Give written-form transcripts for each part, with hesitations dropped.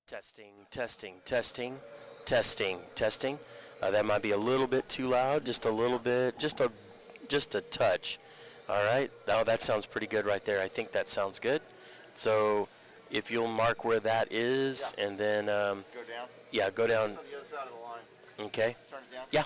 Testing, testing, testing, testing, testing. That might be a little bit too loud, just a little bit, just a touch. All right. Now that sounds pretty good right there. I think that sounds good. So if you'll mark where that is, Yeah. and then Go down. yeah, go down. It's on the other side of the line. Okay. Turn it down. Yeah.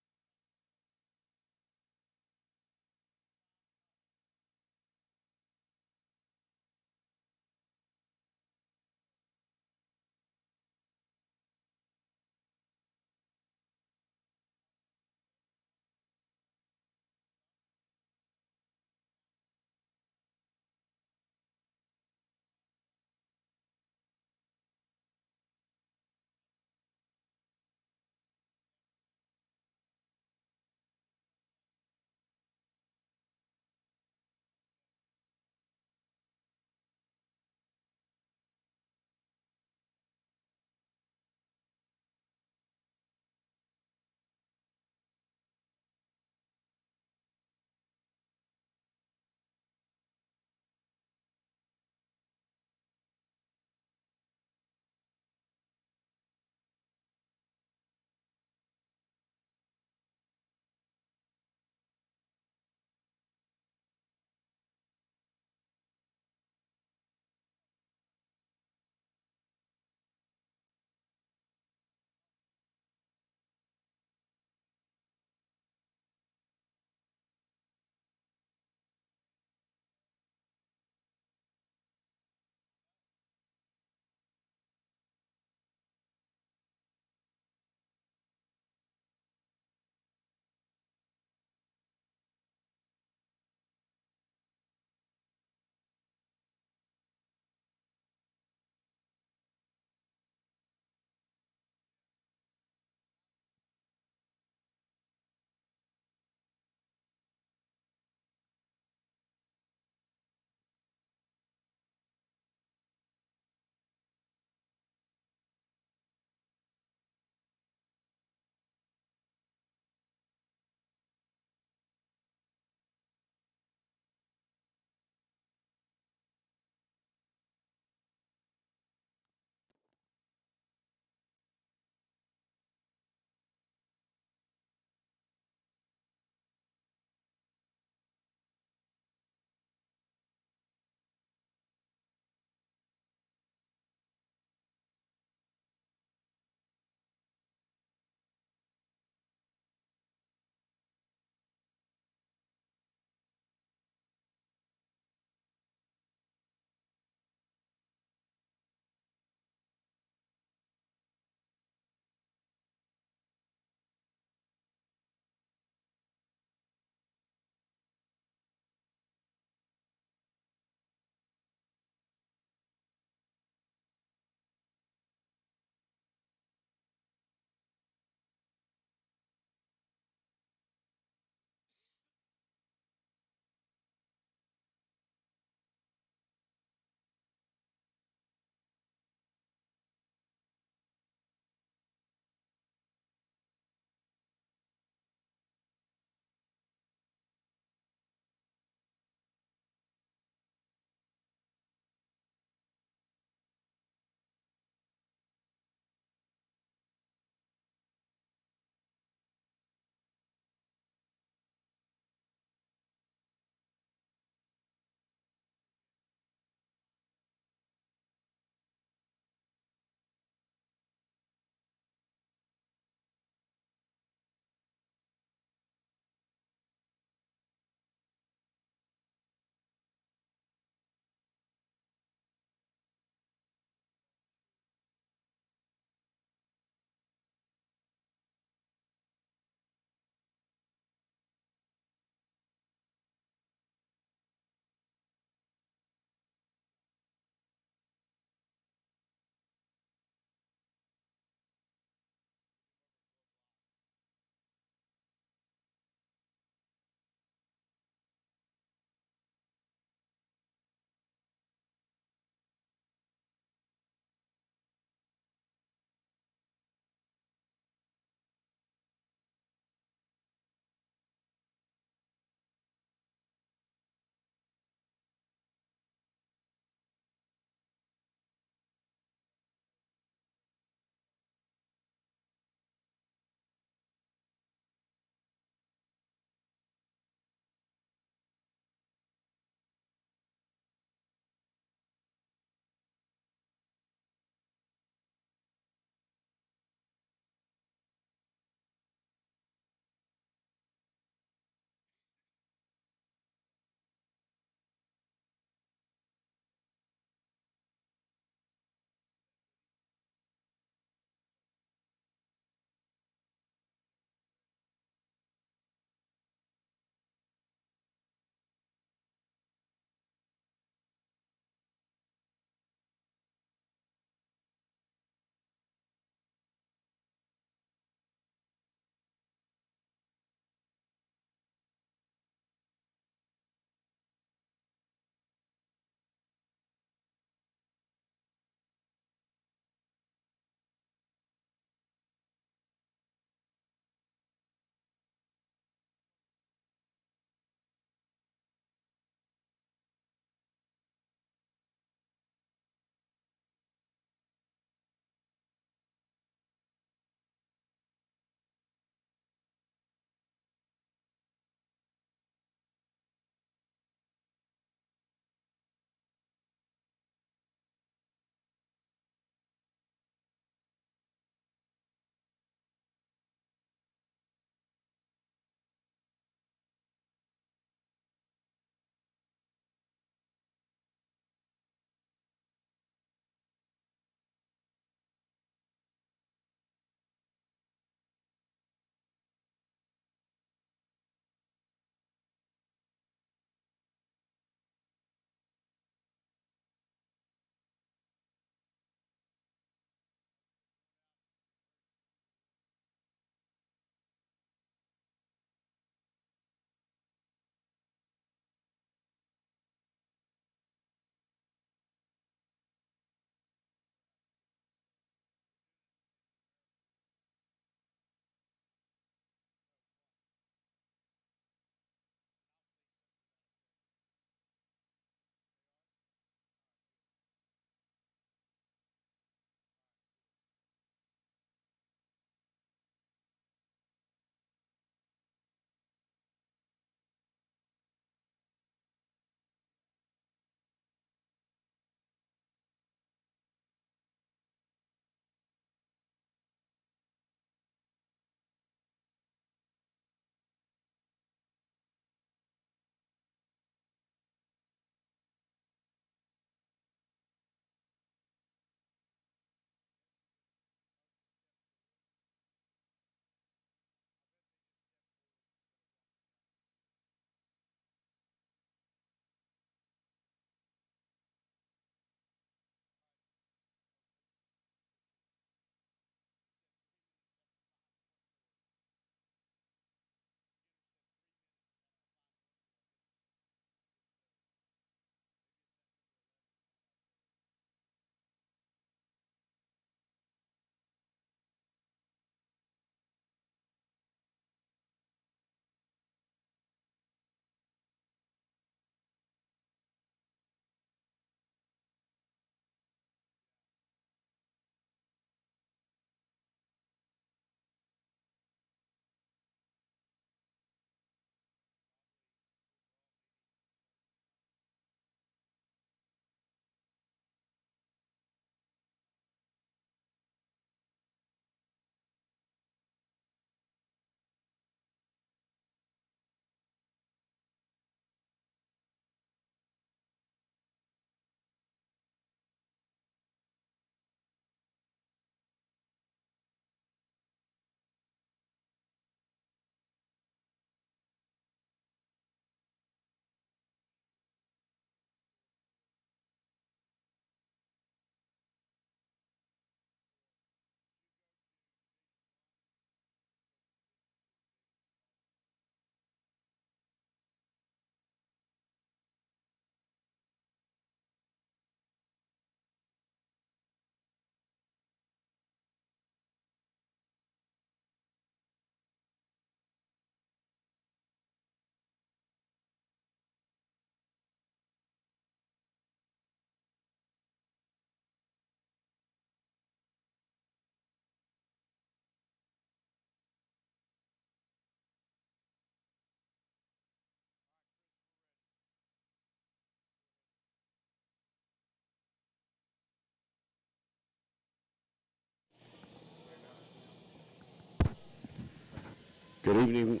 Good evening.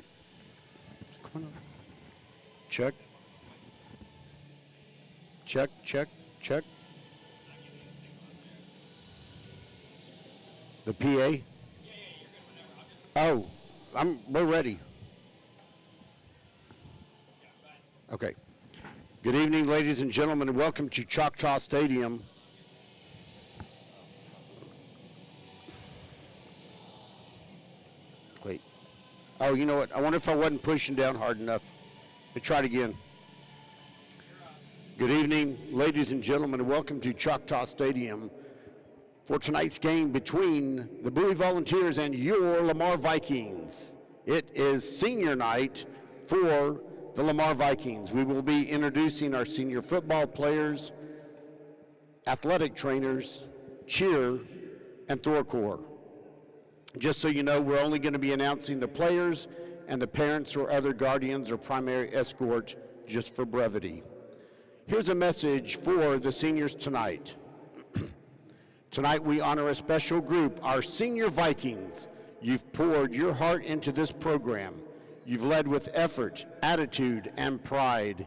Come on. Check. Check, check, check. The PA? Oh, we're ready. Okay. Good evening, ladies and gentlemen, and welcome to Choctaw Stadium. Wait. Oh, you know what? I wonder if I wasn't pushing down hard enough. Let's try it again. Good evening, ladies and gentlemen, and welcome to Choctaw Stadium for tonight's game between the Bowie Volunteers and your Lamar Vikings. It is senior night for the Lamar Vikings. We will be introducing our senior football players, athletic trainers, cheer, and Thor Corps. Just so you know, we're only going to be announcing the players and the parents or other guardians or primary escort just for brevity. Here's a message for the seniors tonight. Tonight we honor a special group, our senior Vikings. You've poured your heart into this program. You've led with effort, attitude, and pride.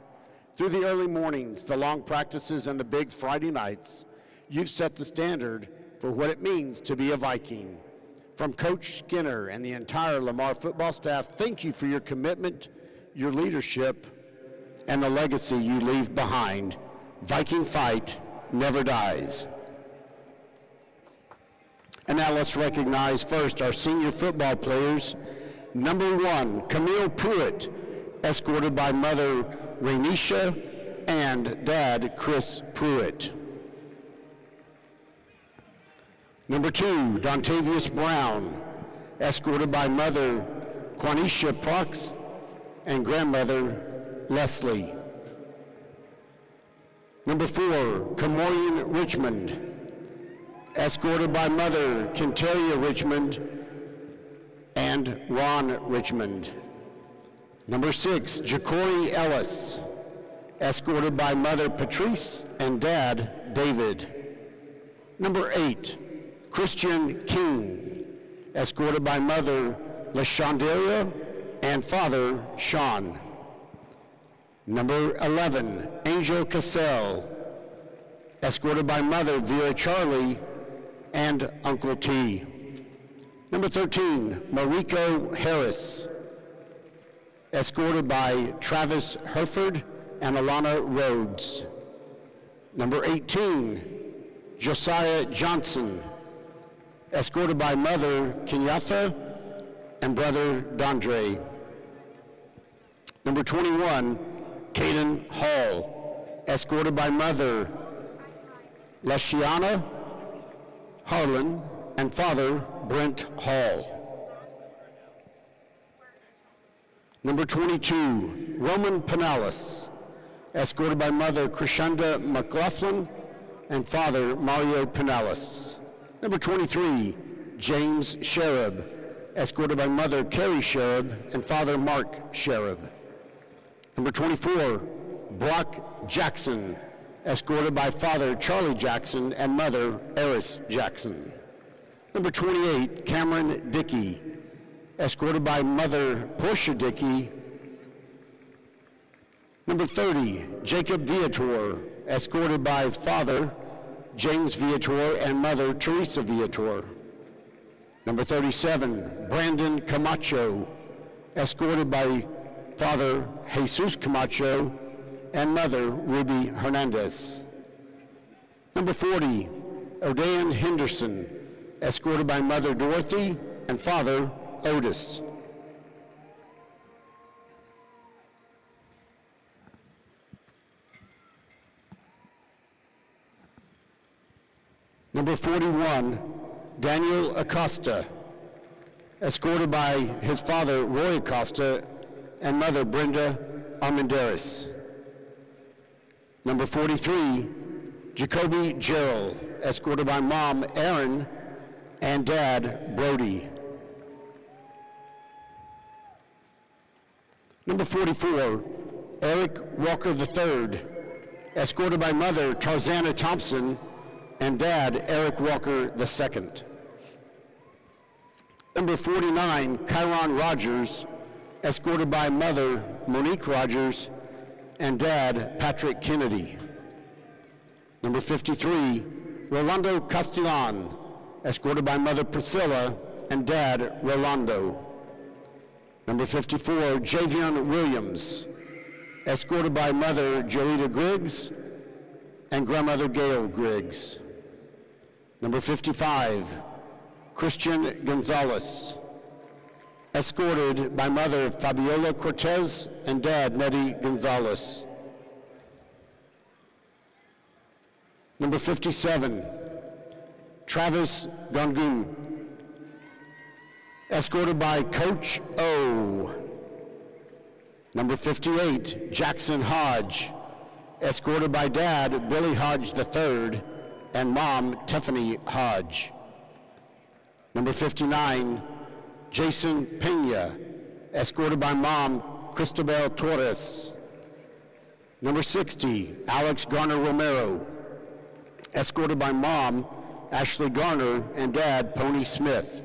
Through the early mornings, the long practices, and the big Friday nights, you've set the standard for what it means to be a Viking. From Coach Skinner and the entire Lamar football staff, thank you for your commitment, your leadership, and the legacy you leave behind. Viking fight never dies. And now let's recognize first our senior football players. Number 1, Camille Pruitt, escorted by mother Rainisha and dad Chris Pruitt. Number 2, Dontavius Brown, escorted by mother Quanisha Parks and grandmother Leslie. Number 4, Kamorian Richmond, escorted by mother Kenteria Richmond and Ron Richmond. Number 6, Ja'Cory Ellis, escorted by mother Patrice and dad David. Number 8, Christian King, escorted by mother LaShondaria and father Sean. Number 11, Angel Cassell, escorted by mother Vera Charlie and Uncle T. Number 13, Mariko Harris, escorted by Travis Herford and Alana Rhodes. Number 18, Josiah Johnson, escorted by mother Kenyatta and brother Dondre. Number 21, Caden Hall, escorted by mother Lashiana Harlan and father Brent Hall. Number 22, Roman Pinellas, escorted by mother Krishanda McLaughlin and father Mario Pinellas. Number 23, James Sherrod, escorted by mother Carrie Sherrod and father Mark Sherrod. Number 24, Brock Jackson, escorted by father Charlie Jackson and mother Eris Jackson. Number 28, Cameron Dickey, escorted by mother Portia Dickey. Number 30, Jacob Viator, escorted by father James Viator and mother Teresa Viator. Number 37, Brandon Camacho, escorted by father Jesus Camacho and mother Ruby Hernandez. Number 40, Odean Henderson, escorted by mother Dorothy and father Otis. Number 41, Daniel Acosta, escorted by his father Roy Acosta and mother Brenda Armendariz. Number 43, Jacoby Gerald, escorted by mom Erin and dad Brody. Number 44, Eric Walker III, escorted by mother Tarzana Thompson and dad Eric Walker II. Number 49, Kyron Rogers, escorted by mother Monique Rogers and dad Patrick Kennedy. Number 53, Rolando Castellan, escorted by mother Priscilla and dad Rolando. Number 54, Javion Williams, escorted by mother Jolita Griggs and grandmother Gail Griggs. Number 55, Christian Gonzalez, escorted by mother Fabiola Cortez and dad Nettie Gonzalez. Number 57, Travis Gongun, escorted by Coach O. Number 58, Jackson Hodge, escorted by dad Billy Hodge III and mom Tiffany Hodge. Number 59, Jason Pena, escorted by mom Cristobal Torres. Number 60, Alex Garner Romero, escorted by mom Ashley Garner and dad Pony Smith.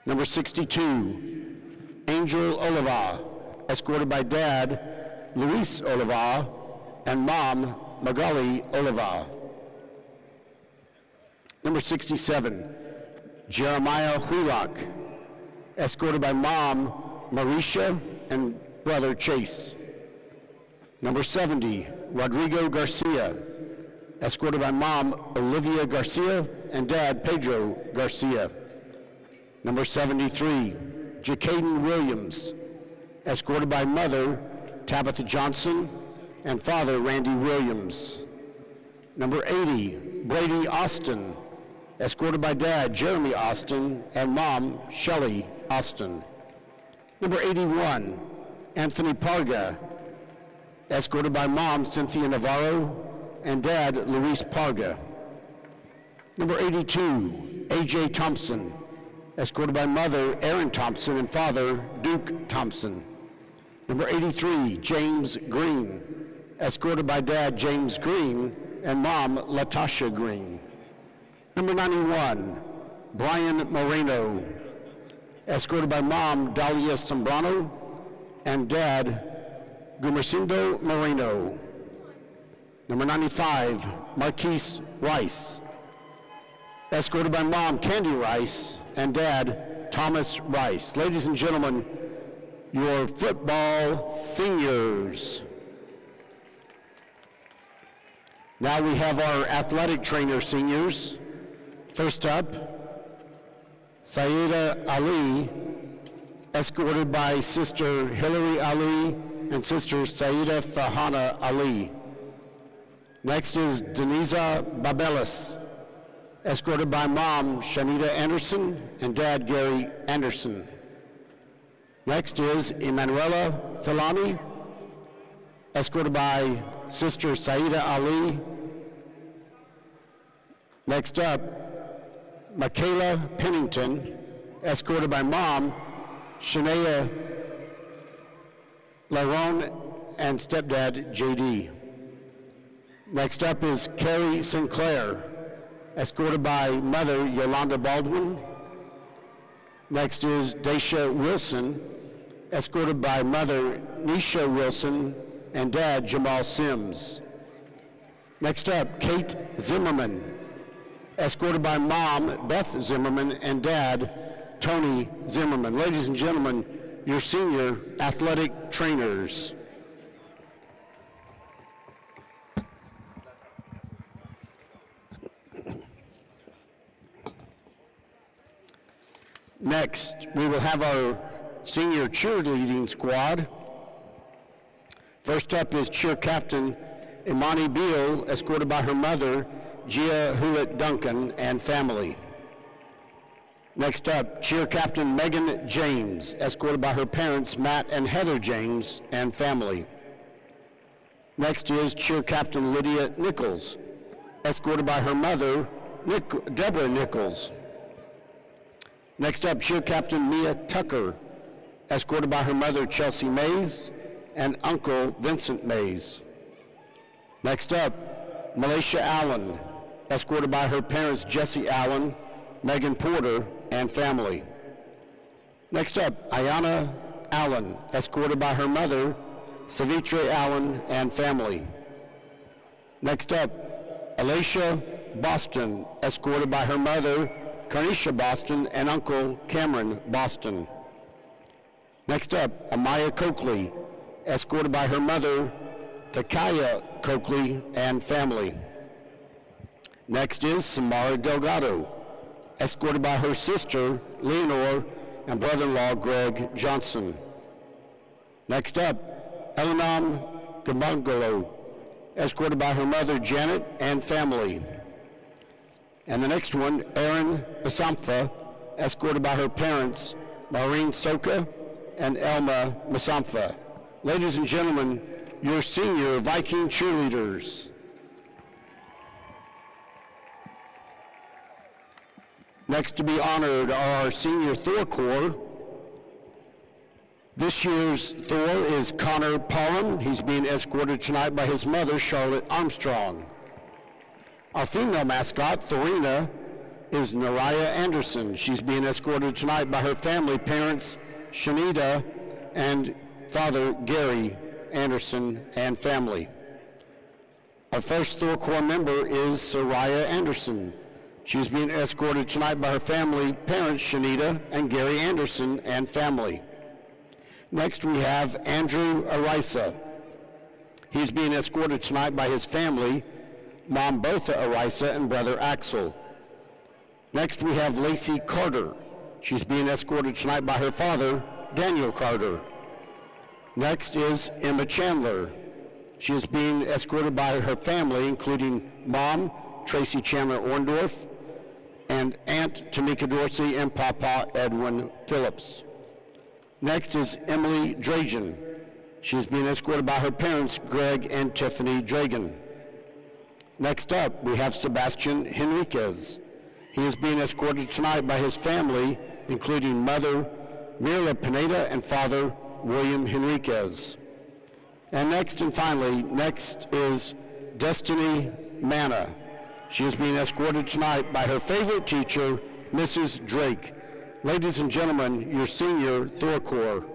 Number 62, Angel Oliva, escorted by dad Luis Oliva and mom Magali Oliva. Number 67, Jeremiah Hulock, escorted by mom Marisha and brother Chase. Number 70, Rodrigo Garcia, escorted by mom Olivia Garcia and dad Pedro Garcia. Number 73, Jacaden Williams, escorted by mother Tabitha Johnson and father Randy Williams. Number 80, Brady Austin, escorted by dad Jeremy Austin and mom Shelley Austin. Number 81, Anthony Parga, escorted by mom Cynthia Navarro and dad Luis Parga. Number 82, AJ Thompson, escorted by mother Erin Thompson and father Duke Thompson. Number 83, James Green, escorted by dad James Green and mom Latasha Green. Number 91, Brian Moreno, escorted by mom Dalia Sombrano and dad Gumercindo Moreno. Number 95, Marquise Rice, escorted by mom Candy Rice and dad Thomas Rice. Ladies and gentlemen, your football seniors. Now we have our athletic trainer seniors. First up, Saida Ali, escorted by sister Hillary Ali and sister Saida Fahana Ali. Next is Denisa Babelis, escorted by mom Shanita Anderson and dad Gary Anderson. Next is Emanuela Filani, escorted by sister Saida Ali. Next up, Michaela Pennington, escorted by mom Shania Larone and stepdad JD. Next up is Carrie Sinclair, escorted by mother Yolanda Baldwin. Next is Daisha Wilson, escorted by mother Nisha Wilson and dad Jamal Sims. Next up, Kate Zimmerman, escorted by mom Beth Zimmerman and dad Tony Zimmerman. Ladies and gentlemen, your senior athletic trainers. Next, we will have our senior cheerleading squad. First up is cheer captain Imani Beal, escorted by her mother, Gia Hewlett Duncan, and family. Next up, cheer captain Megan James, escorted by her parents, Matt and Heather James, and family. Next is cheer captain Lydia Nichols, escorted by her mother, Deborah Nichols. Next up, cheer captain Mia Tucker, escorted by her mother, Chelsea Mays, and uncle, Vincent Mays. Next up, Malaysia Allen, escorted by her parents, Jesse Allen, Megan Porter, and family. Next up, Ayana Allen, escorted by her mother, Savitri Allen, and family. Next up, Alicia Boston, escorted by her mother, Carnisha Boston, and uncle Cameron Boston. Next up, Amaya Coakley, escorted by her mother, Takaya Coakley, and family. Next is Samara Delgado, escorted by her sister, Leonore, and brother-in-law, Greg Johnson. Next up, Elanam Gabungalo, escorted by her mother, Janet, and family. And the next one, Erin Masampha, escorted by her parents, Maureen Soka and Elma Masampha. Ladies and gentlemen, your senior Viking cheerleaders. Next to be honored are our senior Thor Corps. This year's Thor is Connor Pollan. He's being escorted tonight by his mother, Charlotte Armstrong. Our female mascot, Thorina, is Naraya Anderson. She's being escorted tonight by her family, parents, Shanita, and father, Gary Anderson, and family. Our first Thor Corps member is Soraya Anderson. She's being escorted tonight by her family, parents, Shanita, and Gary Anderson, and family. Next, we have Andrew Arisa. He's being escorted tonight by his family, Mom Bertha Arisa and brother Axel. Next, we have Lacey Carter. She's being escorted tonight by her father, Daniel Carter. Next is Emma Chandler. She is being escorted by her family, including Mom, Tracy Chandler Orndorff, and Aunt Tamika Dorsey and Papa Edwin Phillips. Next is Emily Dragan. She is being escorted by her parents, Greg and Tiffany Dragan. Next up, we have Sebastian Henriquez. He is being escorted tonight by his family, including mother Mira Pineda and father William Henriquez. And next and finally, next is Destiny Manna. She is being escorted tonight by her favorite teacher, Mrs. Drake. Ladies and gentlemen, your senior Thor Corps.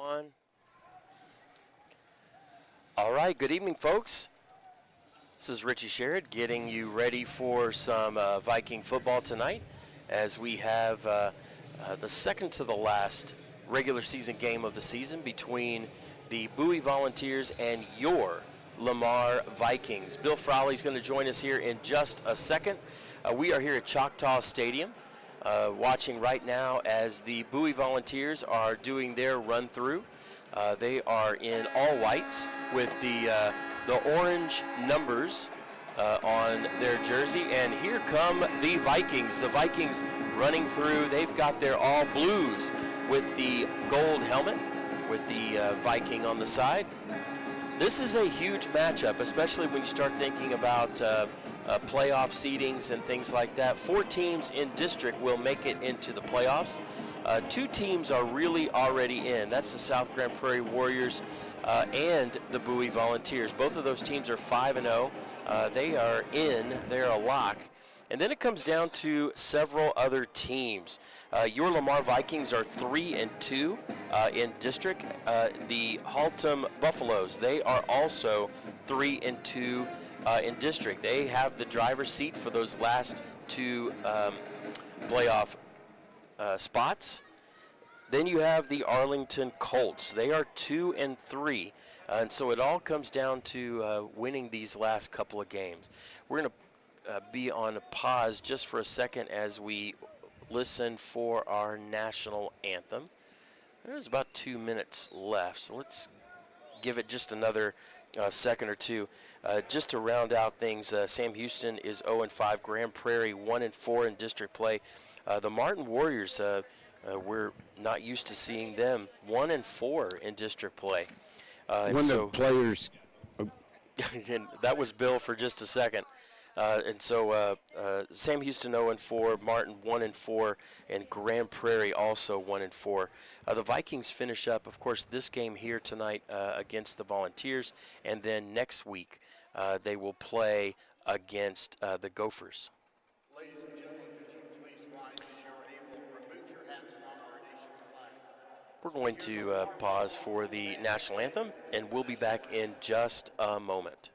On. All right, good evening, folks. This is Richie Sherrod getting you ready for some Viking football tonight as we have the second to the last regular season game of the season between the Bowie Volunteers and your Lamar Vikings. Bill Frawley is going to join us here in just a second. We are here at Choctaw Stadium watching right now as the Bowie Volunteers are doing their run-through. They are in all whites with the orange numbers on their jersey, and here come the Vikings. The Vikings running through. They've got their all blues with the gold helmet with the Viking on the side. This is a huge matchup, especially when you start thinking about playoff seedings and things like that. 4 teams in district will make it into the playoffs. 2 teams are really already in. That's the South Grand Prairie Warriors and the Bowie Volunteers. Both of those teams are 5-0. They are in. They're a lock. And then it comes down to several other teams. Your Lamar Vikings are 3-2 in district. The Haltom Buffaloes, they are also 3-2 in district. They have the driver's seat for those last 2 playoff spots. Then you have the Arlington Colts. They are 2-3. And so it all comes down to winning these last couple of games. We're going to be on a pause just for a second as we listen for our national anthem. There's about 2 minutes left, so let's give it just another second or two. Just to round out things, Sam Houston is 0-5, Grand Prairie 1-4 in district play. The Martin Warriors, we're not used to seeing them 1-4 in district play. When the players, and that was Bill for just a second. And so Sam Houston 0-4, Martin 1-4, and Grand Prairie also 1-4. The Vikings finish up, of course, this game here tonight against the Volunteers, and then next week they will play against the Gophers. Ladies and gentlemen, could you please rise as you're able, remove your hats and honor our nation's flag. We're going to pause for the national anthem, and we'll be back in just a moment.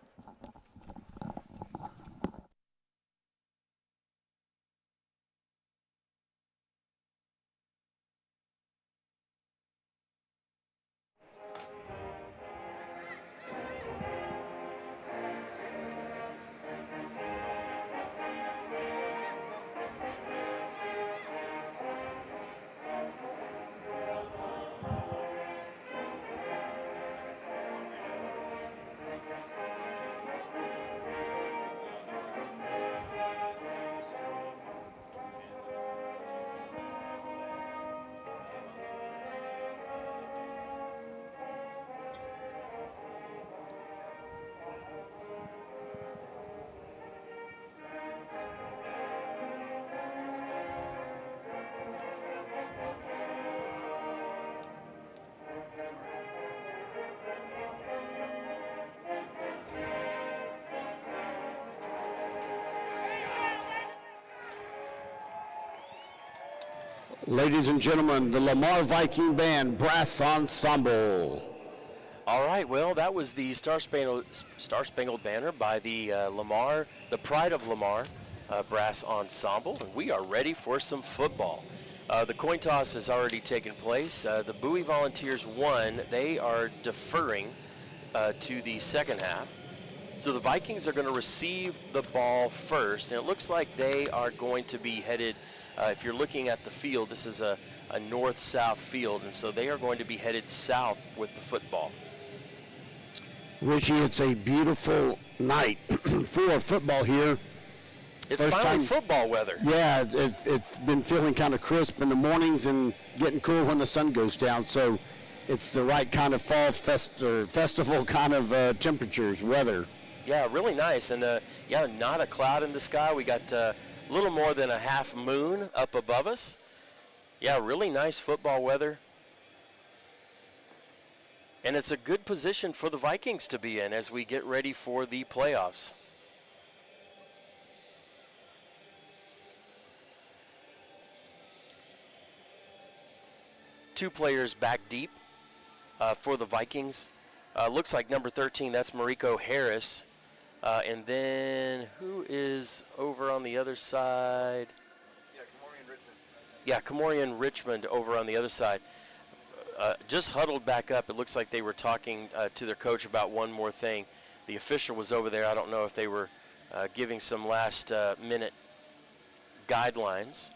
Ladies and gentlemen, the Lamar Viking Band Brass Ensemble. All right, well, that was the Star Spangled Banner by the Lamar, the Pride of Lamar Brass Ensemble, and we are ready for some football. The coin toss has already taken place. The Bowie Volunteers won. They are deferring to the second half. So the Vikings are going to receive the ball first, and it looks like they are going to be headed, if you're looking at the field, this is a north-south field, and so they are going to be headed south with the football. Richie, it's a beautiful night for football here. It's finally football weather. Yeah, it's been feeling kind of crisp in the mornings and getting cool when the sun goes down, so it's the right kind of fall festival kind of temperatures, weather. Yeah, really nice, and yeah, not a cloud in the sky. We got a little more than a half moon up above us. Yeah, really nice football weather. And it's a good position for the Vikings to be in as we get ready for the playoffs. Two players back deep for the Vikings. Looks like number 13, that's Mariko Harris. And then who is over on the other side? Yeah, Kamorian Richmond over on the other side. Just huddled back up. It looks like they were talking to their coach about one more thing. The official was over there. I don't know if they were giving some last-minute guidelines.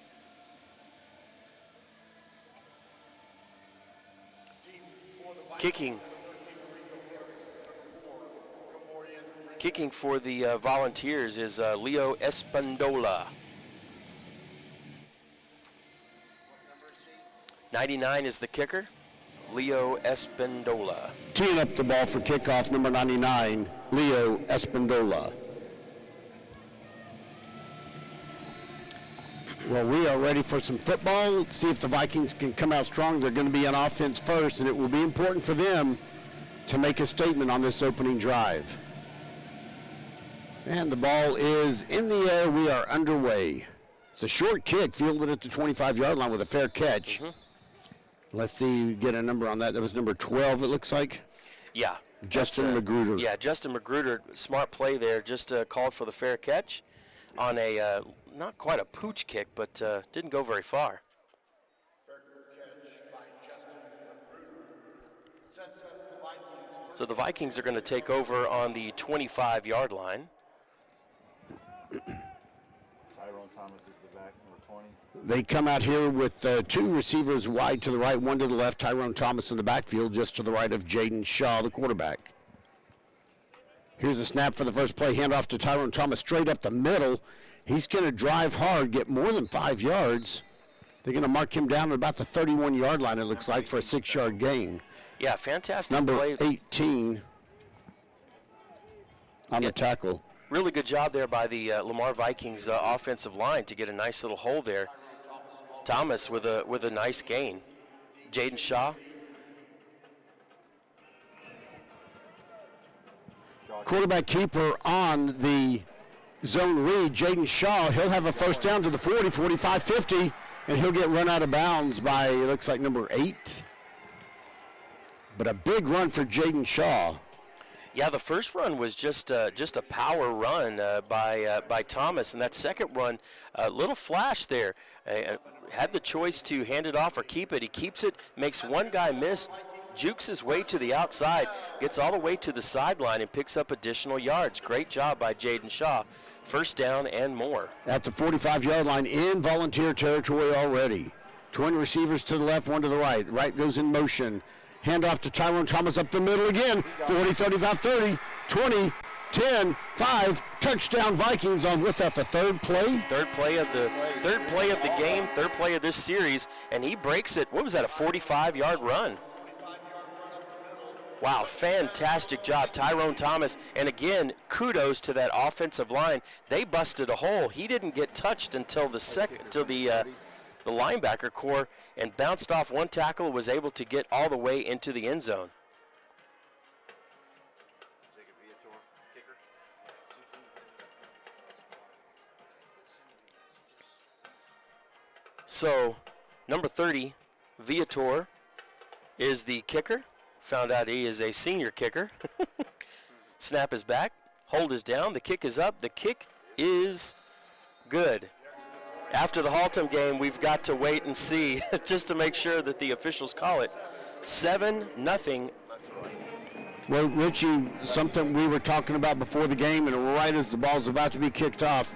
Kicking for the Volunteers is Leo Espandola. 99 is the kicker, Leo Espandola. Teeing up the ball for kickoff, number 99, Leo Espandola. Well, we are ready for some football. Let's see if the Vikings can come out strong. They're going to be on offense first, and it will be important for them to make a statement on this opening drive. And the ball is in the air. We are underway. It's a short kick, fielded at the 25-yard line with a fair catch. Let's see, get a number on that. That was number 12, it looks like. Yeah. Justin Magruder. Yeah, Justin Magruder, smart play there. Just called for the fair catch on a, not quite a pooch kick, but didn't go very far. Fair catch by Justin Magruder. Sets up the Vikings. So the Vikings are going to take over on the 25-yard line. Tyrone Thomas is the back, number 20. They come out here with two receivers wide to the right, one to the left. Tyrone Thomas in the backfield, just to the right of Jaden Shaw, the quarterback. Here's a snap for the first play. Handoff to Tyrone Thomas straight up the middle. He's going to drive hard, get more than 5 yards. They're going to mark him down at about the 31-yard line, it looks like, for a 6-yard gain. Yeah, fantastic Number play. 18 on the tackle. Really good job there by the Lamar Vikings offensive line to get a nice little hole there. Thomas with a nice gain. Jaden Shaw. Quarterback keeper on the zone read, Jaden Shaw. He'll have a first down to the 40, 45, 50, and he'll get run out of bounds by, it looks like, number 8. But a big run for Jaden Shaw. Yeah, the first run was just a power run by Thomas, and that second run, a little flash there. Had the choice to hand it off or keep it. He keeps it, makes one guy miss, jukes his way to the outside, gets all the way to the sideline, and picks up additional yards. Great job by Jaden Shaw. First down and more. At the 45-yard line in Volunteer territory already. 20 receivers to the left, one to the right. Right goes in motion. Handoff to Tyrone Thomas up the middle again. 40, 35, 30, 20, 10, 5. Touchdown Vikings on, what's that, the third play? Third play of the game, third play of this series, and he breaks it. What was that, a 45-yard run? Wow, fantastic job, Tyrone Thomas. And again, kudos to that offensive line. They busted a hole. He didn't get touched until the linebacker core, and bounced off one tackle and was able to get all the way into the end zone. So, number 30, Viator, is the kicker. Found out he is a senior kicker. Snap is back. Hold is down. The kick is up. The kick is good. After the Haltom game, we've got to wait and see just to make sure that the officials call it. 7-0. Well, Richie, something we were talking about before the game, and right as the ball's about to be kicked off,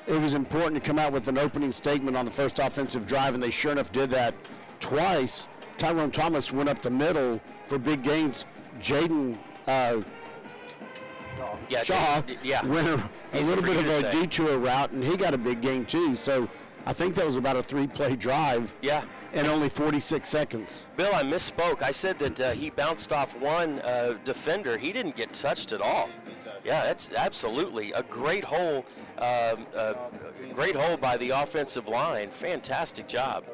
it was important to come out with an opening statement on the first offensive drive, and they sure enough did that twice. Tyrone Thomas went up the middle for big gains. Jaden Shaw went a little bit of a detour route, and he got a big gain too. So I think that was about a 3-play drive. Yeah. In only 46 seconds. Bill, I misspoke. I said that he bounced off one defender. He didn't get touched at all. Yeah, that's absolutely a great hole. Great hole by the offensive line. Fantastic job.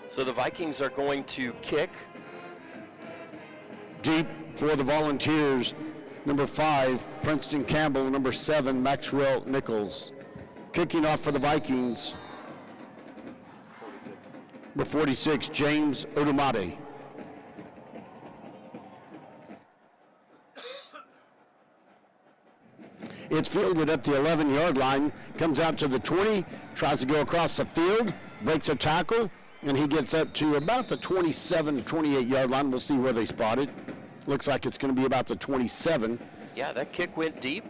So the Vikings are going to kick. Deep for the Volunteers. Number 5, Princeton Campbell. Number 7, Maxwell Nichols. Kicking off for the Vikings. Number 46, James Odumade. It's fielded at the 11-yard line, comes out to the 20, tries to go across the field, breaks a tackle, and he gets up to about the 27, 28-yard line. We'll see where they spot it. Looks like it's going to be about the 27. Yeah, that kick went deep.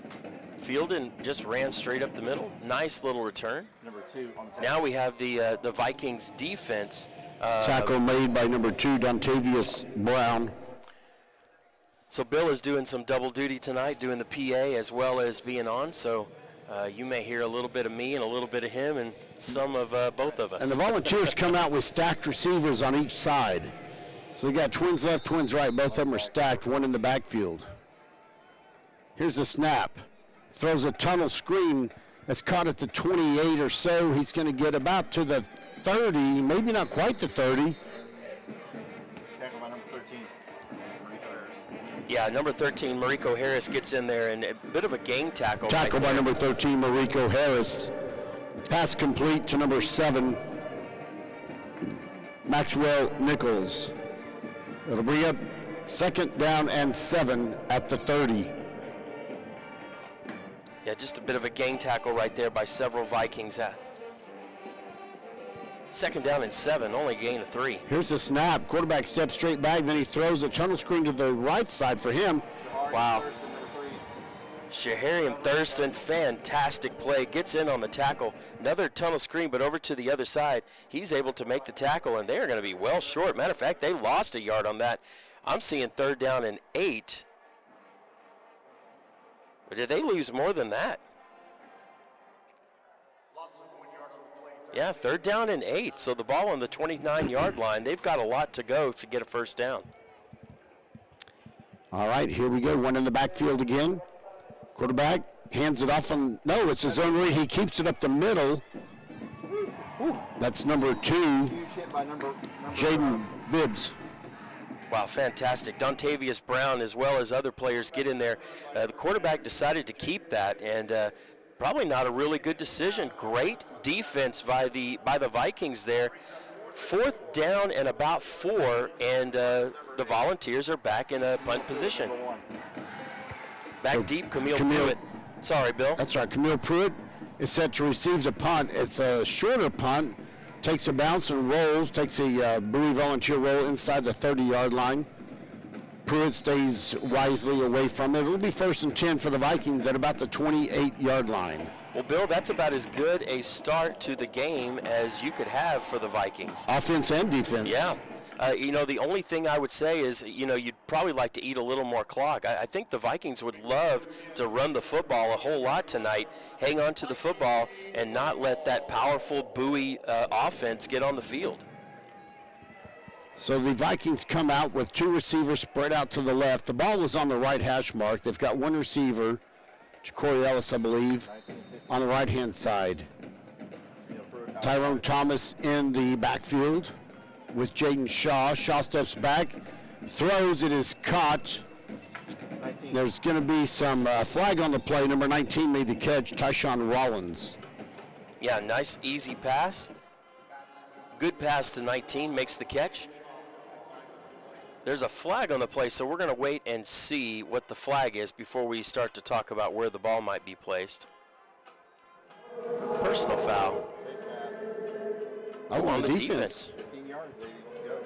Fielded and just ran straight up the middle. Nice little return. Number 2 on the Now we have the Vikings defense. Tackle made by number 2, Dontavius Brown. So Bill is doing some double duty tonight, doing the PA as well as being on. So you may hear a little bit of me and a little bit of him and some of both of us. And the Volunteers come out with stacked receivers on each side. So they got twins left, twins right. Both of them are stacked, one in the backfield. Here's the snap. Throws a tunnel screen that's caught at the 28 or so. He's going to get about to the 30, maybe not quite the 30. tackle by number 13. Mariko Harris. Yeah, number 13, Mariko Harris gets in there, and a bit of a gang tackle. Tackle by number 13, Mariko Harris. Pass complete to number 7, Maxwell Nichols. It'll bring up 2nd down and 7 at the 30. Yeah, just a bit of a gang tackle right there by several Vikings. 2nd down and 7, only gain of 3. Here's the snap. Quarterback steps straight back, then he throws a tunnel screen to the right side for him. Wow. Shaharian Thurston, fantastic play. Gets in on the tackle. Another tunnel screen, but over to the other side. He's able to make the tackle, and they're going to be well short. Matter of fact, they lost a yard on that. I'm seeing 3rd down and 8. But did they lose more than that? Yeah, 3rd down and 8. So the ball on the 29-yard line. They've got a lot to go to get a 1st down. All right, here we go. One in the backfield again. Quarterback hands it off on, no, it's a zone read. He keeps it up the middle. That's number 2, Huge hit by number Jaden Bibbs. Wow, fantastic. Dontavius Brown, as well as other players, get in there. The quarterback decided to keep that, and probably not a really good decision. Great defense by the Vikings there. 4th down and about 4, and the Volunteers are back in a punt position. Back deep, Camille Pruitt. Sorry, Bill. That's right. Camille Pruitt is set to receive the punt. It's a shorter punt. Takes a bounce and rolls. Takes a Bowie Volunteer roll inside the 30-yard line. Pruitt stays wisely away from it. It'll be 1st and 10 for the Vikings at about the 28-yard line. Well, Bill, that's about as good a start to the game as you could have for the Vikings. Offense and defense. Yeah. The only thing I would say is, you'd probably like to eat a little more clock. I think the Vikings would love to run the football a whole lot tonight, hang on to the football, and not let that powerful Bowie offense get on the field. So the Vikings come out with 2 receivers spread out to the left. The ball is on the right hash mark. They've got 1 receiver, Corey Ellis, I believe, on the right-hand side. Tyrone Thomas in the backfield with Jaden Shaw. Shaw steps back, throws, it is caught. 19. There's going to be some flag on the play. Number 19 made the catch, Tyshawn Rollins. Yeah, nice, easy pass. Good pass to 19, makes the catch. There's a flag on the play, so we're going to wait and see what the flag is before we start to talk about where the ball might be placed. Personal foul. On the the defense. 15 yards, baby. Let's go.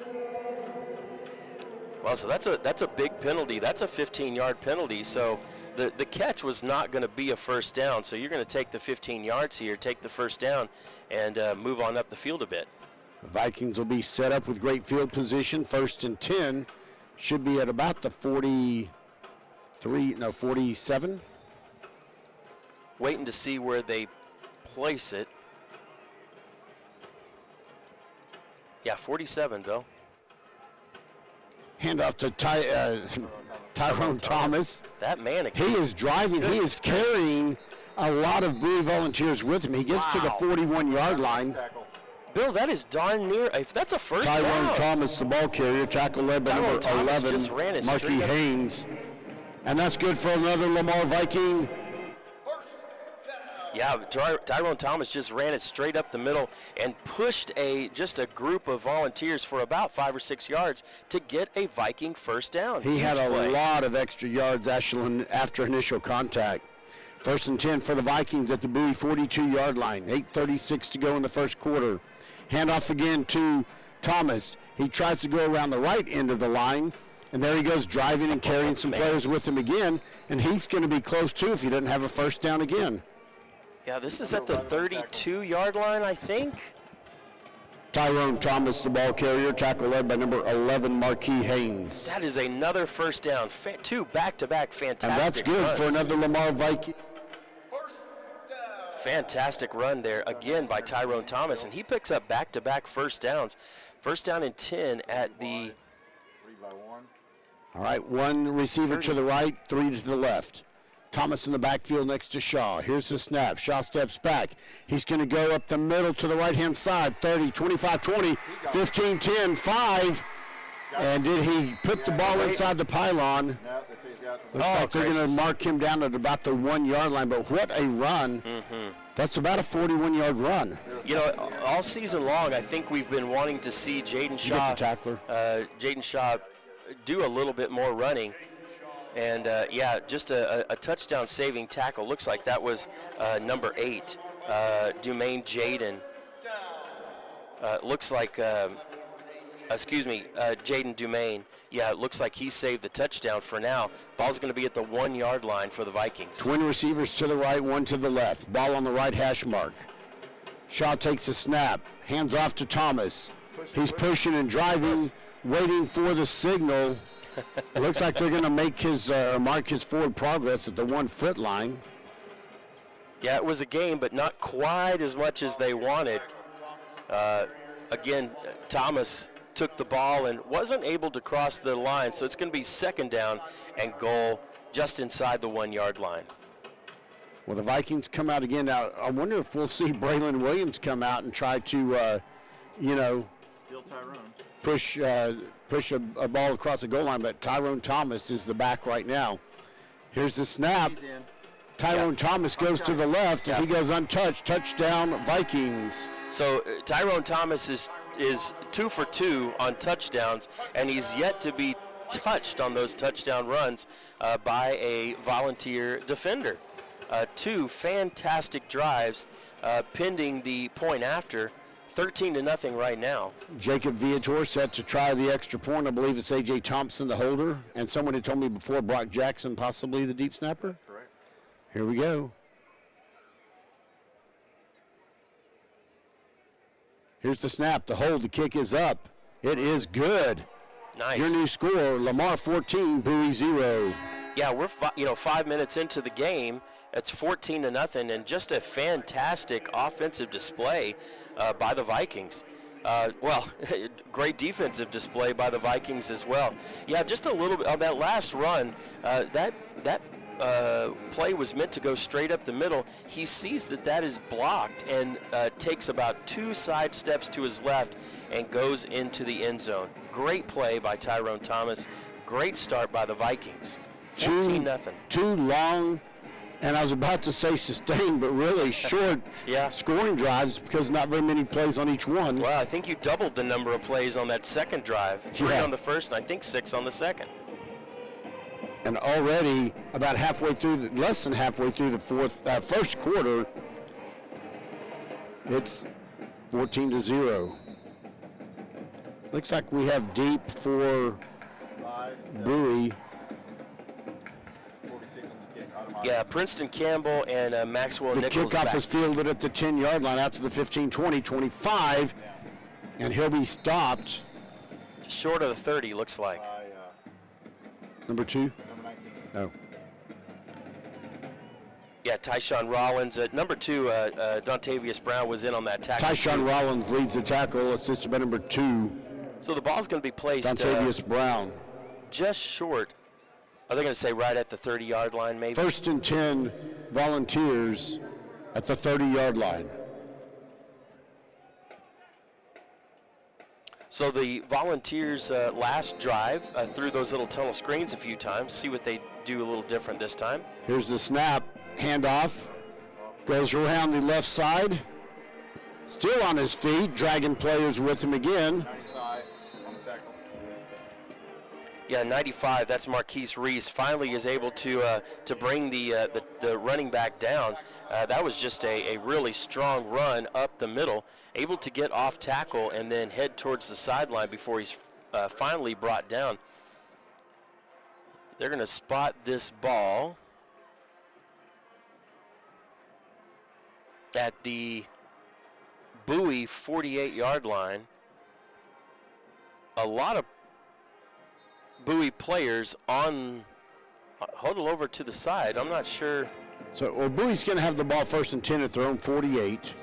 Well, so that's a big penalty. That's a 15-yard penalty. So the catch was not going to be a 1st down. So you're going to take the 15 yards here, take the 1st down, and move on up the field a bit. The Vikings will be set up with great field position. 1st and 10 should be at about the 47. Waiting to see where they place it. Yeah, 47, Bill. Handoff to Tyrone Thomas. That man He again. is driving. He is carrying a lot of Bowie Volunteers with him. He gets to the 41-yard line. Tackle. Bill, that is darn near. That's a 1st down. Tyrone Thomas, the ball carrier, tackle led by Tyrone number Thomas 11, just ran it Marky straight up. Haynes. And that's good for another Lamar Viking. Yeah, Tyrone Thomas just ran it straight up the middle and pushed just a group of Volunteers for about 5 or 6 yards to get a Viking 1st down. He had Huge a play. lot of extra yards after initial contact. First and 10 for the Vikings at the Bowie 42-yard line. 8:36 to go in the first quarter. Handoff again to Thomas. He tries to go around the right end of the line, and there he goes driving and carrying some players with him again, and he's going to be close too if he doesn't have a first down again. Yeah, this is at the 32-yard line, I think. Tyrone Thomas, the ball carrier, tackle led by number 11, Marquis Haynes. That is another first down. Two back-to-back fantastic And that's good runs. for another Lamar Viking. Fantastic run there again by Tyrone Thomas, and he picks up back-to-back first downs. First down and 10 at the 3 by 1. All right, one receiver 30. to the right, 3 to the left. Thomas in the backfield next to Shaw. Here's the snap. Shaw steps back. He's going to go up the middle to the right-hand side. 30, 25, 20, 15, 10, 5. And did he put the ball inside the pylon? No, they say he's got the Looks like they're going gracious. to mark him down at about the 1-yard line. But what a run. That's about a 41-yard run. You know, all season long, I think we've been wanting to see Jaden You get Shaw, the tackler. Jaden Shaw, do a little bit more running, and yeah, just a touchdown saving tackle. Looks like that was number 8, Dumaine Jaden. Looks like, Jaden Dumaine. Yeah, it looks like he saved the touchdown for now. Ball's going to be at the 1-yard line for the Vikings. Twin receivers to the right, one to the left. Ball on the right hash mark. Shaw takes a snap. Hands off to Thomas. He's pushing and driving, waiting for the signal. It looks like they're going to make his mark his forward progress at the 1-foot line. Yeah, it was a game, but not quite as much as they wanted. Again, Thomas took the ball and wasn't able to cross the line, so it's going to be second down and goal just inside the 1-yard line. Well, the Vikings come out again. Now, I wonder if we'll see Braylon Williams come out and try to, Still Tyrone. push a ball across the goal line, but Tyrone Thomas is the back right now. Here's the snap. He's in. Tyrone Thomas goes to the left, and he goes untouched. Touchdown, Vikings. So Tyrone Thomas is 2 for 2 on touchdowns, and he's yet to be touched on those touchdown runs by a volunteer defender. 2 fantastic drives pending the point after. 13-0 right now. Jacob Viator set to try the extra point. I believe it's A.J. Thompson, the holder, and someone had told me before Brock Jackson, possibly the deep snapper. Correct. Here we go. Here's the snap, the hold, the kick is up. It is good. Nice. Your new score, Lamar 14, Bowie 0. Yeah, we're 5 minutes into the game. It's 14-0, and just a fantastic offensive display by the Vikings. Great defensive display by the Vikings as well. Yeah, just a little bit on that last run. That play was meant to go straight up the middle. He sees that is blocked and takes about 2 side steps to his left and goes into the end zone. Great play by Tyrone Thomas. Great start by the Vikings. 14-0. Too long, and I was about to say sustained, but really short scoring drives because not very many plays on each one. Well, I think you doubled the number of plays on that second drive. 3 on the first, and I think 6 on the second. And already about less than halfway through the first quarter, it's 14-0. Looks like we have deep for 5, 7, Bowie. 46 on the kick. Automatic. Yeah, Princeton Campbell and Maxwell The Nichols kickoff back. is fielded at the 10-yard line out to the 15, 20, 25, and he'll be stopped. Just short of the 30, looks like. By Number 2? number 19. Oh. Yeah, Tyshawn Rollins. Number 2, Dontavius Brown was in on that tackle. Tyshawn Rollins leads the tackle, assisted by number 2, So the ball's going to be placed Dontavius Brown. just short. Are they going to say right at the 30-yard line, maybe? First and 10, Volunteers at the 30-yard line. So the Volunteers' last drive through those little tunnel screens a few times. See what they do a little different this time. Here's the snap, handoff, goes around the left side, still on his feet, dragging players with him again. 95 on the tackle. Yeah, 95. That's Marquise Reese. Finally is able to bring the running back down. That was just a really strong run up the middle, able to get off tackle and then head towards the sideline before he's finally brought down. They're going to spot this ball at the Bowie 48-yard line. A lot of Bowie players on huddle over to the side. I'm not sure. So, well, Bowie's going to have the ball 1st and 10 at their own 48. 1st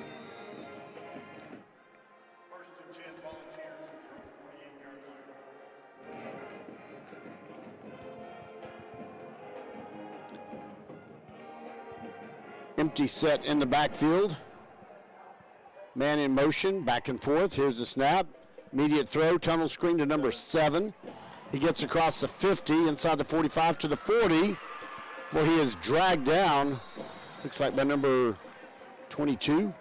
and 10, Volunteers at their own 48-yard line. Empty set in the backfield. Man in motion, back and forth. Here's the snap. Immediate throw, tunnel screen to number 7. He gets across the 50, inside the 45 to the 40, where he is dragged down, looks like by number 22.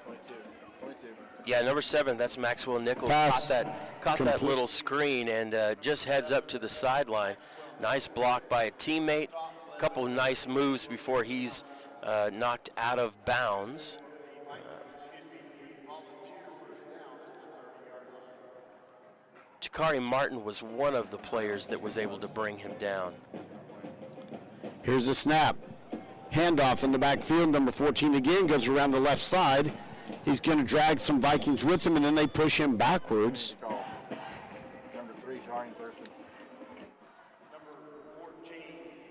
22. Yeah, number 7, that's Maxwell Nichols. Pass Caught that complete. little screen and just heads up to the sideline. Nice block by a teammate. A couple nice moves before he's knocked out of bounds. Jakari Martin was one of the players that was able to bring him down. Here's the snap. Handoff in the backfield. Number 14 again goes around the left side. He's going to drag some Vikings with him, and then they push him backwards. Call. Number 3, Shine Thurston. Number 14,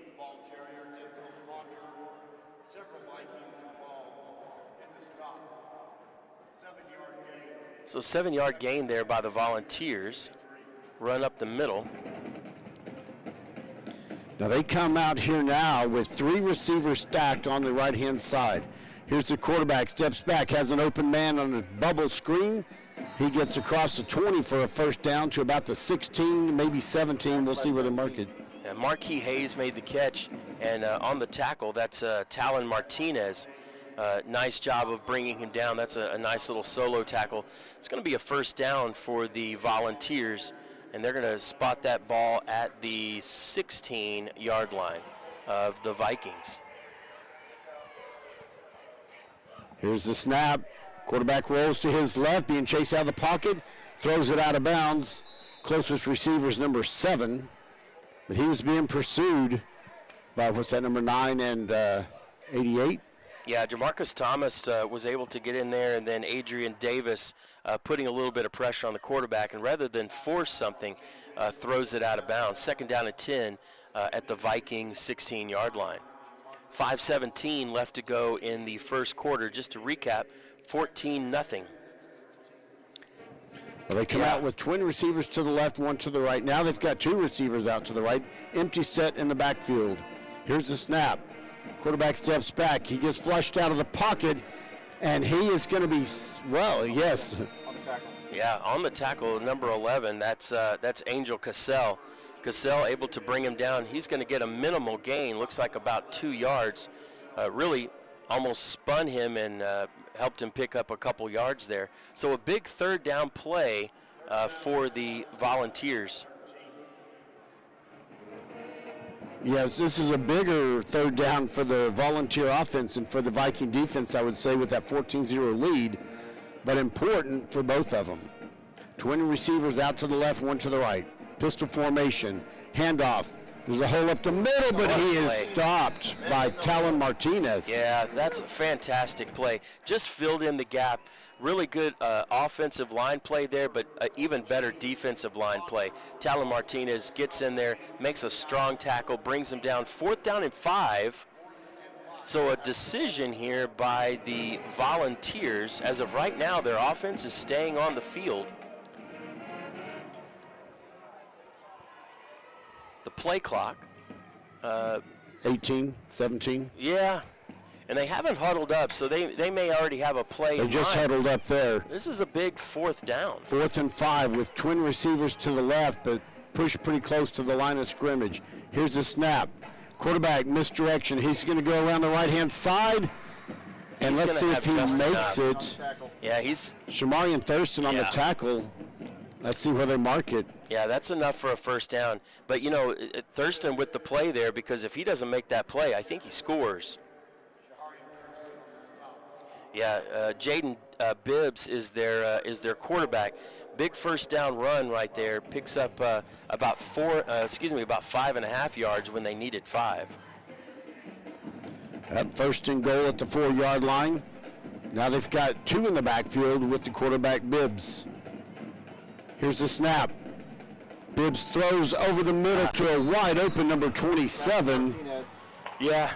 the ball carrier, Denzel Ponder. Several Vikings involved in the stop. 7-yard gain. So 7-yard gain there by the Volunteers. Run up the middle. Now they come out here now with 3 receivers stacked on the right-hand side. Here's the quarterback, steps back, has an open man on the bubble screen. He gets across the 20 for a 1st down to about the 16, maybe 17. We'll see where they mark it. And Marquis Hayes made the catch, and on the tackle, that's Talon Martinez. Nice job of bringing him down. That's a nice little solo tackle. It's going to be a 1st down for the Volunteers, and they're going to spot that ball at the 16-yard line of the Vikings. Here's the snap. Quarterback rolls to his left, being chased out of the pocket, throws it out of bounds. Closest receiver is number 7, but he was being pursued by, what's that, number 9 and 88? Yeah, Jamarcus Thomas was able to get in there, and then Adrian Davis putting a little bit of pressure on the quarterback, and rather than force something, throws it out of bounds. 2nd down and 10 at the Viking 16-yard line. 5:17 left to go in the 1st quarter. Just to recap, 14-0. Well, they come out with twin receivers to the left, 1 to the right. Now they've got 2 receivers out to the right. Empty set in the backfield. Here's the snap. Quarterback steps back. He gets flushed out of the pocket, and he is going to be, well, yes. On the tackle. Yeah, on the tackle, number 11, that's Angel Cassell. Cassell able to bring him down. He's going to get a minimal gain, looks like about 2 yards. Really almost spun him and helped him pick up a couple yards there. So a big 3rd down play for the Volunteers. Yes, this is a bigger 3rd down for the Volunteer offense and for the Viking defense, I would say, with that 14-0 lead, but important for both of them. Twin receivers out to the left, 1 to the right. Pistol formation, handoff. There's a hole up the middle, but he is stopped by Talon Martinez. Yeah, that's a fantastic play. Just filled in the gap. Really good offensive line play there, but even better defensive line play. Talon Martinez gets in there, makes a strong tackle, brings him down. 4th down and 5. So a decision here by the Volunteers. As of right now, their offense is staying on the field. The play clock. 18, 17. Yeah, and they haven't huddled up, so they may already have a play They in just mind. huddled up there. This is a big 4th down. 4th and 5 with twin receivers to the left, but pushed pretty close to the line of scrimmage. Here's the snap. Quarterback misdirection. He's going to go around the right-hand side, and He's let's see gonna if have he just makes enough. it. Yeah, he's Shamarian Thurston on the Yeah. tackle. Let's see where they mark it. Yeah, that's enough for a first down. But, you know, Thurston with the play there, because if he doesn't make that play, I think he scores. Yeah, Jaden Bibbs is their quarterback. Big first down run right there. Picks up about 5.5 yards when they needed 5. First and goal at the 4-yard line. Now they've got 2 in the backfield with the quarterback Bibbs. Here's the snap. Bibbs throws over the middle to a wide open number 27. Yeah,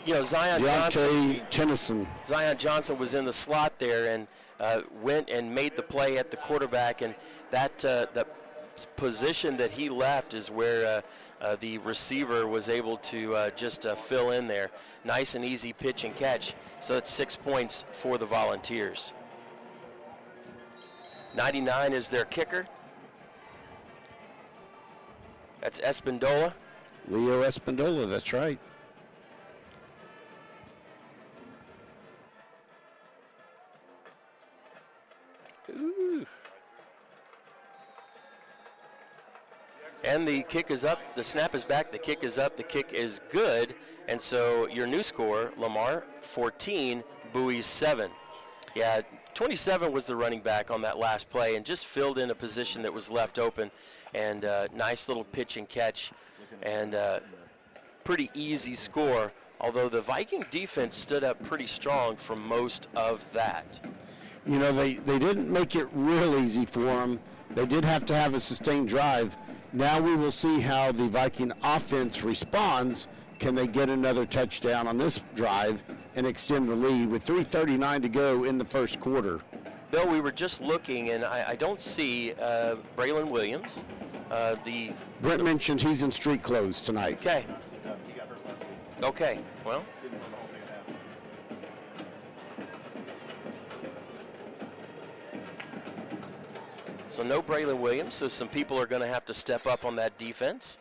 you know, Zion Johnson was in the slot there and went and made the play at the quarterback, and that position that he left is where the receiver was able to just fill in there. Nice and easy pitch and catch. So it's 6 points for the Volunteers. 99 is their kicker. That's Espindola. Leo Espindola, that's right. Ooh. And the kick is up, the snap is back, the kick is up, the kick is good. And so your new score, Lamar 14, Bowie 7. Yeah, 27 was the running back on that last play and just filled in a position that was left open. And nice little pitch and catch and pretty easy score, although the Viking defense stood up pretty strong for most of that. You know, they didn't make it real easy for them. They did have to have a sustained drive. Now we will see how the Viking offense responds. Can they get another touchdown on this drive and extend the lead with 3:39 to go in the first quarter? Bill, we were just looking, and I don't see Braylon Williams. Brent mentioned he's in street clothes tonight. Okay. He got hurt last week. Okay. Well. Didn't play the whole second half. So no Braylon Williams, so some people are going to have to step up on that defense.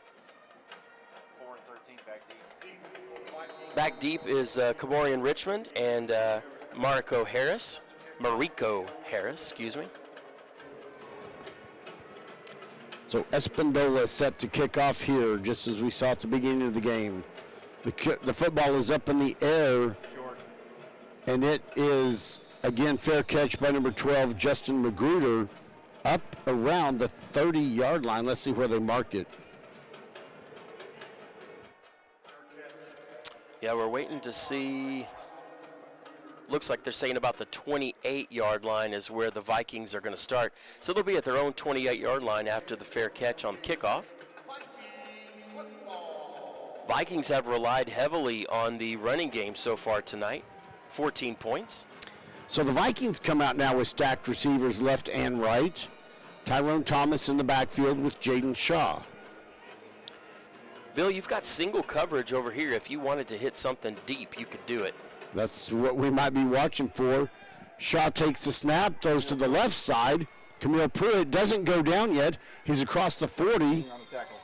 4 and 13 back deep. Back deep is Kamorian Richmond and Mariko Harris, excuse me. So Espindola is set to kick off here, just as we saw at the beginning of the game. The football is up in the air, Short. and it is, again, fair catch by number 12, Justin Magruder, up around the 30-yard line. Let's see where they mark it. Yeah, we're waiting to see. Looks like they're saying about the 28-yard line is where the Vikings are going to start. So they'll be at their own 28-yard line after the fair catch on the kickoff. Vikings have relied heavily on the running game so far tonight. 14 points. So the Vikings come out now with stacked receivers left and right. Tyrone Thomas in the backfield with Jaden Shaw. Bill, you've got single coverage over here. If you wanted to hit something deep, you could do it. That's what we might be watching for. Shaw takes the snap, throws to the left side. Camille Pruitt doesn't go down yet. He's across the 40. On the tackle.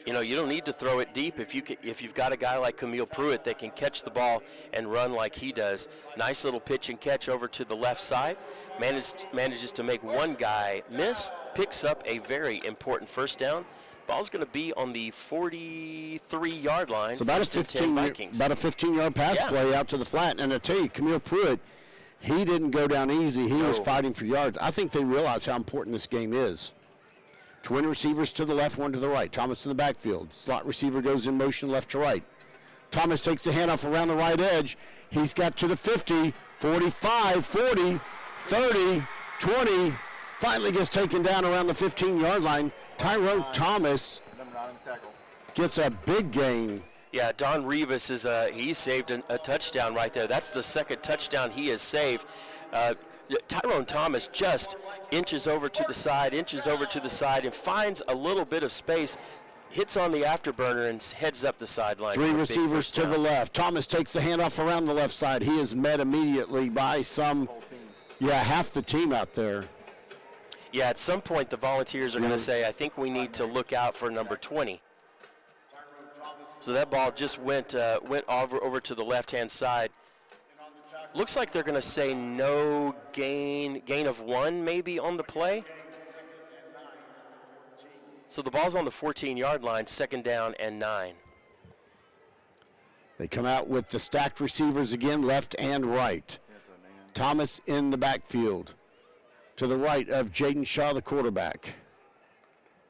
You know, you don't need to throw it deep if you've got a guy like Camille Pruitt that can catch the ball and run like he does. Nice little pitch and catch over to the left side. Manages to make one guy miss. Picks up a very important first down. Ball's going to be on the 43-yard line. So about a 15-yard pass play out to the flat. And I tell you, Camille Pruitt, he didn't go down easy. He was fighting for yards. I think they realize how important this game is. Twin receivers to the left, one to the right. Thomas in the backfield. Slot receiver goes in motion left to right. Thomas takes the handoff around the right edge. He's got to the 50, 45, 40, 30, 20. Finally gets taken down around the 15-yard line. Tyrone Thomas Number 9 on the tackle. gets a big gain. Yeah, Don Rivas he saved a touchdown right there. That's the second touchdown he has saved. Tyrone Thomas just inches over to the side, and finds a little bit of space, hits on the afterburner, and heads up the sideline. 3 receivers to the left. Thomas takes the handoff around the left side. He is met immediately by half the team out there. Yeah, at some point the Volunteers are going to say, I think we need to look out for number 20. So that ball just went over to the left-hand side. looks like they're going to say no gain of 1 maybe on the play. So the ball's on the 14-yard line, 2nd down and 9. They come out with the stacked receivers again, left and right. Thomas in the backfield. To the right of Jaden Shaw, the quarterback.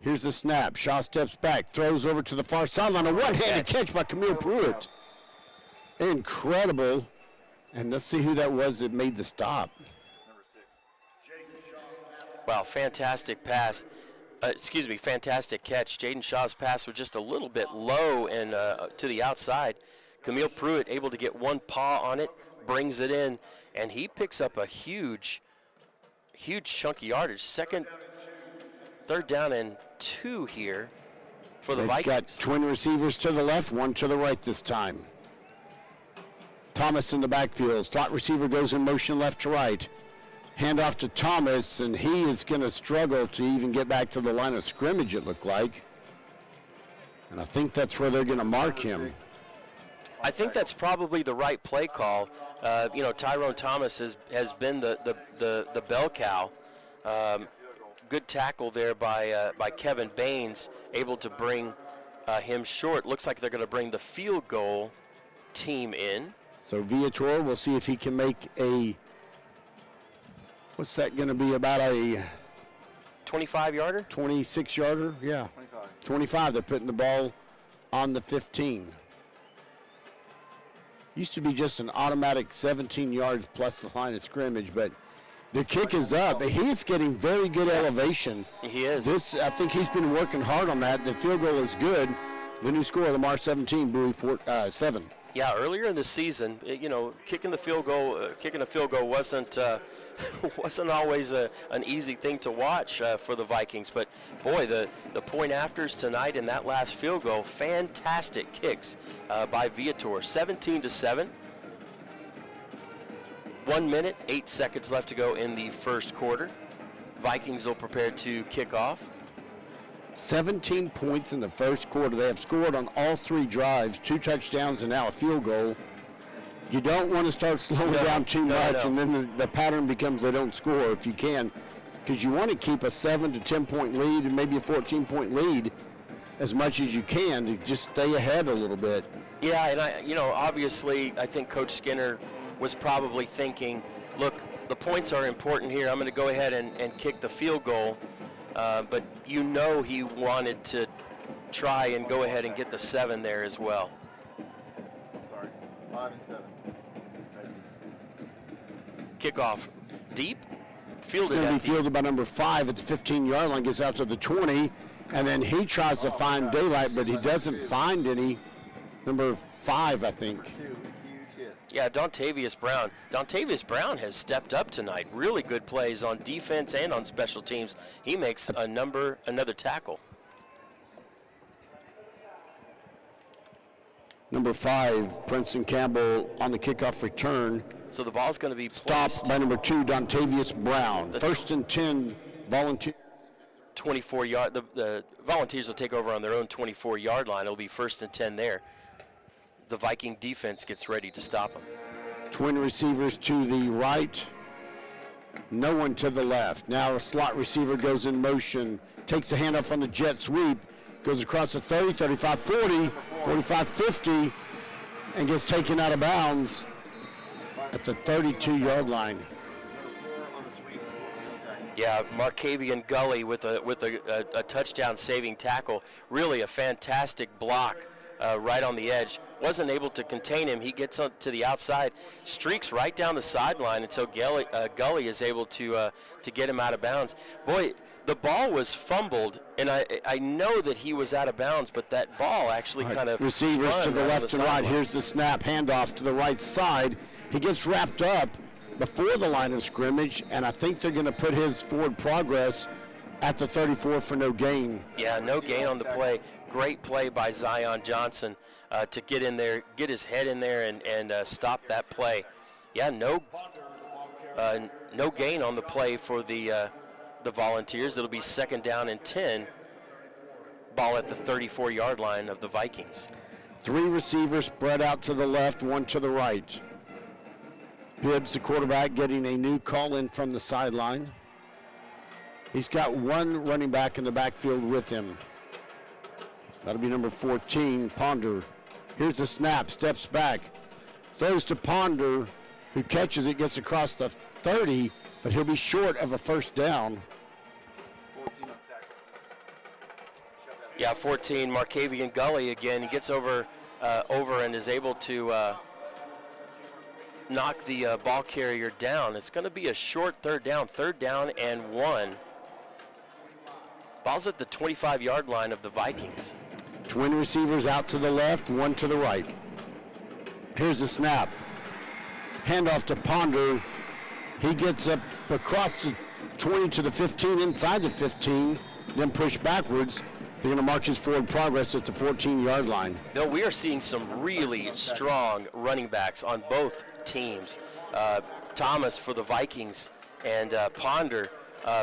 Here's the snap. Shaw steps back, throws over to the far sideline. A one-handed catch by Camille Pruitt. Incredible. And let's see who that was that made the stop. Number 6. Wow, fantastic pass. Fantastic catch. Jaden Shaw's pass was just a little bit low and to the outside. Camille Pruitt able to get one paw on it, brings it in, and he picks up a huge chunk of yardage. 3rd down and 2 here for the Vikings. Got twin receivers to the left, one to the right this time. Thomas in the backfield. Slot receiver goes in motion left to right. Hand off to Thomas, and he is going to struggle to even get back to the line of scrimmage, it looked like. And I think that's where they're going to mark him. I think that's probably the right play call. Tyrone Thomas has been the bell cow. Good tackle there by Kevin Baines, able to bring him short. Looks like they're going to bring the field goal team in. So Viator, we'll see if he can make a, what's that going to be, about a 25-yarder? 26-yarder, yeah. 25, they're putting the ball on the 15. Used to be just an automatic 17 yards plus the line of scrimmage, but the kick is up. He's getting very good elevation. He is. I think he's been working hard on that. The field goal is good. The new score, Lamar 17, Bowie 7. Yeah, earlier in the season, kicking a field goal wasn't always an easy thing to watch for the Vikings. But boy, the point afters tonight in that last field goal, fantastic kicks by Viator. 17-7. 1 minute, 8 seconds left to go in the first quarter. Vikings will prepare to kick off. 17 points in the first quarter. They have scored on all 3 drives, 2 touchdowns and now a field goal. You don't want to start slowing down too much, and then the pattern becomes they don't score if you can, because you want to keep a 7 to 10 point lead and maybe a 14-point lead as much as you can to just stay ahead a little bit. Yeah, and obviously I think Coach Skinner was probably thinking, look, the points are important here. I'm going to go ahead and kick the field goal. But he wanted to try and go ahead and get the 7 there as well. 5 and 7. Kickoff deep. It's going to be fielded by number 5 at the 15-yard line, gets out to the 20, and then he tries to find daylight, but he doesn't find any. Number 5, I think. Yeah, Dontavius Brown. Dontavius Brown has stepped up tonight. Really good plays on defense and on special teams. He makes another tackle. Number 5, Princeton Campbell on the kickoff return. So the ball's going to be stopped by number 2, Dontavius Brown. First and 10, Volunteers. 24-yard. The Volunteers will take over on their own 24-yard line. It'll be 1st and 10 there. The Viking defense gets ready to stop them. Twin receivers to the right, no one to the left. Now a slot receiver goes in motion, takes the handoff on the jet sweep, goes across the 30, 35, 40, 45, 50, and gets taken out of bounds at the 32-yard line. Yeah, Markavian Gully with a touchdown-saving tackle. Really a fantastic block right on the edge. Wasn't able to contain him. He gets to the outside, streaks right down the sideline until Gully is able to get him out of bounds. Boy, the ball was fumbled, and I know that he was out of bounds, but that ball actually kind of receivers to the left and right. Here's the snap, handoff to the right side. He gets wrapped up before the line of scrimmage, and I think they're going to put his forward progress at the 34 for no gain. Yeah, no gain on the play. Great play by Zion Johnson to get in there, get his head in there, and stop that play. Yeah, no gain on the play for the Volunteers. It'll be 2nd down and 10. Ball at the 34-yard line of the Vikings. 3 receivers spread out to the left, 1 to the right. Bibbs, the quarterback, getting a new call in from the sideline. He's got one running back in the backfield with him. That'll be number 14, Ponder. Here's the snap, steps back, throws to Ponder, who catches it, gets across the 30, but he'll be short of a first down. 14 on tackle. Yeah, 14, Markavian Gully again. He gets over and is able to knock the ball carrier down. It's going to be a short third down and 1. Ball's at the 25-yard line of the Vikings. Twin receivers out to the left, one to the right. Here's the snap. Handoff to Ponder. He gets up across the 20 to the 15, inside the 15, then push backwards. They're going to mark his forward progress at the 14-yard line. Bill, we are seeing some really strong running backs on both teams. Thomas for the Vikings and Ponder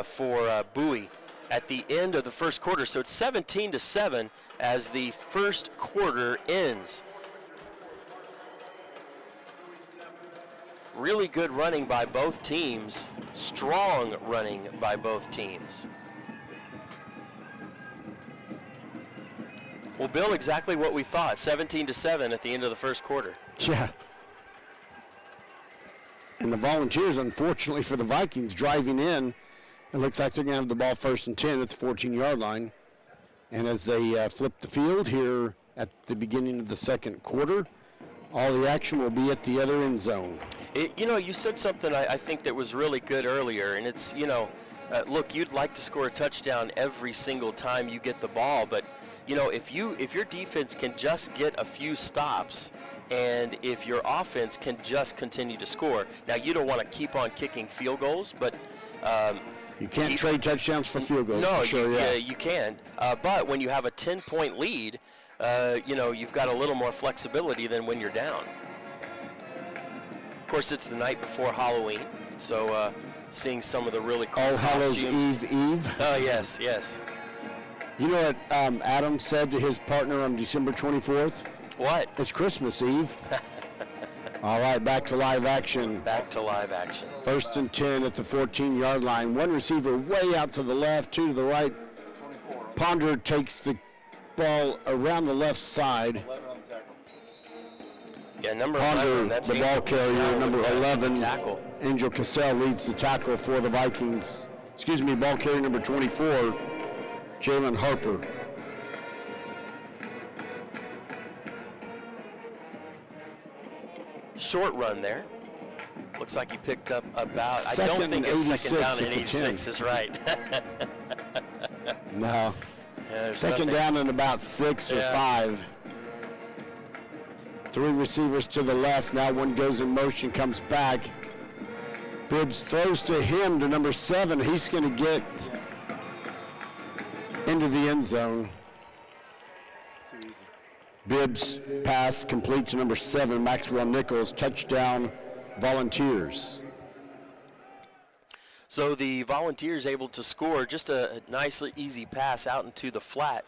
for Bowie at the end of the first quarter. So it's 17-7 as the first quarter ends. Really good running by both teams. Strong running by both teams. Well, Bill, exactly what we thought. 17-7 at the end of the first quarter. Yeah. And the Volunteers, unfortunately for the Vikings, driving in, it looks like they're going to have the ball first and 10 at the 14-yard line. And as they flip the field here at the beginning of the second quarter, all the action will be at the other end zone. You said something I think that was really good earlier, and it's, look, you'd like to score a touchdown every single time you get the ball, but, if your defense can just get a few stops, and if your offense can just continue to score. Now, you don't want to keep on kicking field goals, but you can't trade touchdowns for field goals. No, for sure, you can. But when you have a 10-point lead, you've got a little more flexibility than when you're down. Of course, it's the night before Halloween, so seeing some of the really cool All Hallows Eve. Oh, yes. You know what Adam said to his partner on December 24th? What? It's Christmas Eve. All right, back to live action. First and 10 at the 14-yard line. One receiver way out to the left, two to the right. Ponder takes the ball around the left side. 11 on tackle. Yeah, number Ponder, 11, that's the ball Angel carrier, Cassell number with the 11. tackle. Angel Cassell leads the tackle for the Vikings. Ball carrier number 24, Jalen Harper. Short run there. Looks like he picked up about, I Second don't think and it's second 86 down at and the 86 10. is right. No. There's Second nothing. down and about 6 or Yeah. 5. Three receivers to the left. Now one goes in motion, comes back. Bibbs throws to him, to number 7. He's going to get into the end zone. Too easy. Bibbs pass complete to number 7, Maxwell Nichols. Touchdown, Volunteers. So the Volunteers able to score just a nice, easy pass out into the flat.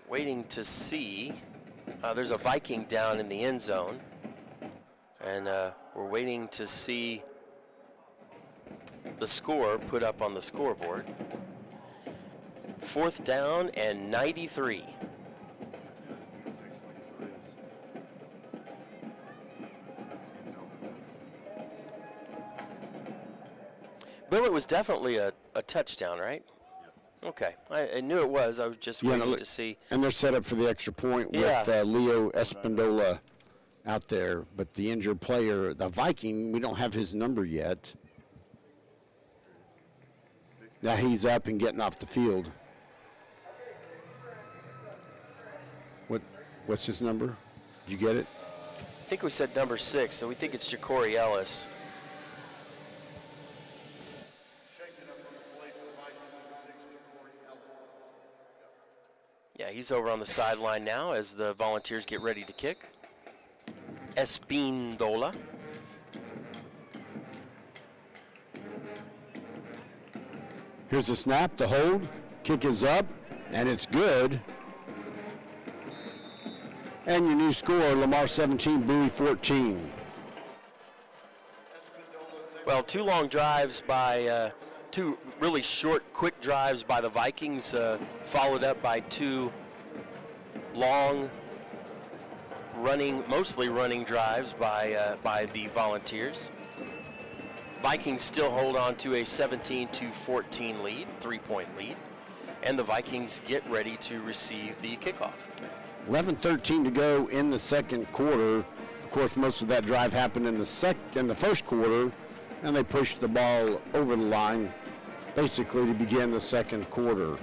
Waiting to see. There's a Viking down in the end zone. And we're waiting to see the score put up on the scoreboard. Fourth down and 93. Bill, it was definitely a touchdown, right? Yes. Okay, I knew it was. I was just waiting to see. And they're set up for the extra point with Leo Espindola out there. But the injured player, the Viking, we don't have his number yet. Now he's up and getting off the field. What's his number? Did you get it? I think we said number 6, so we think it's Ja'Cory Ellis. Shaking up on the play for the Vikings, number 6, Ja'Cory Ellis. Yeah, he's over on the sideline now as the Volunteers get ready to kick. Espindola. Here's the snap, the hold. Kick is up, and it's good. And your new score, Lamar 17, Bowie 14. Well, two long drives by two really short, quick drives by the Vikings, followed up by two long mostly running drives by the Volunteers. Vikings still hold on to a 17-14 lead, 3-point lead, and the Vikings get ready to receive the kickoff. 11:13 to go in the second quarter. Of course, most of that drive happened in the first quarter, and they pushed the ball over the line basically to begin the second quarter.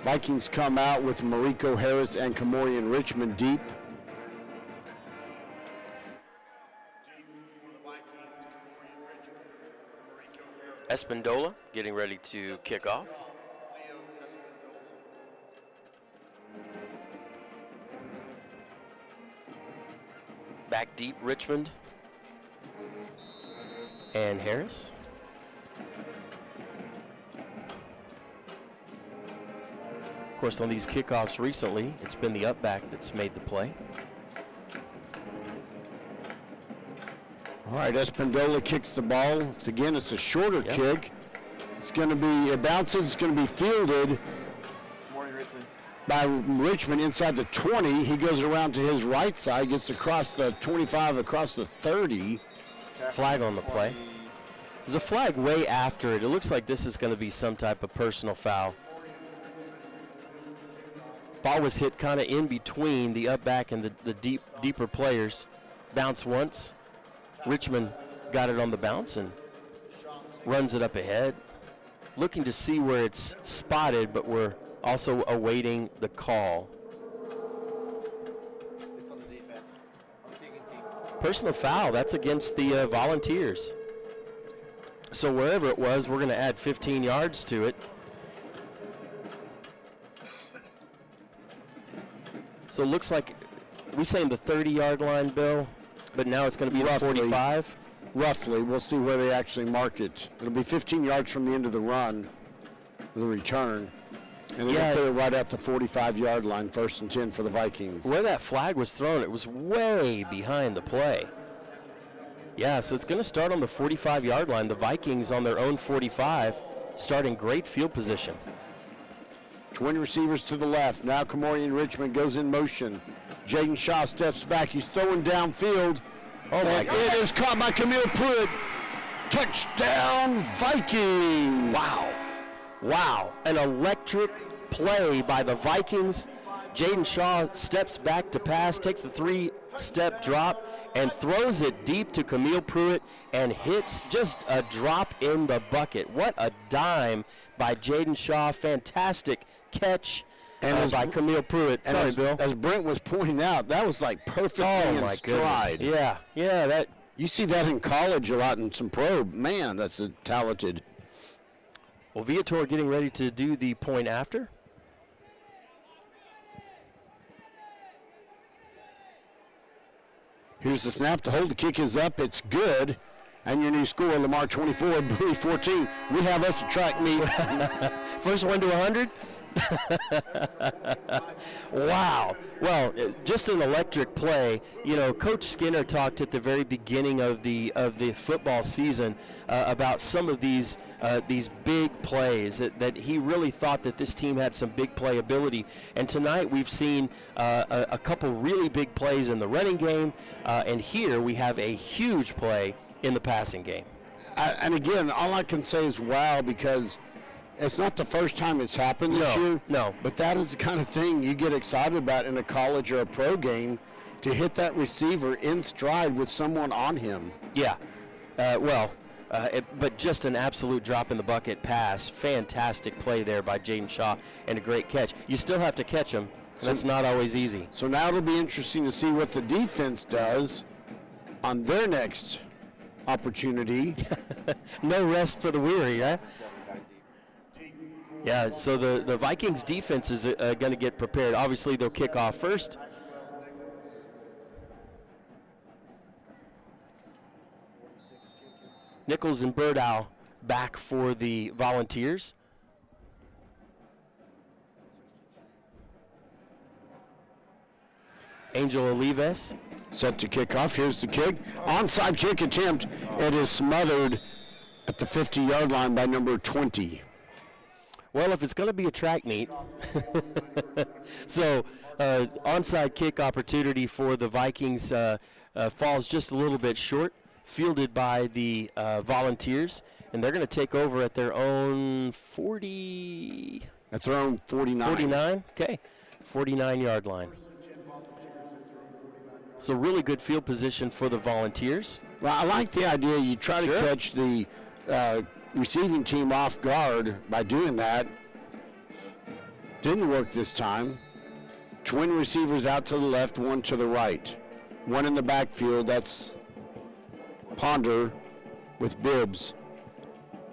Vikings come out with Mariko Harris and Kamorian Richmond deep. Espandola getting ready to kick off. Back deep, Richmond and Harris. Of course, on these kickoffs recently, it's been the up back that's made the play. All right, Espandola kicks the ball. It's a shorter kick. It bounces, it's going to be fielded by Richmond inside the 20. He goes around to his right side, gets across the 25, across the 30. Flag on the play. There's a flag way after it. It looks like this is going to be some type of personal foul. Ball was hit kind of in between the up back and the deeper players. Bounce once. Richmond got it on the bounce and runs it up ahead. Looking to see where it's spotted, but we're also awaiting the call. It's on the defense, on the kicking team. Personal foul, that's against the Volunteers. So wherever it was, we're going to add 15 yards to it. So it looks like we're saying the 30-yard line, Bill, but now it's going to be the 45. Roughly. We'll see where they actually mark it. It'll be 15 yards from the end of the run, the return. And it'll put it right at the 45-yard line, 1st and 10 for the Vikings. Where that flag was thrown, it was way behind the play. Yeah, so it's going to start on the 45-yard line. The Vikings on their own 45, starting great field position. 20 receivers to the left. Now Kamorian Richmond goes in motion. Jaden Shaw steps back. He's throwing downfield. Oh, my God. It is caught by Camille Pruitt. Touchdown, Vikings. Wow. An electric play by the Vikings. Jaden Shaw steps back to pass, takes the 3-step drop, and throws it deep to Camille Pruitt and hits just a drop in the bucket. What a dime by Jaden Shaw. Fantastic catch by Camille Pruitt. Sorry, Bill. As Brent was pointing out, that was like perfectly in stride. Goodness. Yeah, that. You see that in college a lot in some pro. Man, that's a talented. Well, Viator getting ready to do the point after. Here's the snap. The hold. The kick is up. It's good. And your new score, Lamar 24, Bowie 14. We have us a track meet. First one to 100. Wow. Well, just an electric play. You know, Coach Skinner talked at the very beginning of the football season about some of these big plays that he really thought that this team had some big playability. And tonight we've seen a couple really big plays in the running game, and here we have a huge play in the passing game. And again, all I can say is wow, because it's not the first time it's happened this year. No. But that is the kind of thing you get excited about in a college or a pro game, to hit that receiver in stride with someone on him. Yeah. But just an absolute drop in the bucket pass. Fantastic play there by Jaden Shaw, and a great catch. You still have to catch him. That's not always easy. So now it'll be interesting to see what the defense does on their next opportunity. No rest for the weary, right? Yeah, so the Vikings defense is going to get prepared. Obviously, they'll kick off first. Nichols and Birdow back for the Volunteers. Angel Olives. Set to kick off. Here's the kick. Onside kick attempt. It is smothered at the 50-yard line by number 20. Well, if it's going to be a track meet, so onside kick opportunity for the Vikings falls just a little bit short, fielded by the Volunteers, and they're going to take over at their own 40. At their own 49. 49, okay, 49-yard line. So really good field position for the Volunteers. Well, I like the idea. You try to catch the receiving team off guard by doing that. Didn't work this time. Twin receivers out to the left, one to the right. One in the backfield, that's Ponder with Bibbs.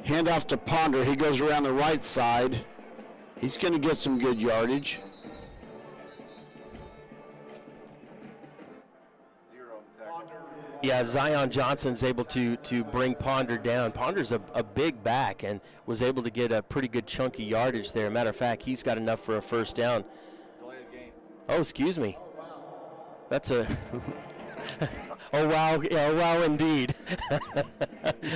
Handoff to Ponder, he goes around the right side. He's going to get some good yardage. Yeah, Zion Johnson's able to bring Ponder down. Ponder's a big back and was able to get a pretty good chunky yardage there. Matter of fact, he's got enough for a first down. Oh, excuse me. That's a oh wow, yeah, wow indeed.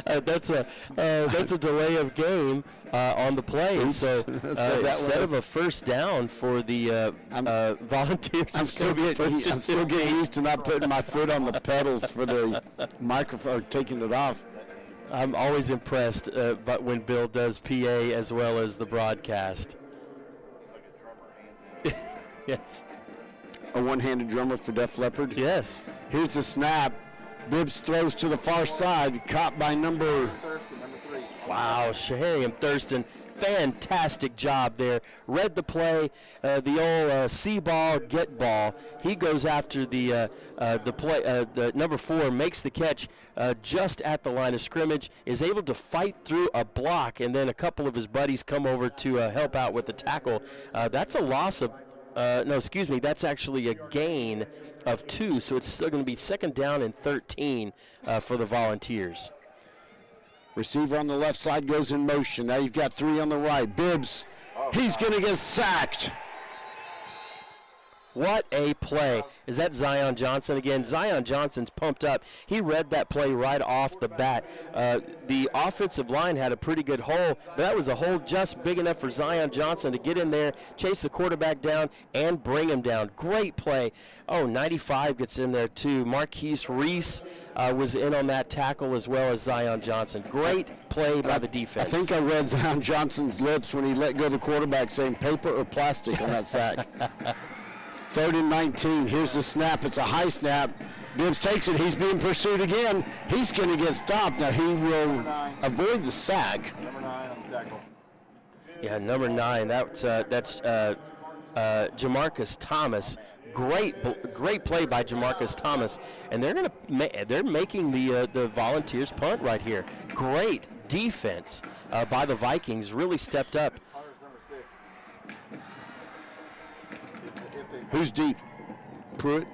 That's a delay of game on the play, and so instead of a first down for the Volunteers, I'm still getting used to not putting my foot on the pedals for the microphone, taking it off. I'm always impressed, but when Bill does PA as well as the broadcast. Yes. A one-handed drummer for Def Leppard. Yes. Here's the snap. Bibbs throws to the far side, caught by number 3. Wow, Shahariam Thurston, fantastic job there. Read the play, the old see ball, get ball. He goes after the play. The number 4 makes the catch just at the line of scrimmage, is able to fight through a block, and then a couple of his buddies come over to help out with the tackle. That's a loss of. That's actually a gain of 2, so it's still going to be second down and 13 for the Volunteers. Receiver on the left side goes in motion. Now you've got 3 on the right. Bibbs, he's going to get sacked. What a play. Is that Zion Johnson again? Zion Johnson's pumped up. He read that play right off the bat. The offensive line had a pretty good hole, but that was a hole just big enough for Zion Johnson to get in there, chase the quarterback down, and bring him down. Great play. Oh, 95 gets in there too. Marquise Reese was in on that tackle as well as Zion Johnson. Great play by the defense. I think I read Zion Johnson's lips when he let go of the quarterback saying paper or plastic on that sack. 3rd and 19. Here's the snap. It's a high snap. Bibbs takes it. He's being pursued again. He's going to get stopped. Now he will avoid the sack. Number 9 on the tackle. Yeah, number 9. That's Jamarcus Thomas. Great play by Jamarcus Thomas, and they're making the Volunteers punt right here. Great defense by the Vikings. Really stepped up. Who's deep? Pruitt?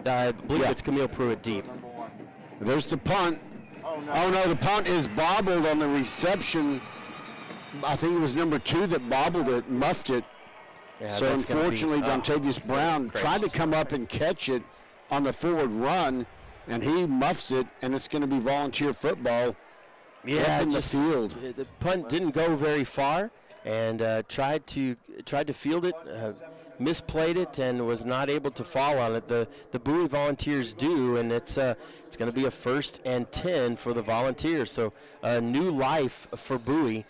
I believe it's Camille Pruitt deep. There's the punt. Oh, no, the punt is bobbled on the reception. I think it was number 2 that bobbled it, muffed it. Yeah, so unfortunately, Dontavius Brown tried to come up and catch it on the forward run, and he muffs it, and it's going to be Volunteer football in the field. The punt didn't go very far, and tried to field it, misplayed it, and was not able to fall on it. The Bowie Volunteers do, and it's going to be a 1st and 10 for the Volunteers. So new life for Bowie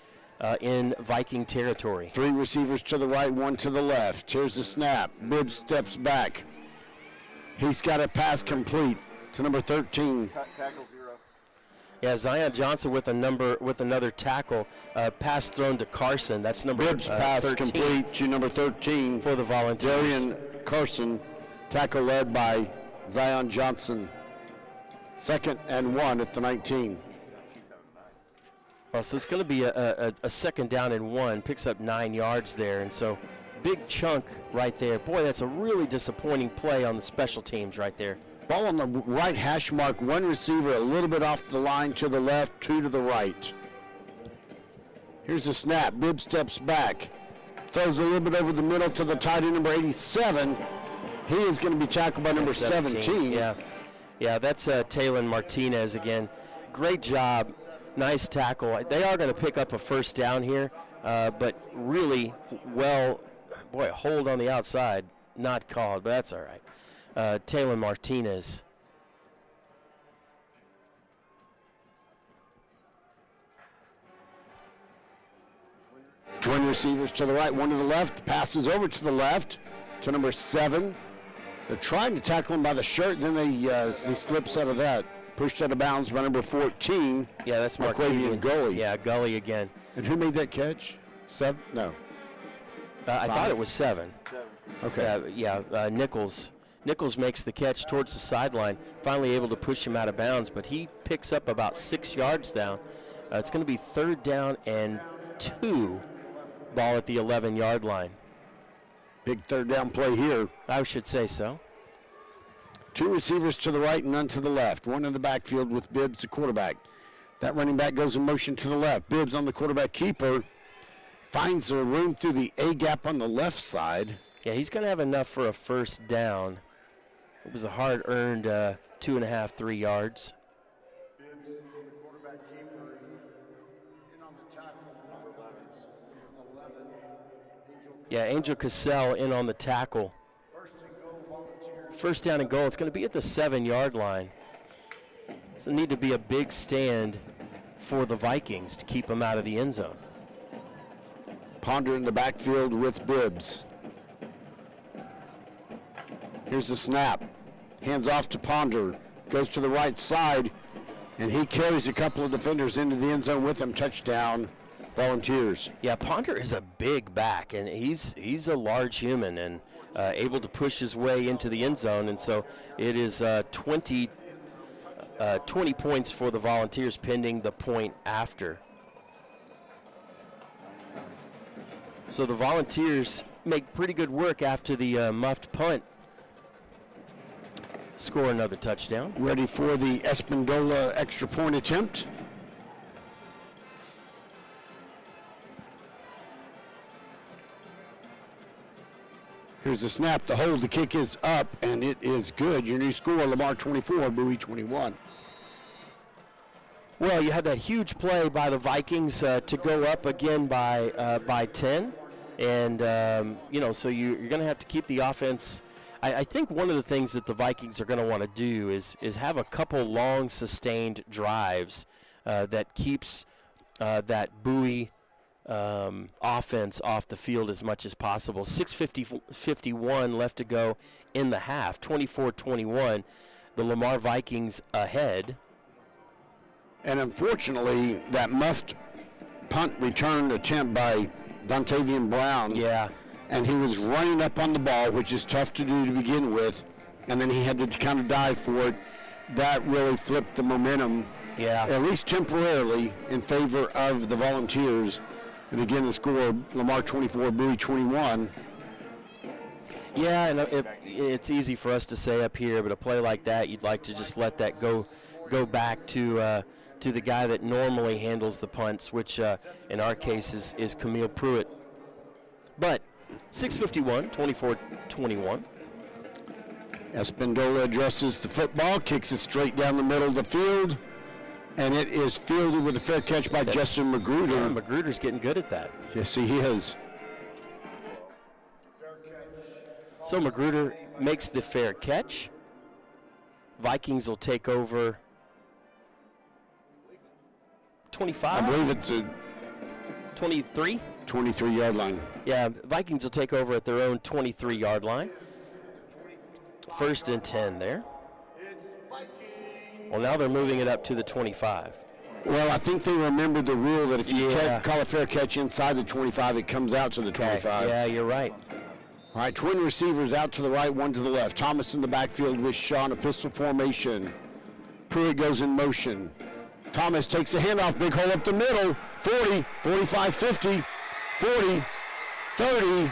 in Viking territory. 3 receivers to the right, 1 to the left. Here's the snap. Bibbs steps back. He's got a pass complete to number 13. Tackle 0. Yeah, Zion Johnson with another tackle. Pass thrown to Carson. That's number Bibbs pass 13 complete to number 13 for the Volunteers. Darian Carson. Tackle led by Zion Johnson. 2nd and 1 at the 19. Well, so it's going to be a 2nd down and 1. Picks up 9 yards there, and so big chunk right there. Boy, that's a really disappointing play on the special teams right there. Ball on the right hash mark, 1 receiver a little bit off the line to the left, 2 to the right. Here's the snap. Bibbs steps back. Throws a little bit over the middle to the tight end, number 87. He is going to be tackled by number 17. Yeah, that's Taylor Martinez again. Great job. Nice tackle. They are going to pick up a first down here, but really well, boy, hold on the outside. Not called, but that's all right. Taylor Martinez. Twin receivers to the right, one to the left. Passes over to the left to number 7. They're trying to tackle him by the shirt, then he slips out of that. Pushed out of bounds by number 14. Yeah, that's Marquavian Gully. Yeah, Gully again. And who made that catch? 7? No. I thought it was 7. Okay. Nichols. Nichols makes the catch towards the sideline, finally able to push him out of bounds, but he picks up about 6 yards down. It's going to be 3rd down and 2, ball at the 11-yard line. Big 3rd down play here. I should say so. 2 receivers to the right and none to the left. One in the backfield with Bibbs, the quarterback. That running back goes in motion to the left. Bibbs on the quarterback keeper. Finds a room through the A gap on the left side. Yeah, he's going to have enough for a first down. It was a hard-earned 2.5, 3 yards. Bibbs on the quarterback keeper. In on the tackle, number 11, Angel. Angel Cassell in on the tackle. First down and goal. It's going to be at the 7-yard line. So need to be a big stand for the Vikings to keep them out of the end zone. Ponder in the backfield with Bibbs. Here's the snap. Hands off to Ponder. Goes to the right side, and he carries a couple of defenders into the end zone with him. Touchdown, Volunteers. Yeah, Ponder is a big back, and he's a large human and able to push his way into the end zone. And so it is 20 points for the Volunteers pending the point after. So the Volunteers make pretty good work after the muffed punt. Score another touchdown. Ready for the Espindola extra point attempt. Here's the snap, the hold, the kick is up, and it is good. Your new score, Lamar 24, Bowie 21. Well, you had that huge play by the Vikings to go up again by 10. And, so you're going to have to keep the offense. I think one of the things that the Vikings are going to want to do is have a couple long, sustained drives that keeps that Bowie offense off the field as much as possible. 6:51 left to go in the half, 24-21. The Lamar Vikings ahead. And unfortunately, that muffed punt return attempt by Dontavian Brown. Yeah. And he was running up on the ball, which is tough to do to begin with, and then he had to kind of dive for it. That really flipped the momentum, at least temporarily, in favor of the Volunteers. And again, the score, Lamar 24, Bowie 21. Yeah, and it's easy for us to say up here, but a play like that, you'd like to just let that go back to the guy that normally handles the punts, which in our case is Camille Pruitt. But 6:51, 24-21. Espindola addresses the football, kicks it straight down the middle of the field, and it is fielded with a fair catch by Justin Magruder. Yeah, Magruder's getting good at that. Yes, he is. So Magruder makes the fair catch. Vikings will take over 25. I believe it's a 23. 23-yard line. Yeah, Vikings will take over at their own 23-yard line. 1st and 10 there. Well, now they're moving it up to the 25. Well, I think they remembered the rule that if you call a fair catch inside the 25, it comes out to the 25. Yeah, you're right. All right, twin receivers out to the right, one to the left. Thomas in the backfield with Shaw in a pistol formation. Pruitt goes in motion. Thomas takes a handoff, big hole up the middle, 40, 45, 50, 40, 30,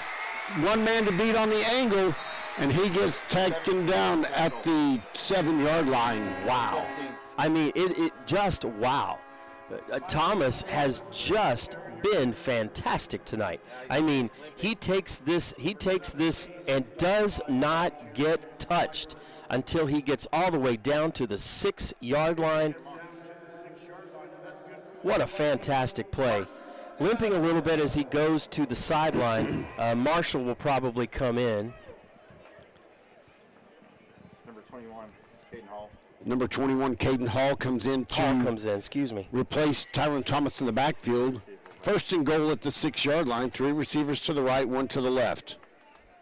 one man to beat on the angle, and he gets taken down at the 7-yard line. Wow. I mean, it just wow. Thomas has just been fantastic tonight. I mean, he takes this and does not get touched until he gets all the way down to the 6-yard line. What a fantastic play. Limping a little bit as he goes to the sideline. Marshall will probably come in. Number 21, Caden Hall. Number 21, Caden Hall comes in excuse me. replace Tyron Thomas in the backfield. First and goal at the 6-yard line. 3 receivers to the right, 1 to the left.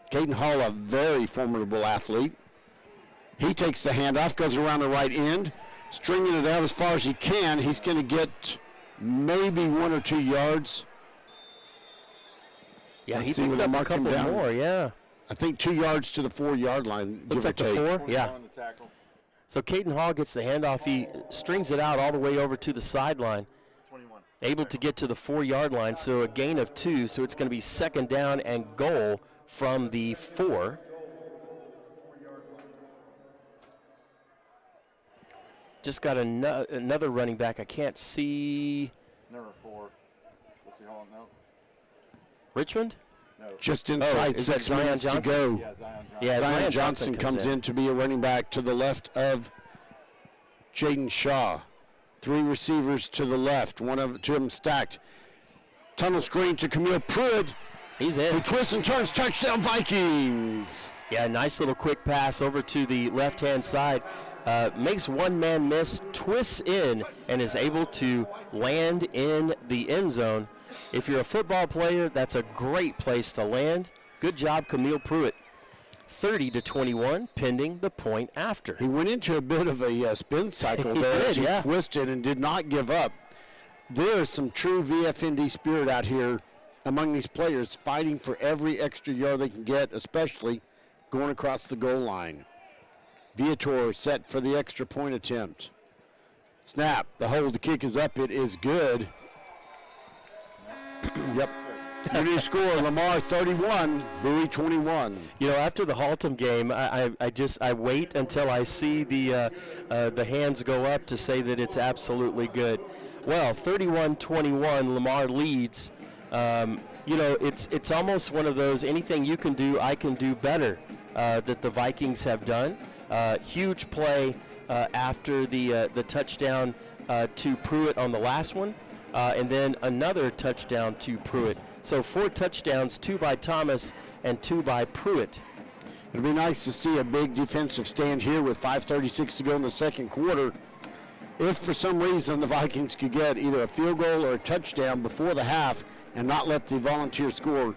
Caden Hall, a very formidable athlete. He takes the handoff, goes around the right end, stringing it out as far as he can. He's going to get maybe 1 or 2 yards. Yeah, Let's he see where picked they up a mark him couple down. more, yeah. I think 2 yards to the 4-yard line. Looks like the 4, yeah. On the tackle. So Caden Hall gets the handoff. He strings it out all the way over to the sideline. 21. Able to get to the 4-yard line, so a gain of 2. So it's going to be second down and goal from the 4. Just got another running back. I can't see. Number 4. Let's see, hold on, no. Richmond? No. Just inside is that 6 Zion minutes to Johnson? go. Yeah, Zion Johnson. Yeah, Zion Johnson comes in to be a running back to the left of Jaden Shaw. 3 receivers to the left, 2 of them stacked. Tunnel screen to Camille Pruitt, He's who in. twists and turns, touchdown Vikings. Yeah, nice little quick pass over to the left-hand side. Makes one man miss, twists in, and is able to land in the end zone. If you're a football player, that's a great place to land. Good job, Camille Pruitt. 30-21, pending the point after. He went into a bit of a spin cycle He there did, as he yeah. twisted and did not give up. There is some true VFND spirit out here among these players, fighting for every extra yard they can get, especially going across the goal line. Viator set for the extra point attempt. Snap, the hold, the kick is up, it is good. Yep. Your new score, Lamar 31, Bowie 21. You know, after the Haltom game, I wait until I see the hands go up to say that it's absolutely good. Well, 31-21, Lamar leads. You know, it's almost one of those, anything you can do, I can do better, that the Vikings have done. Huge play after the touchdown to Pruitt on the last one, and then another touchdown to Pruitt. So 4 touchdowns, 2 by Thomas and 2 by Pruitt. It'd be nice to see a big defensive stand here with 5:36 to go in the second quarter. If for some reason the Vikings could get either a field goal or a touchdown before the half and not let the Volunteers score,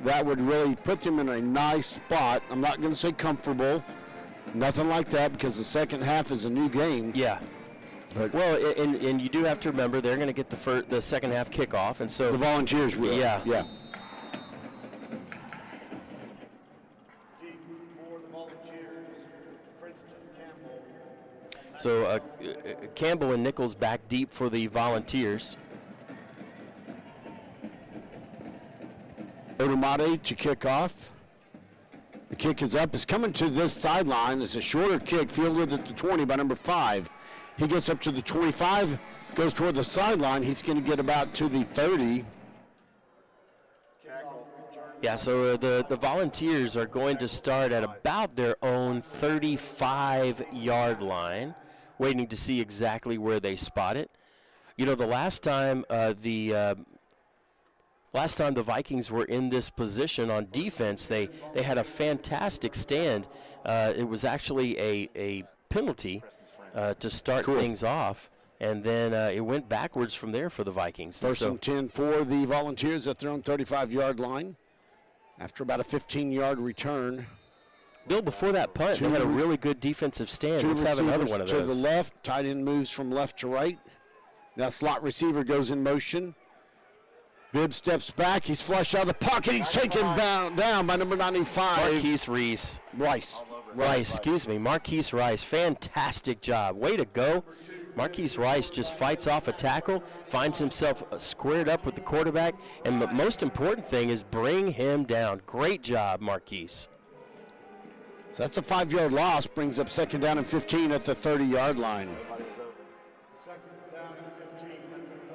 that would really put them in a nice spot. I'm not going to say comfortable, nothing like that, because the second half is a new game. Yeah. But Well, and you do have to remember they're going to get the second half kickoff, and so the Volunteers will. Yeah. Yeah. Deep for the Volunteers, Princeton Campbell. So Campbell and Nichols back deep for the Volunteers. Odomade to kick off. The kick is up. It's coming to this sideline. It's a shorter kick fielded at the 20 by number 5. He gets up to the 25, goes toward the sideline. He's going to get about to the 30. Yeah, so the Volunteers are going to start at about their own 35-yard line, waiting to see exactly where they spot it. You know, the last time the Vikings were in this position on defense, they had a fantastic stand. It was actually a penalty to start things off, and then it went backwards from there for the Vikings. First and 10 for the Volunteers at their own 35-yard line after about a 15-yard return. Bill, before that punt, they had a really good defensive stand. 2 Let's have another receivers one of to the those. left. Tight end moves from left to right. Now slot receiver goes in motion. Bibb steps back. He's flushed out of the pocket. He's taken down by number 95. Marquise Rice. Marquise Rice. Fantastic job. Way to go. Marquise Rice just fights off a tackle, finds himself squared up with the quarterback, and the most important thing is bring him down. Great job, Marquise. So that's a 5-yard loss. Brings up second down and 15 at the 30-yard line. Second down and 15 at the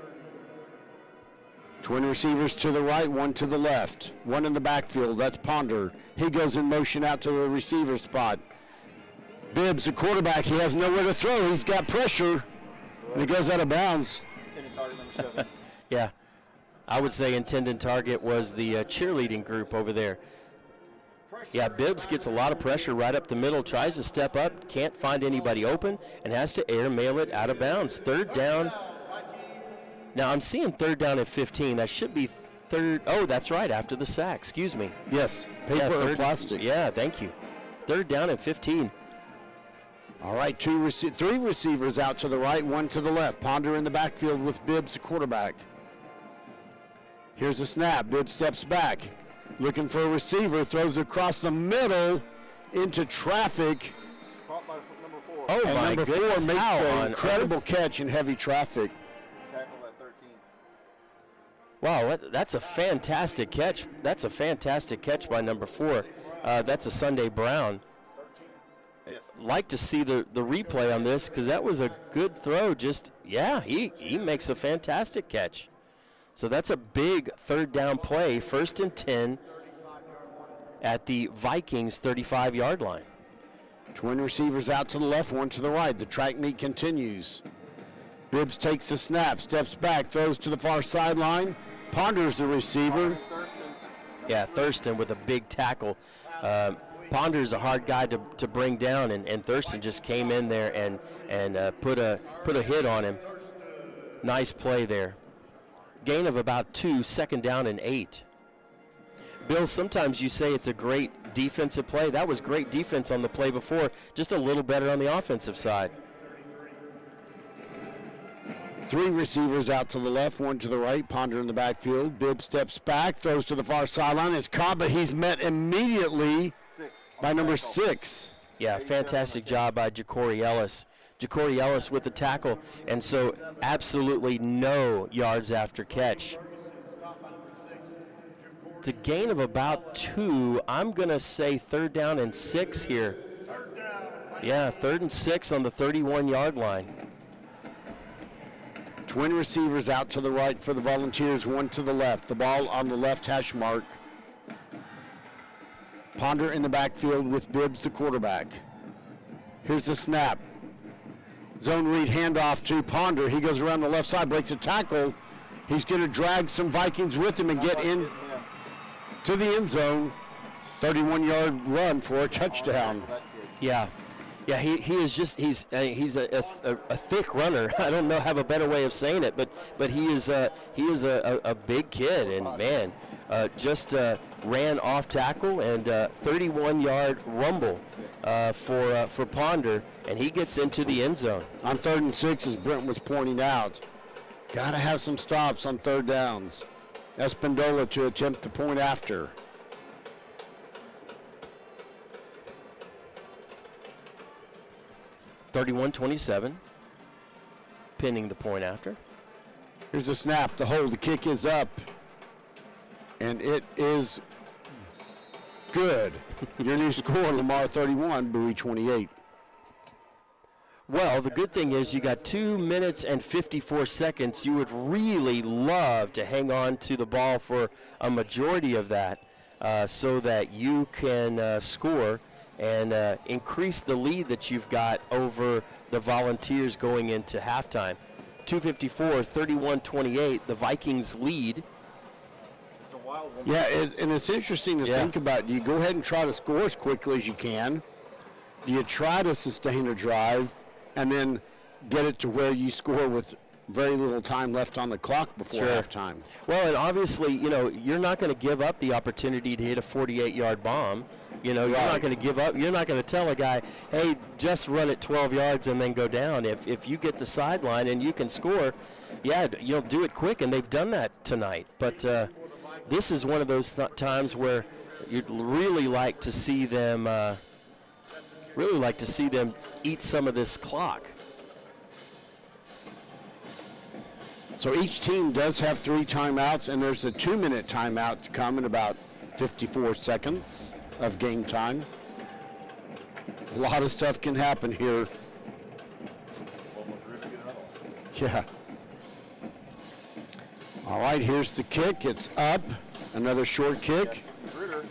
Twin receivers to the right, one to the left. One in the backfield, that's Ponder. He goes in motion out to the receiver spot. Bibbs, the quarterback, he has nowhere to throw. He's got pressure, and he goes out of bounds. Intended target number 7. Yeah, I would say intended target was the cheerleading group over there. Yeah, Bibbs gets a lot of pressure right up the middle, tries to step up, can't find anybody open, and has to mail it out of bounds. Third down. Now, I'm seeing third down at 15. That should be third. Oh, that's right, after the sack. Excuse me. Yes, paper or plastic. Yeah, thank you. Third down at 15. All right, three receivers out to the right, one to the left. Ponder in the backfield with Bibbs, the quarterback. Here's a snap. Bibbs steps back. Looking for a receiver, throws across the middle into traffic. Caught by number 4. Oh, And my number goodness. 4 makes How an on incredible earth? catch in heavy traffic. Tackle at 13. Wow, that's a fantastic catch. That's a fantastic catch by number 4. That's a Sunday Brown. Yes. Like to see the replay on this because that was a good throw. He makes a fantastic catch. So that's a big third down play, 1st and 10 at the Vikings 35-yard line. Twin receivers out to the left, one to the right. The track meet continues. Bibbs takes the snap, steps back, throws to the far sideline. Ponders the receiver. Thurston. Yeah, Thurston with a big tackle. Ponder's a hard guy to bring down, and Thurston just came in there and put a hit on him. Nice play there. Gain of about 2, 2nd down and 8. Bill, sometimes you say it's a great defensive play. That was great defense on the play before, just a little better on the offensive side. 3 receivers out to the left, one to the right. Ponder in the backfield. Bibbs steps back, throws to the far sideline. It's caught, but he's met immediately 6. by number 6. Yeah, fantastic job by Ja'Cory Ellis. Ja'Cory Ellis with the tackle, and so absolutely no yards after catch. It's a gain of about 2. I'm going to say 3rd down and 6 here. Yeah, 3rd and 6 on the 31-yard line. Twin receivers out to the right for the Volunteers, one to the left. The ball on the left hash mark. Ponder in the backfield with Bibbs, the quarterback. Here's the snap. Zone read handoff to Ponder. He goes around the left side, breaks a tackle. He's going to drag some Vikings with him and get in to the end zone. 31-yard run for a touchdown. Yeah, he is just he's a thick runner. I don't have a better way of saying it, but he is a big kid, and man, just ran off tackle and 31-yard rumble for Ponder, and he gets into the end zone. On 3rd and 6, as Brent was pointing out, got to have some stops on 3rd downs. Espindola to attempt the point after. (31-27), pinning the point after. Here's a snap, the hold, the kick is up, and it is good. Your new score, Lamar 31, Bowie 28. Well, the good thing is you got 2 minutes and 54 seconds. You would really love to hang on to the ball for a majority of that so that you can score and increase the lead that you've got over the Volunteers going into halftime. 2:54, 31-28, the Vikings lead. It's a wild one. Yeah, and it's interesting to think about. Do you go ahead and try to score as quickly as you can? Do you try to sustain a drive and then get it to where you score with very little time left on the clock before halftime? Well, and obviously, you're not going to give up the opportunity to hit a 48-yard bomb. You're not going to give up. You're not going to tell a guy, hey, just run it 12 yards and then go down. If you get the sideline and you can score, do it quick, and they've done that tonight. But this is one of those times where you'd really like to see them eat some of this clock. So each team does have 3 timeouts, and there's a 2-minute timeout to come in about 54 seconds of game time. A lot of stuff can happen here. Yeah. All right, here's the kick. It's up. Another short kick. Magruder.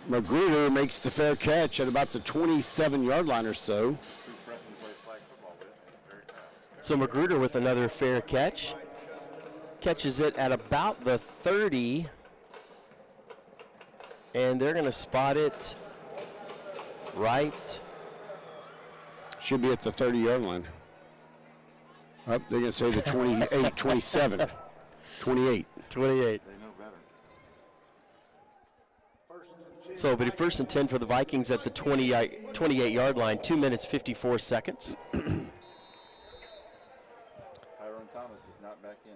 Magruder makes the fair catch at about the 27-yard line or so. Who Preston played flag football with. He's very fast. So Magruder with another fair catch. Catches it at about the 30. And they're going to spot it right. Should be at the 30-yard line. Up, they're going to say the 28, 27, 28. 28. They know better. So, but first and 10 for the Vikings at the 28-yard line, 2 minutes, 54 seconds. Tyrone Thomas is not back in.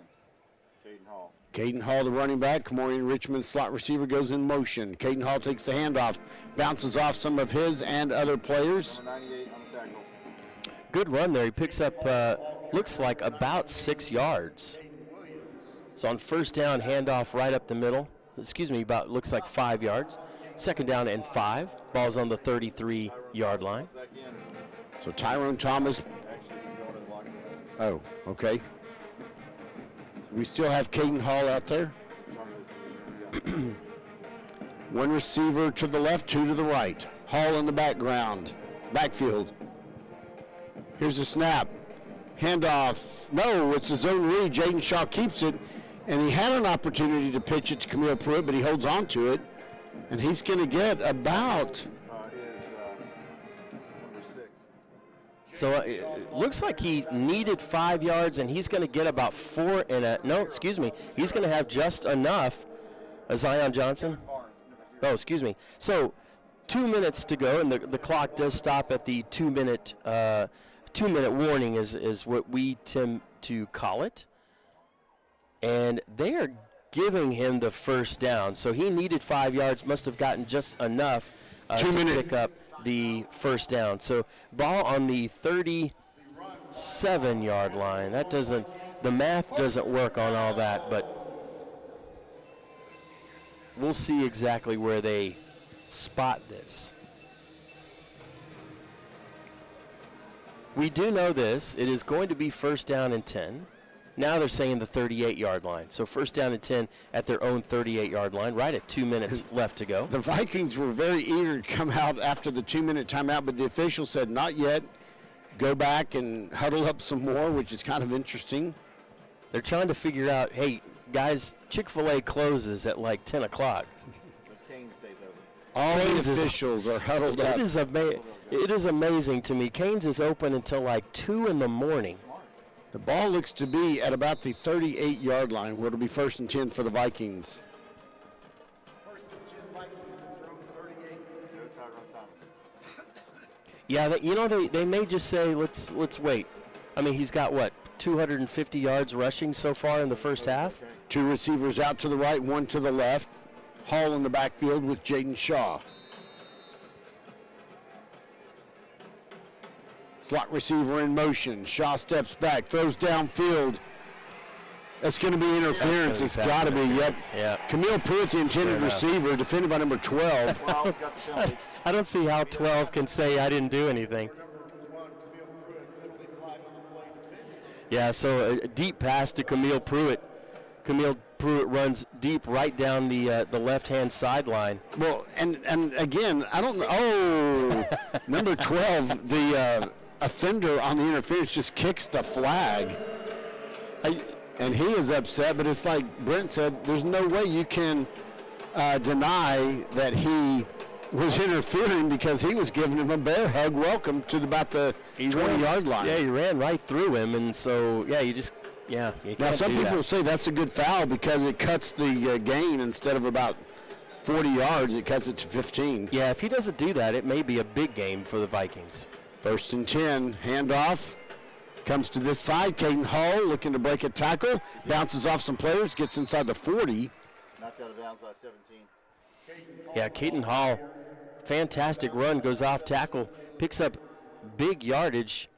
Caden Hall. Caden Hall, the running back. Kamorian Richmond, slot receiver, goes in motion. Caden Hall takes the handoff, bounces off some of his and other players. Number 98 on the tackle. Good run there. He picks up, looks like about 6 yards. So on first down, handoff right up the middle. Excuse me, about looks like 5 yards. Second down and 5. Ball's on the 33-yard line. Back in. So Tyrone Thomas. Actually, he's going to the locker room. Oh, okay. So we still have Caden Hall out there. One receiver to the left, 2 to the right. Hall in the backfield. Here's a snap. Handoff. No, it's a zone read. Jaden Shaw keeps it, and he had an opportunity to pitch it to Camille Pruitt, but he holds on to it, and he's going to get about. Is number 6. So it looks like he needed 5 yards, and he's going to get about 4 and a. No, excuse me. He's going to have just enough. Zion Johnson. Oh, excuse me. So 2 minutes to go, and the clock does stop at the 2 minute. 2 minute warning is what we tend to call it. And they are giving him the first down. So he needed 5 yards, must have gotten just enough to pick up the first down. So ball on the 37-yard line. That doesn't, the math doesn't work on all that, but we'll see exactly where they spot this. We do know this. It is going to be first down and 10. Now they're saying the 38-yard line. So first down and 10 at their own 38-yard line, right at 2 minutes left to go. The Vikings were very eager to come out after the 2 minute timeout, but the official said not yet. Go back and huddle up some more, which is kind of interesting. They're trying to figure out, hey, guys, Chick-fil-A closes at like 10 o'clock. But Kane stays open. All the Canes is- officials are huddled up. It is amazing to me. Canes is open until like 2 in the morning. The ball looks to be at about the 38-yard line, where it'll be first and 10 for the Vikings. First and 10 Vikings at their own 38. Go Tyrone Thomas. Yeah, they may just say let's wait. I mean, he's got what, 250 yards rushing so far in the first half. 2 receivers out to the right, 1 to the left. Hall in the backfield with Jaden Shaw. Slot receiver in motion. Shaw steps back, throws downfield. That's going to be interference. It's got to be. Yep. Yeah. Camille Pruitt, the intended receiver, defended by number 12. Frawley's got the penalty. I don't see how 12 can say I didn't do anything. Number 1, Camille Pruitt, penalty flag on the play defended. Yeah, so a deep pass to Camille Pruitt. Camille Pruitt runs deep right down the left-hand sideline. Well, and again, I don't know. Oh, number 12, the offender on the interference just kicks the flag. And he is upset, but it's like Brent said, there's no way you can deny that he was interfering, because he was giving him a bear hug. Welcome to about the 20-yard line. Yeah, he ran right through him, and so, yeah, you Now, can't some do people that. say that's a good foul because it cuts the gain. Instead of about 40 yards, it cuts it to 15. Yeah, if he doesn't do that, it may be a big game for the Vikings. First and 10, handoff. Comes to this side. Caden Hall looking to break a tackle. Bounces off some players, gets inside the 40. Knocked out of bounds by 17. Yeah, Caden Hall, fantastic run, goes off tackle, picks up big yardage.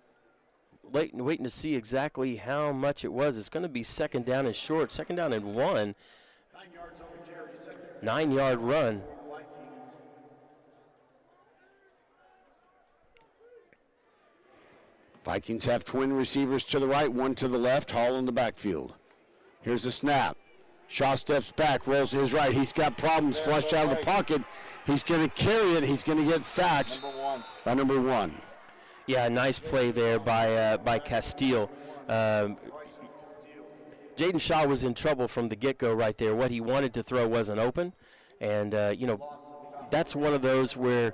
Waiting to see exactly how much it was. It's going to be second down and short, second down and 1. 9 yards on the carry, second 9-yard run. Vikings. Vikings have twin receivers to the right, 1 to the left. Hall in the backfield. Here's the snap. Shaw steps back, rolls to his right. He's got problems, flushed out of the pocket. He's going to carry it. He's going to get sacked by number 1. Yeah, nice play there by Castile. Jaden Shaw was in trouble from the get-go right there. What he wanted to throw wasn't open. And, that's one of those where,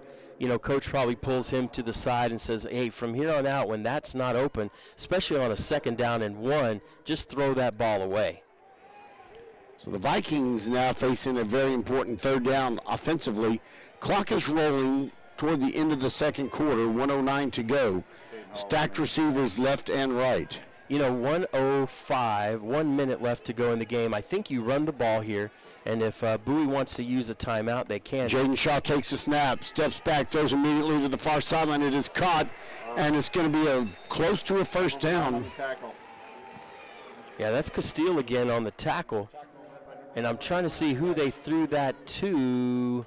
Coach probably pulls him to the side and says, hey, from here on out, when that's not open, especially on a 2nd down and 1, just throw that ball away. So the Vikings now facing a very important 3rd down offensively. Clock is rolling toward the end of the 2nd quarter, 1:09 to go. Stacked receivers left and right. 1:05, 1 minute left to go in the game. I think you run the ball here, and if Bowie wants to use a timeout, they can. Jaden Shaw takes a snap, steps back, throws immediately to the far sideline. It is caught, and it's going to be close to a 1st down. Yeah, that's Castile again on the tackle. And I'm trying to see who they threw that to.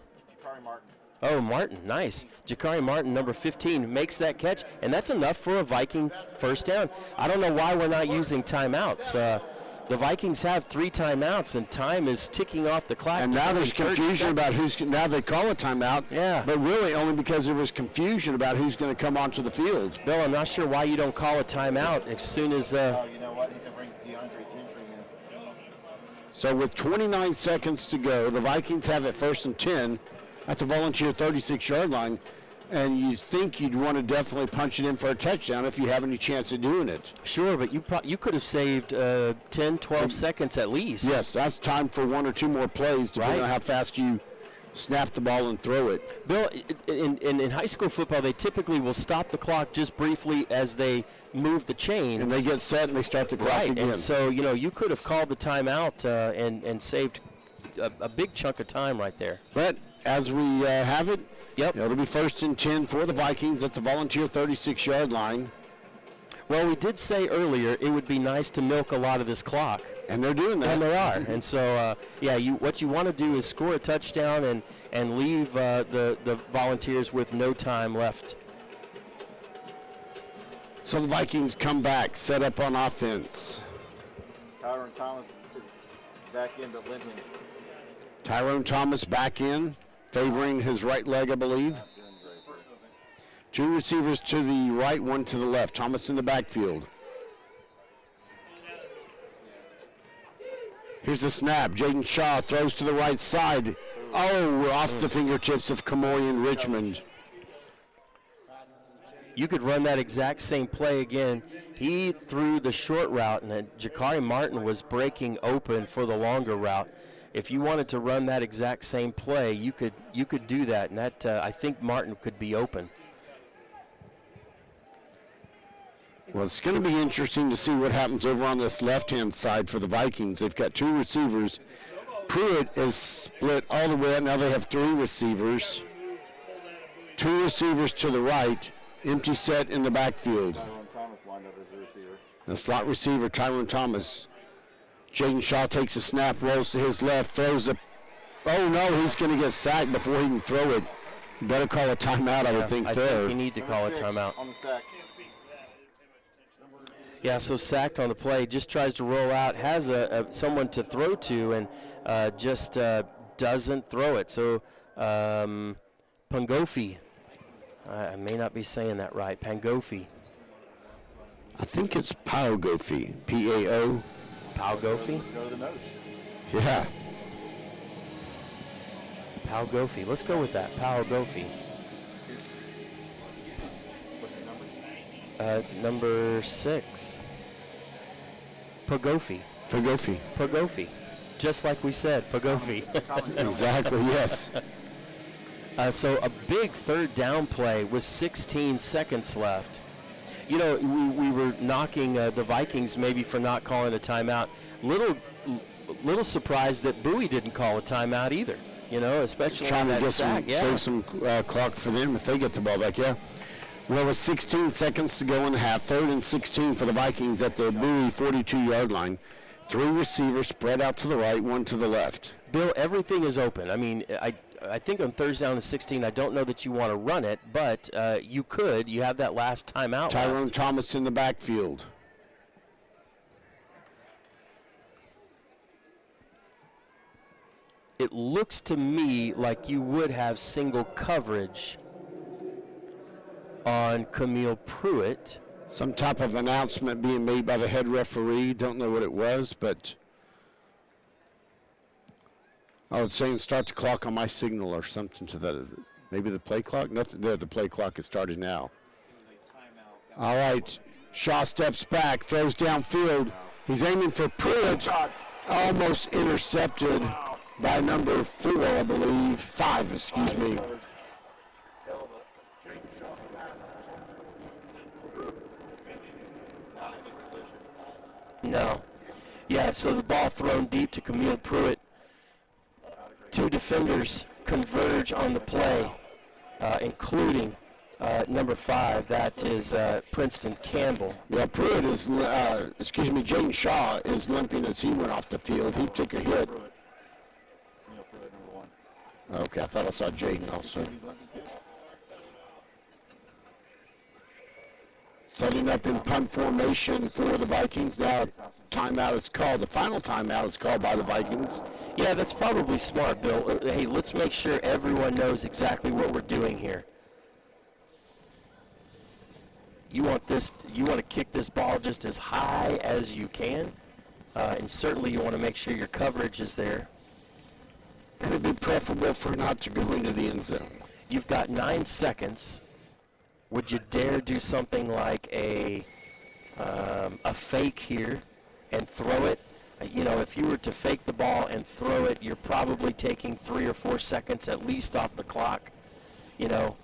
Oh, Martin, nice. Jakari Martin, number 15, makes that catch, and that's enough for a Viking 1st down. I don't know why we're not using timeouts. The Vikings have 3 timeouts, and time is ticking off the clock. And now there's confusion about now they call a timeout. Yeah. But really only because there was confusion about who's going to come onto the field. Bill, I'm not sure why you don't call a timeout as soon as. You know what? He can bring DeAndre Gentry in. So with 29 seconds to go, the Vikings have it 1st and 10 at the Volunteer 36-yard line, and you think you'd want to definitely punch it in for a touchdown if you have any chance of doing it. Sure, but you could have saved 10, 12 seconds at least. Yes, that's time for 1 or 2 more plays, depending on how fast you snap the ball and throw it. Bill, in high school football, they typically will stop the clock just briefly as they move the chains. And they get set and they start the clock again. And so, you could have called the timeout and saved a big chunk of time right there. But as we have it, yep, it'll be 1st and 10 for the Vikings at the Volunteer 36-yard line. Well, we did say earlier it would be nice to milk a lot of this clock. And they're doing that. And they are. And so, what you want to do is score a touchdown and leave the Volunteers with no time left. So the Vikings come back, set up on offense. Tyrone Thomas is back into Linden. Tyrone Thomas back in, favoring his right leg, I believe. 2 receivers to the right, 1 to the left. Thomas in the backfield. Here's the snap. Jaden Shaw throws to the right side. Oh, off the fingertips of Camoy Richmond. You could run that exact same play again. He threw the short route, and Jakari Martin was breaking open for the longer route. If you wanted to run that exact same play, you could do that, and that I think Martin could be open. Well, it's going to be interesting to see what happens over on this left-hand side for the Vikings. They've got 2 receivers. Pruitt is split all the way out. Now they have 3 receivers. 2 receivers to the right. Empty set in the backfield. Tyrone Thomas lined up as the receiver. The slot receiver, Tyrone Thomas. Jaden Shaw takes a snap, rolls to his left, throws a... Oh, no, he's going to get sacked before he can throw it. You better call a timeout, I would think, I there. think you need to call a timeout. On the sack. Yeah, so sacked on the play, just tries to roll out, has someone to throw to, and just doesn't throw it. So Pangofi, I may not be saying that right, Pangofi. I think it's Pao Gofi, P-A-O. Pao Gofi? Go to the nose. Yeah. Pao Gofi. Let's go with that. Pao Gofi. What's the number? Number 6. Pagofi. Pagofi. Pagofi. Just like we said, Pagofi. Exactly, yes. So a big 3rd down play with 16 seconds left. You know, we were knocking the Vikings maybe for not calling a timeout. Little surprised that Bowie didn't call a timeout either. You know, especially trying on to that get sack. save some clock for them if they get the ball back, yeah. Well, with 16 seconds to go in the half, 3rd and 16 for the Vikings at the Bowie 42-yard line. 3 receivers spread out to the right, 1 to the left. Bill, everything is open. I mean, I think on 3rd down and 16, I don't know that you want to run it, but you could. You have that last timeout. Tyrone Thomas in the backfield. it looks to me like you would have single coverage on Camille Pruitt. Some type of announcement being made by the head referee. Don't know what it was, but I was saying start the clock on my signal or something to that. Maybe the play clock? Nothing there. The play clock is started now. All right. Shaw steps back, throws downfield. He's aiming for Pruitt. Almost intercepted by number 4, I believe. 5, excuse me. No. Yeah, so the ball thrown deep to Camille Pruitt. 2 defenders converge on the play, including number 5. That is Princeton Campbell. Yeah, Pruitt is, Jaden Shaw is limping as he went off the field. He took a hit. Okay, I thought I saw Jaden also. Setting up in punt formation for the Vikings. Now timeout is called. The final timeout is called by the Vikings. Yeah, that's probably smart, Bill. Hey, let's make sure everyone knows exactly what we're doing here. You want to kick this ball just as high as you can, and certainly you want to make sure your coverage is there. It would be preferable for not to go into the end zone. You've got 9 seconds. Would you dare do something like a fake here and throw it? You know, if you were to fake the ball and throw it, you're probably taking 3 or 4 seconds at least off the clock. You know,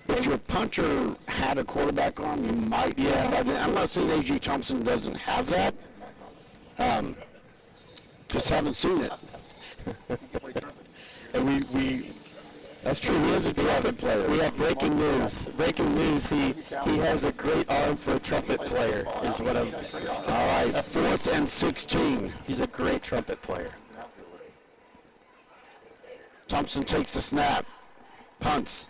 if your punter had a quarterback arm, you might. Yeah. I'm not saying A.J. Thompson doesn't have that. Just haven't seen it. And we That's true. He is a trumpet player. We have breaking news. Breaking news. He has a great arm for a trumpet player. Is what I'm. All right, 4th and 16. He's a great trumpet player. Thompson takes the snap, punts,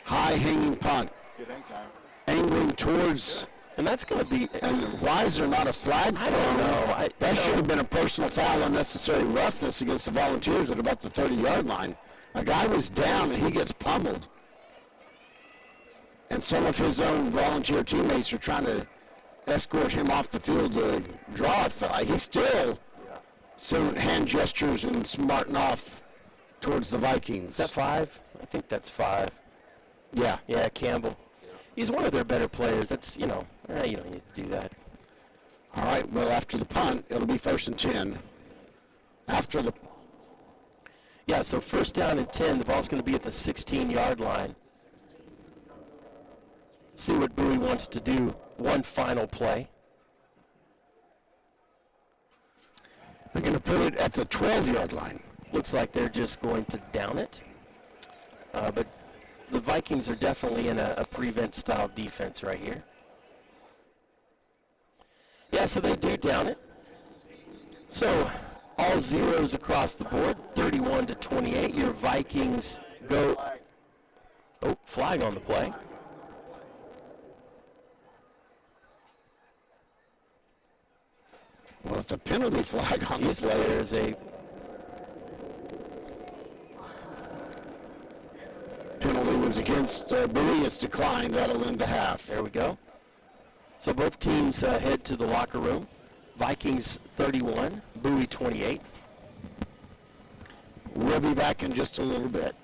high hanging punt, Good hang time. angling towards. And that's going to be. And why is there not a flag I thrown? don't know. That should have been a personal foul, unnecessary roughness against the Volunteers at about the 30-yard line. A guy was down and he gets pummeled. And some of his own Volunteer teammates are trying to escort him off the field to draw a flag. He's still doing hand gestures and smarting off towards the Vikings. Is that 5? I think that's 5. Yeah. Yeah, Campbell. He's one of their better players. That's, you don't need to do that. All right, well, after the punt, it'll be 1st and 10. After the Yeah, so 1st down and 10, the ball's going to be at the 16-yard line. See what Bowie wants to do. One final play. they're going to put it at the 12-yard line. Looks like they're just going to down it. But the Vikings are definitely in a prevent-style defense right here. Yeah, so they do down it. So all zeros across the board, 31-28. Your Vikings go. Oh, flag on the play. Well, it's a penalty flag on this play. There's a Penalty was against Bowie. It's declined. That'll end the half. There we go. So both teams head to the locker room. Vikings 31, Bowie 28. We'll be back in just a little bit.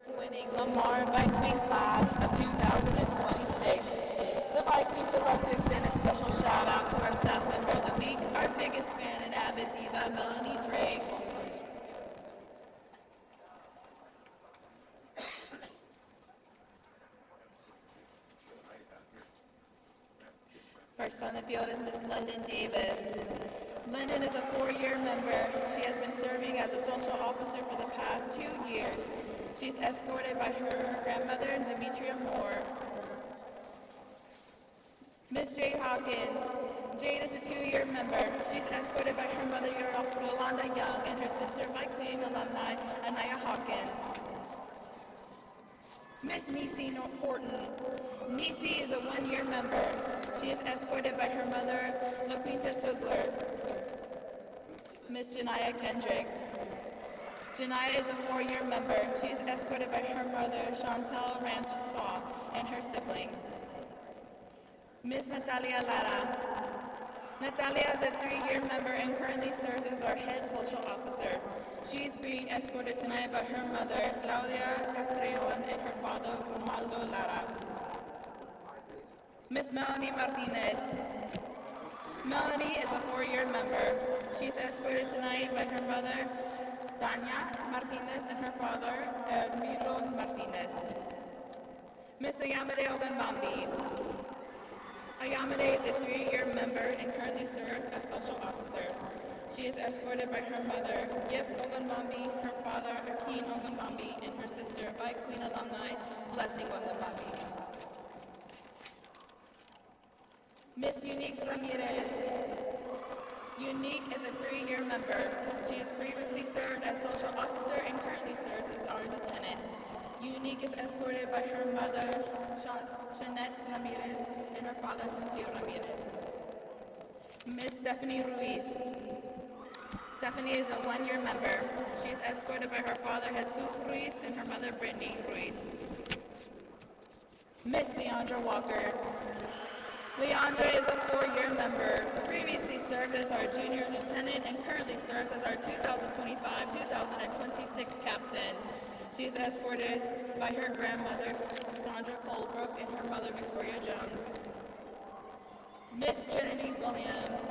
Winning Lamar Vikings class of 2026. The Vikings would love to extend a special shout out to our staff member of the week, our biggest fan and avid diva, Melanie Drake. First on the field is Miss London Davis. London is a 4-year member. She has been serving as a social officer for the past 2 years. She's escorted by her grandmother, Demetria Moore. Miss Jade Hawkins. Jade is a 2-year member. She's escorted by her mother, Yolanda Young, and her sister, Viking alumni, Anaya Hawkins. Miss Nisi Horton. Nisi is a 1-year member. She is escorted by her mother, LaQuinta Tugler. Miss Janaya Kendrick. Janaya is a 4-year member. She is escorted by her mother, Chantal Ranchaw, and her siblings. Miss Natalia Lara. Natalia is a 3-year member and currently serves as our head social officer. She is being escorted tonight by her mother, Claudia Castrillon, and her father, Romaldo Lara. Miss Melanie Martinez. Melanie is a 4-year member. She's escorted tonight by her mother, Tanya Martinez, and her father, Milo Martinez. Miss Ayamade Ogunbambi. Ayamade is a 3-year member and currently serves as social officer. She is escorted by her mother, Gift Ogunbambi, her father, Akin Ogunbambi, and her sister, by Queen alumni, Blessing Ogunbambi. Miss Unique Ramirez. Unique is a 3-year member. She has previously served as social officer and currently serves as our lieutenant. Unique is escorted by her mother, Shanette Ramirez, and her father, Cynthia Ramirez. Miss Stephanie Ruiz. Stephanie is a 1-year member. She is escorted by her father, Jesus Ruiz, and her mother, Brittany Ruiz. Miss Leandra Walker. Leandra is a 4-year member, previously served as our junior lieutenant and currently serves as our 2025-2026 captain. She is escorted by her grandmother, Sandra Colebrook, and her mother, Victoria Jones. Miss Trinity Williams.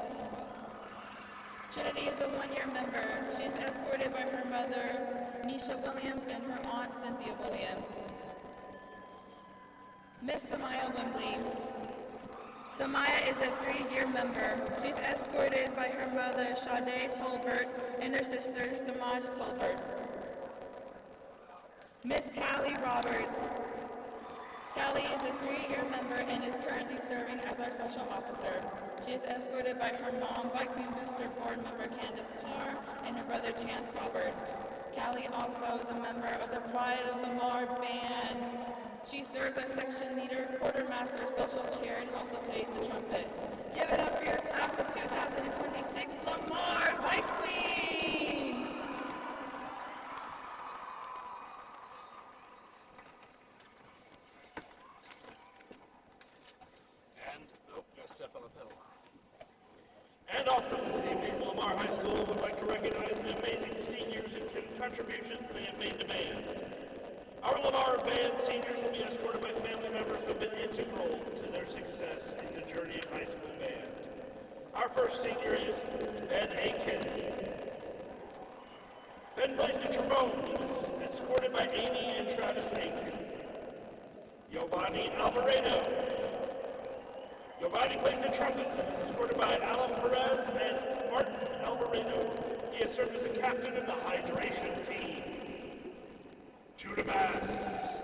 Trinity is a 1-year member. She is escorted by her mother, Nisha Williams, and her aunt, Cynthia Williams. Miss Samaya Wembley. Samaya is a 3-year member. She's escorted by her mother, Sade Tolbert, and her sister, Samaj Tolbert. Miss Callie Roberts. Callie is a 3-year member and is currently serving as our social officer. She is escorted by her mom, Viking Booster Board member Candace Carr, and her brother Chance Roberts. Callie also is a member of the Pride of Lamar band. She serves as section leader, quartermaster, social chair, and also plays the trumpet. Give it up for your class of 2026, Lamar Vikings! Step on the pedal. And also this evening, Lamar High School would like to recognize the amazing seniors and contributions they have made to band. Our Lamar band seniors will be escorted by family members who have been integral to their success in the journey of high school band. Our first senior is Ben Aiken. Ben plays the trombone and is escorted by Amy and Travis Aiken. Giovanni Alvarado. Giovanni plays the trumpet and is escorted by Alan Perez and Martin Alvarado. He has served as a captain of the hydration team. Judah Bass.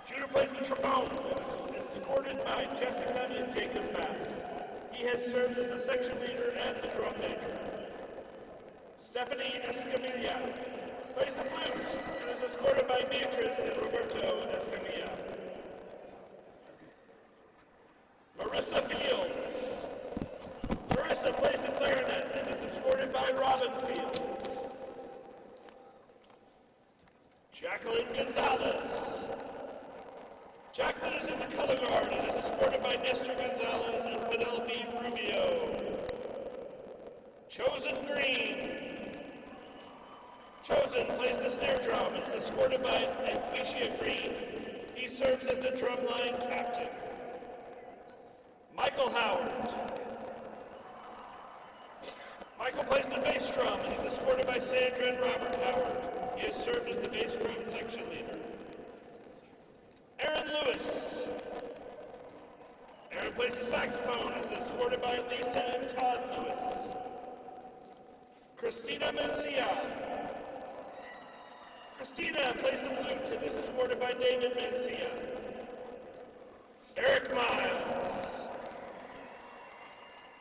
Judah plays the trombone and is escorted by Jessica and Jacob Bass. He has served as the section leader and the drum major. Stephanie Escamilla plays the flute and is escorted by Beatrice and Roberto Escamilla. Marissa Fields. Marissa plays the clarinet and is escorted by Robin Fields. Jacqueline Gonzalez. Jacqueline is in the color guard and is escorted by Nestor Gonzalez and Penelope Rubio. Chosen Green. Chosen plays plays the snare drum and is escorted by Aquitia Green. He serves as the drumline captain. Michael Howard. Michael plays the bass drum and is escorted by Sandra and Robert Howard. He has served as the bass drum section leader. Aaron Lewis. Aaron plays the saxophone and is escorted by Lisa and Todd Lewis. Christina Mencia. Christina plays the flute and is escorted by David Mencia. Eric Miles.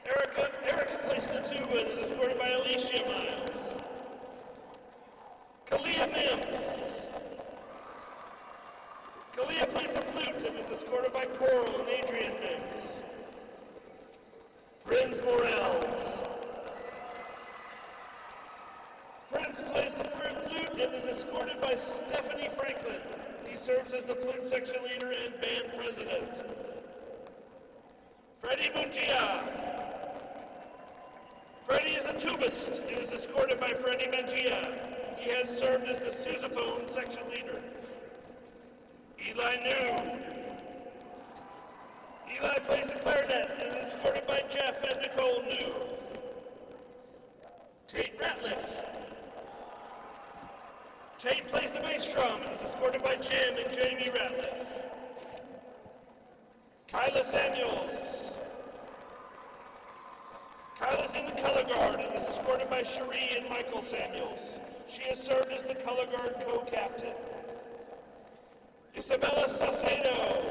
Eric plays the tuba and is escorted by Alicia Miles. Kalia Mims. Kalia plays the flute and is escorted by Coral and Adrian Mims. Brins Morels. Brins plays the flute and is escorted by Stephanie Franklin. He serves as the flute section leader and band president. Freddie Mungia. Freddie is a tubist and is escorted by Freddie Mangia. He has served as the sousaphone section leader. Eli New. Eli plays the clarinet and is escorted by Jeff and Nicole New. Tate Ratliff. Tate plays the bass drum and is escorted by Jim and Jamie Ratliff. Kyla Samuels. Kyla's in the color guard and is escorted by Cherie and Michael Samuels. She has served as the color guard co-captain. Isabella Saucedo.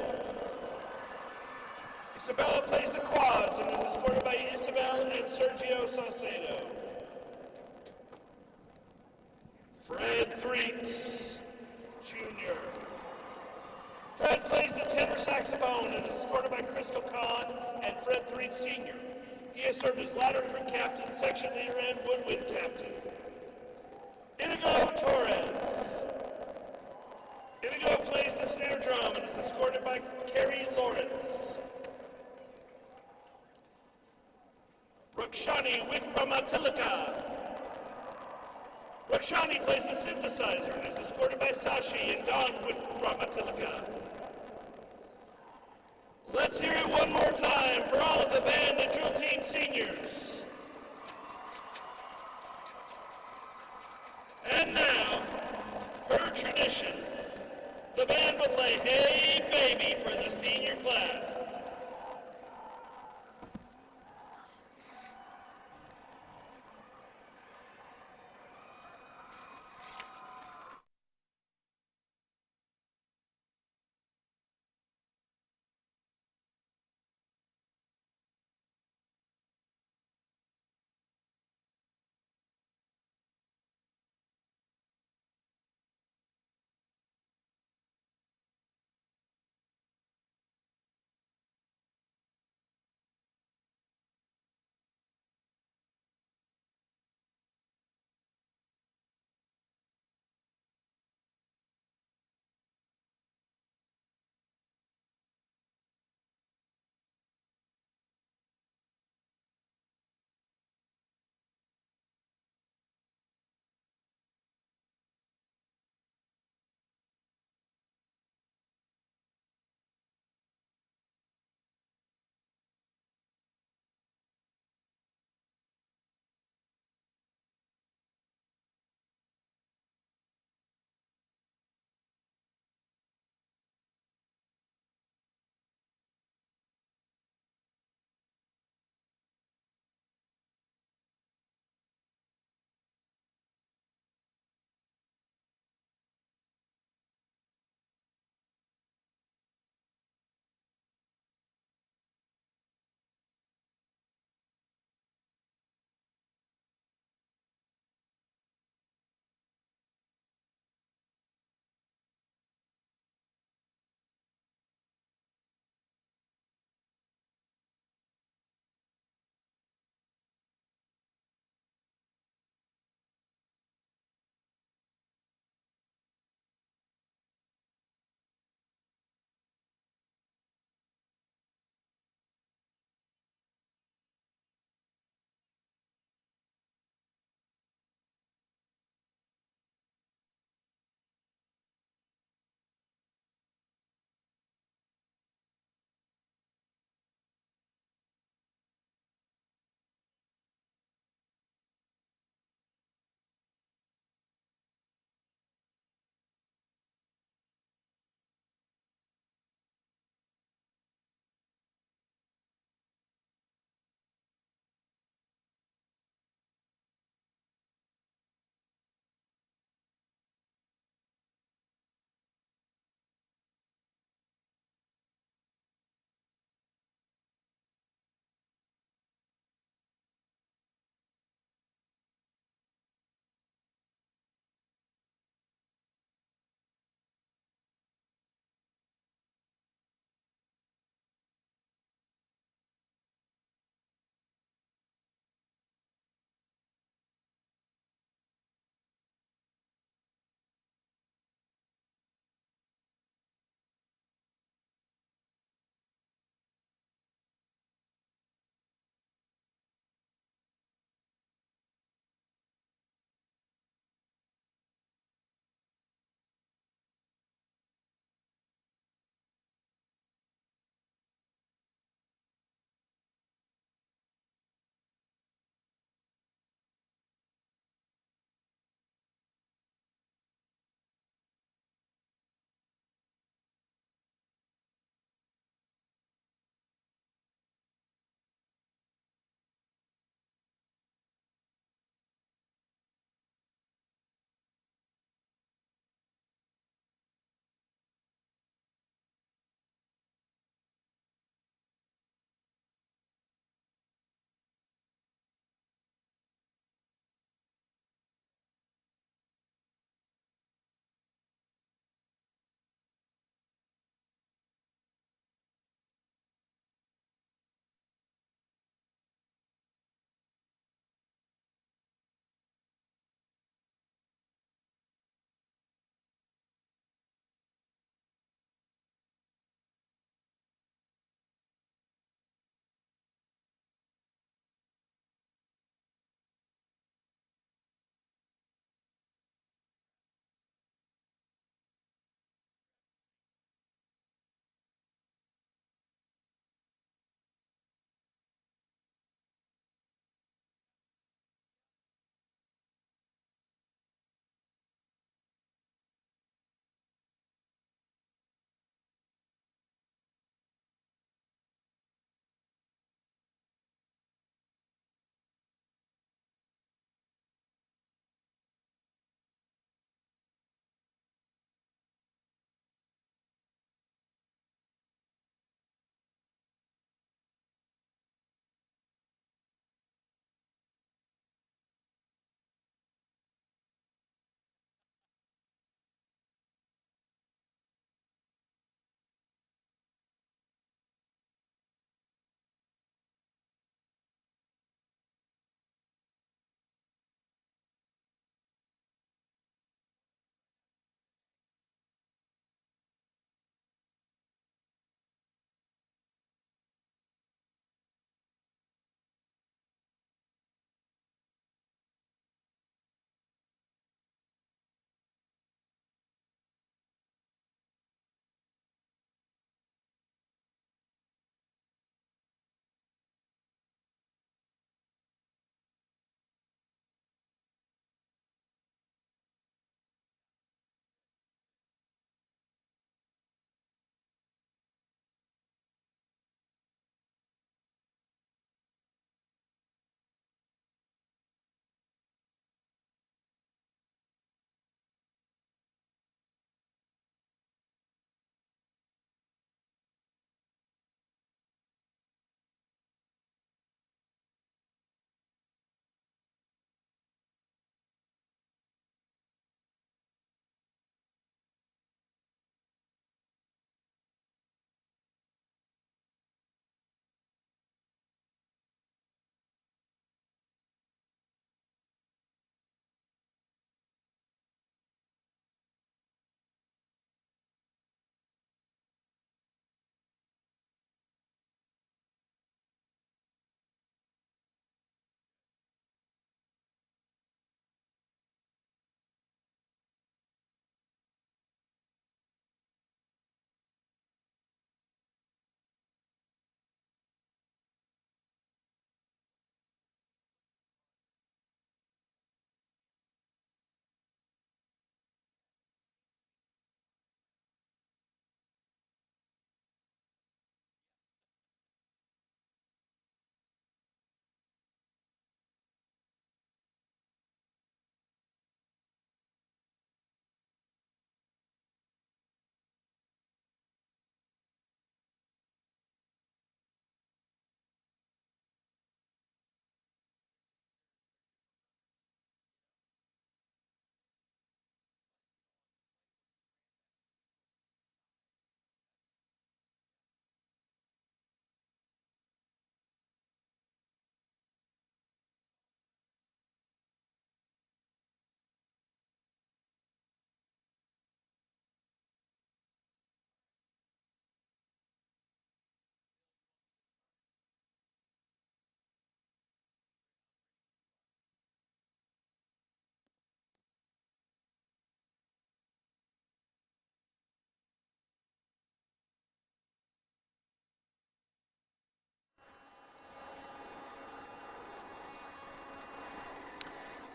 Isabella plays the quads and is escorted by Isabel and Sergio Saucedo. Fred Threets, Jr. Fred plays the tenor saxophone and is escorted by Crystal Kahn and Fred Threets, Sr. He has served as ladder crew captain, section leader, and woodwind captain. Inigo Torres. Inigo plays the snare drum and is escorted by Carrie Lawrence. Rakshani Wikramatilaka. Rakshani plays the synthesizer and is escorted by Sashi and Don Wikramatilaka. Let's hear it one more time for all of the band and drill team seniors. And now, per tradition, the band will play Hey Baby for the senior class.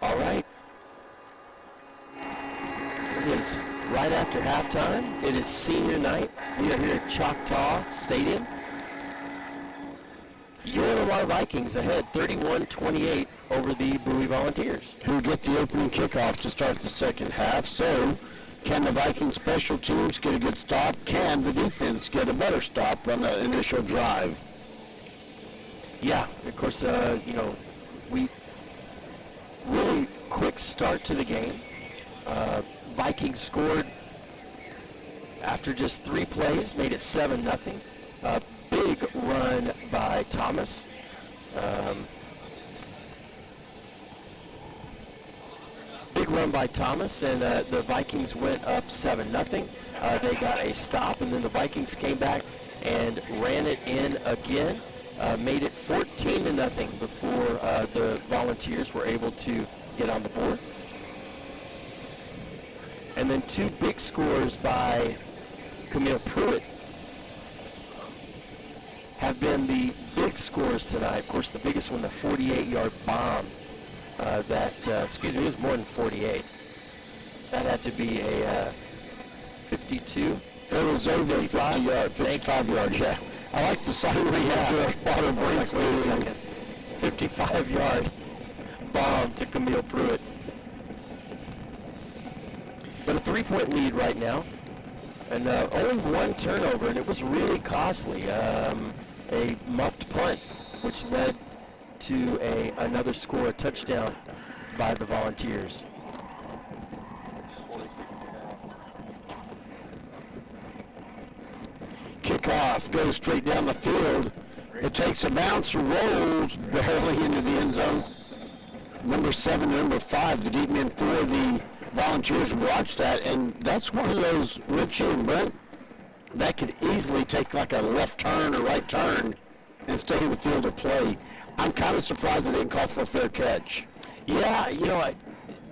All right. It is right after halftime. It is senior night. We are here at Choctaw Stadium. Your Lamar Vikings ahead 31-28 over the Bowie Volunteers. Who get the opening kickoff to start the second half. So, can the Viking special teams get a good stop? Can the defense get a better stop on the initial drive? Yeah, of course, we really quick start to the game. Vikings scored after just 3 plays, made it 7-0. Big run by Thomas. And the Vikings went up 7-0. They got a stop, and then the Vikings came back and ran it in again. Made it 14-0 before the Volunteers were able to get on the board. And then 2 big scores by Camille Pruitt have been the big scores tonight. Of course, the biggest one, the 48-yard bomb. It was more than 48. That had to be a 52. It was over 50 yards, 55 yards, yeah. I like the siren that your spotter brings. Wait a second. 55-yard bomb to Camille Pruitt. But a 3-point lead right now. And only 1 turnover, and it was really costly. A muffed punt, which led to another score, a touchdown by the Volunteers. Kickoff goes straight down the field. It takes a bounce, rolls barely into the end zone. Number 7 and number 5, the deep men for the Volunteers, watch that, and that's one of those, Richie and Brent, that could easily take like a left turn or right turn and stay in the field of play. I'm kind of surprised they didn't call for a fair catch. Yeah,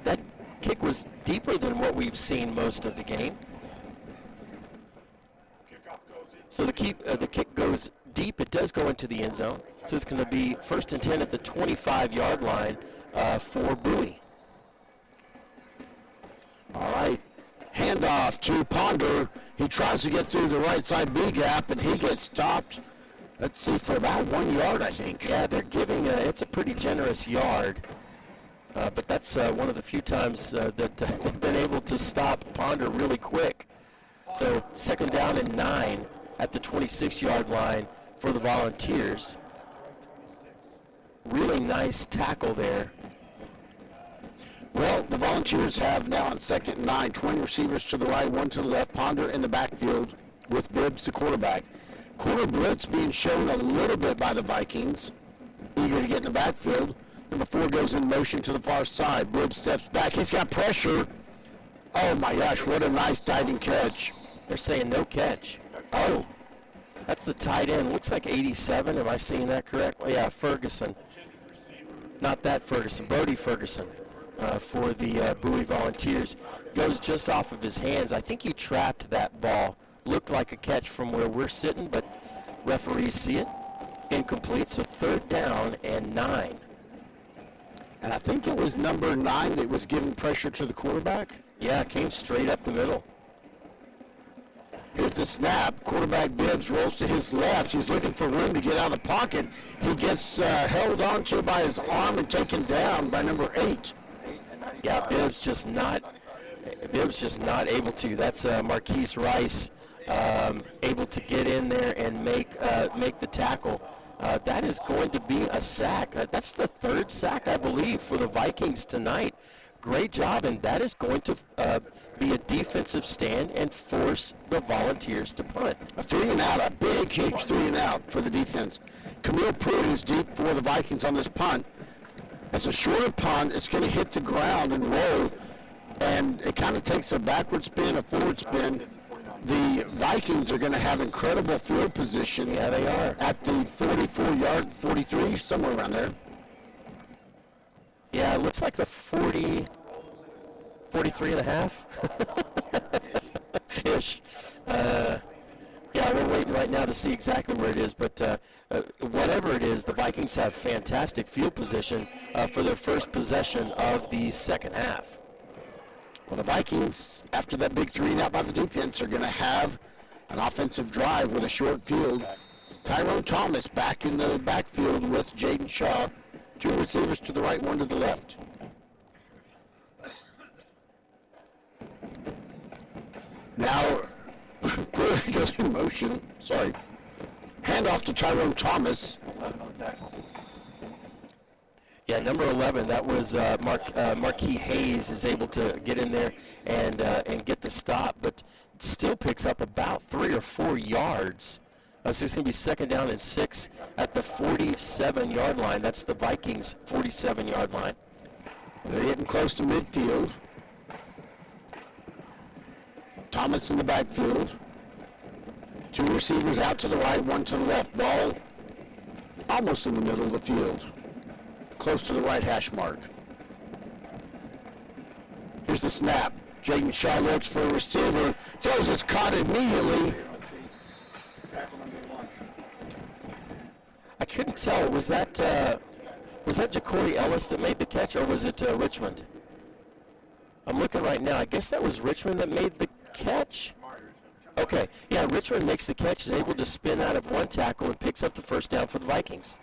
that kick was deeper than what we've seen most of the game. So the kick goes deep. It does go into the end zone. So it's going to be 1st and 10 at the 25-yard line for Bowie. All right, handoff to Ponder. He tries to get through the right side B gap, and he gets stopped. Let's see, for about 1 yard, I think. Yeah, they're giving it's a pretty generous yard. But that's one of the few times that they've been able to stop Ponder really quick. So 2nd down and 9 at the 26-yard line for the Volunteers. Really nice tackle there. Well, the Volunteers have now on 2nd and 9, 20 receivers to the right, 1 to the left, Ponder in the backfield with Bibbs, the quarterback. Quarter blitz being shown a little bit by the Vikings, eager to get in the backfield. Number 4 goes in motion to the far side. Bibbs steps back. He's got pressure. Oh, my gosh, what a nice diving catch. They're saying no catch. Oh, that's the tight end. Looks like 87. Am I seeing that correctly? Yeah, Ferguson. Not that Ferguson, Brody Ferguson. For the Bowie Volunteers. Goes just off of his hands. I think he trapped that ball. Looked like a catch from where we're sitting, but referees see it. Incomplete, so 3rd down and 9. And I think it was number 9 that was giving pressure to the quarterback. Yeah, it came straight up the middle. Here's the snap. Quarterback Bibbs rolls to his left. He's looking for room to get out of the pocket. He gets held onto by his arm and taken down by number 8. Yeah, Bibbs just not able to. That's Marquise Rice able to get in there and make the tackle. That is going to be a sack. That's the 3rd sack, I believe, for the Vikings tonight. Great job, and that is going to be a defensive stand and force the Volunteers to punt. A 3 and out, a big, huge 3 and out for the defense. Camille Pruitt is deep for the Vikings on this punt. It's a shorter punt. It's going to hit the ground and roll, and it kind of takes a backward spin, a forward spin. The Vikings are going to have incredible field position. Yeah, they are. At the 44-yard, 43, somewhere around there. Yeah, it looks like the 40, 43 and a half. Ish. Yeah, we're right now to see exactly where it is, but whatever it is, the Vikings have fantastic field position for their first possession of the second half. Well, the Vikings, after that big 3-and-out by the defense, are going to have an offensive drive with a short field. Tyrone Thomas back in the backfield with Jaden Shaw. 2 receivers to the right, 1 to the left. Now, Clearly goes in motion. Sorry. Handoff to Tyrone Thomas. Yeah, number 11, that was Marquis Hayes is able to get in there and get the stop, but still picks up about 3 or 4 yards. So it's going to be second down and 6 at the 47-yard line. That's the Vikings' 47-yard line. They're getting close to midfield. Thomas in the backfield. 2 receivers out to the right, 1 to the left. Ball almost in the middle of the field. Close to the right hash mark. Here's the snap. Jaden Shaw looks for a receiver. Throws, it's caught immediately. I couldn't tell. Was that Ja'Cory Ellis that made the catch, or was it Richmond? I'm looking right now. I guess that was Richmond that made the catch. Okay, yeah, Richmond makes the catch, is able to spin out of 1 tackle and picks up the first down for the Vikings.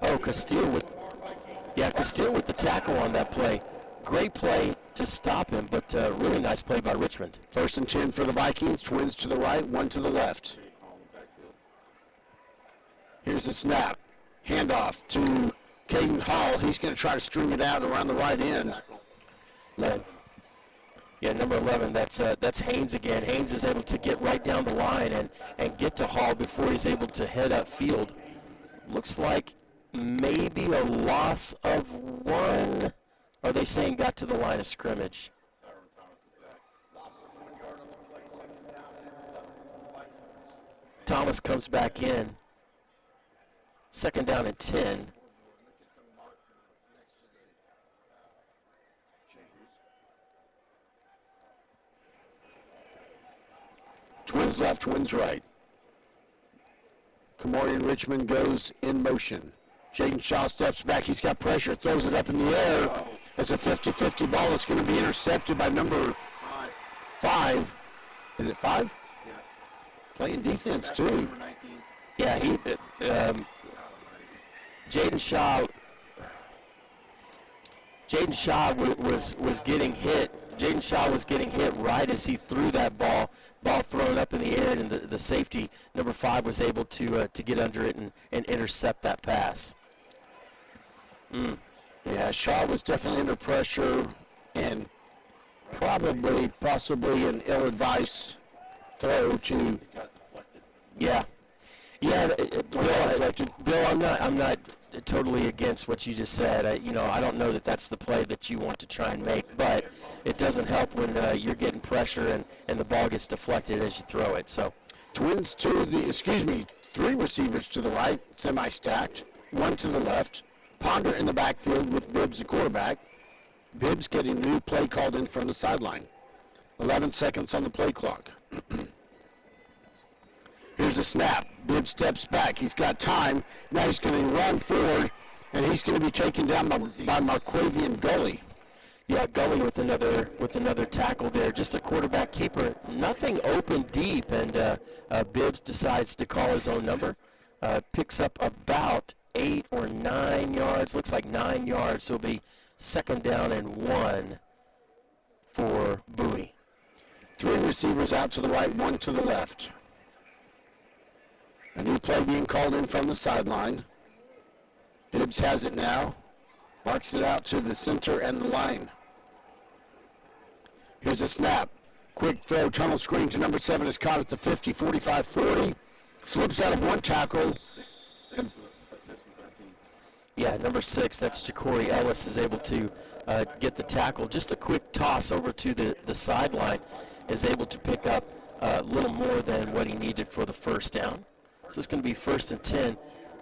Oh, Castile with the tackle on that play. Great play to stop him, but really nice play by Richmond. 1st and 10 for the Vikings. Twins to the right, 1 to the left. Here's the snap. Handoff to Caden Hall. He's going to try to string it out around the right end. Yeah, number 11, that's Haynes again. Haynes is able to get right down the line and get to Hall before he's able to head upfield. Looks like maybe a loss of 1. Are they saying got to the line of scrimmage? Thomas comes back in. Second down and 10. Twins left, twins right. Kamorian Richmond goes in motion. Jaden Shaw steps back. He's got pressure, throws it up in the air. It's a 50-50 ball. It's going to be intercepted by number 5. Is it 5? Yes. Playing defense, too. Yeah, Jaden Shaw was getting hit. Jaden Shaw was getting hit right as he threw that ball thrown up in the air, and the safety, number 5, was able to get under it and intercept that pass. Yeah, Shaw was definitely under pressure and possibly an ill-advised throw to. Yeah. Bill, I'm not totally against what you just said. I don't know that that's the play that you want to try and make, but it doesn't help when you're getting pressure and the ball gets deflected as you throw it. So, Twins to the, 3 receivers to the right, semi-stacked, 1 to the left. Ponder in the backfield with Bibbs, the quarterback. Bibbs getting new play called in from the sideline. 11 seconds on the play clock. Here's a snap. Bibbs steps back. He's got time. Now he's going to run forward, and he's going to be taken down by Marquavian Gully. yeah, Gully with another tackle there. Just a quarterback keeper. Nothing open deep, and Bibbs decides to call his own number. Picks up about 8 or 9 yards. Looks like 9 yards. So it'll be second down and 1 for Bowie. 3 receivers out to the right, 1 to the left. A new play being called in from the sideline. Bibbs has it now. Marks it out to the center and the line. Here's a snap. Quick throw, tunnel screen to number 7 is caught at the 50, 45, 40. Slips out of 1 tackle. Yeah, number 6, that's Ja'Cory Ellis, is able to get the tackle. Just a quick toss over to the sideline, is able to pick up a little more than what he needed for the first down. So it's going to be 1st and 10,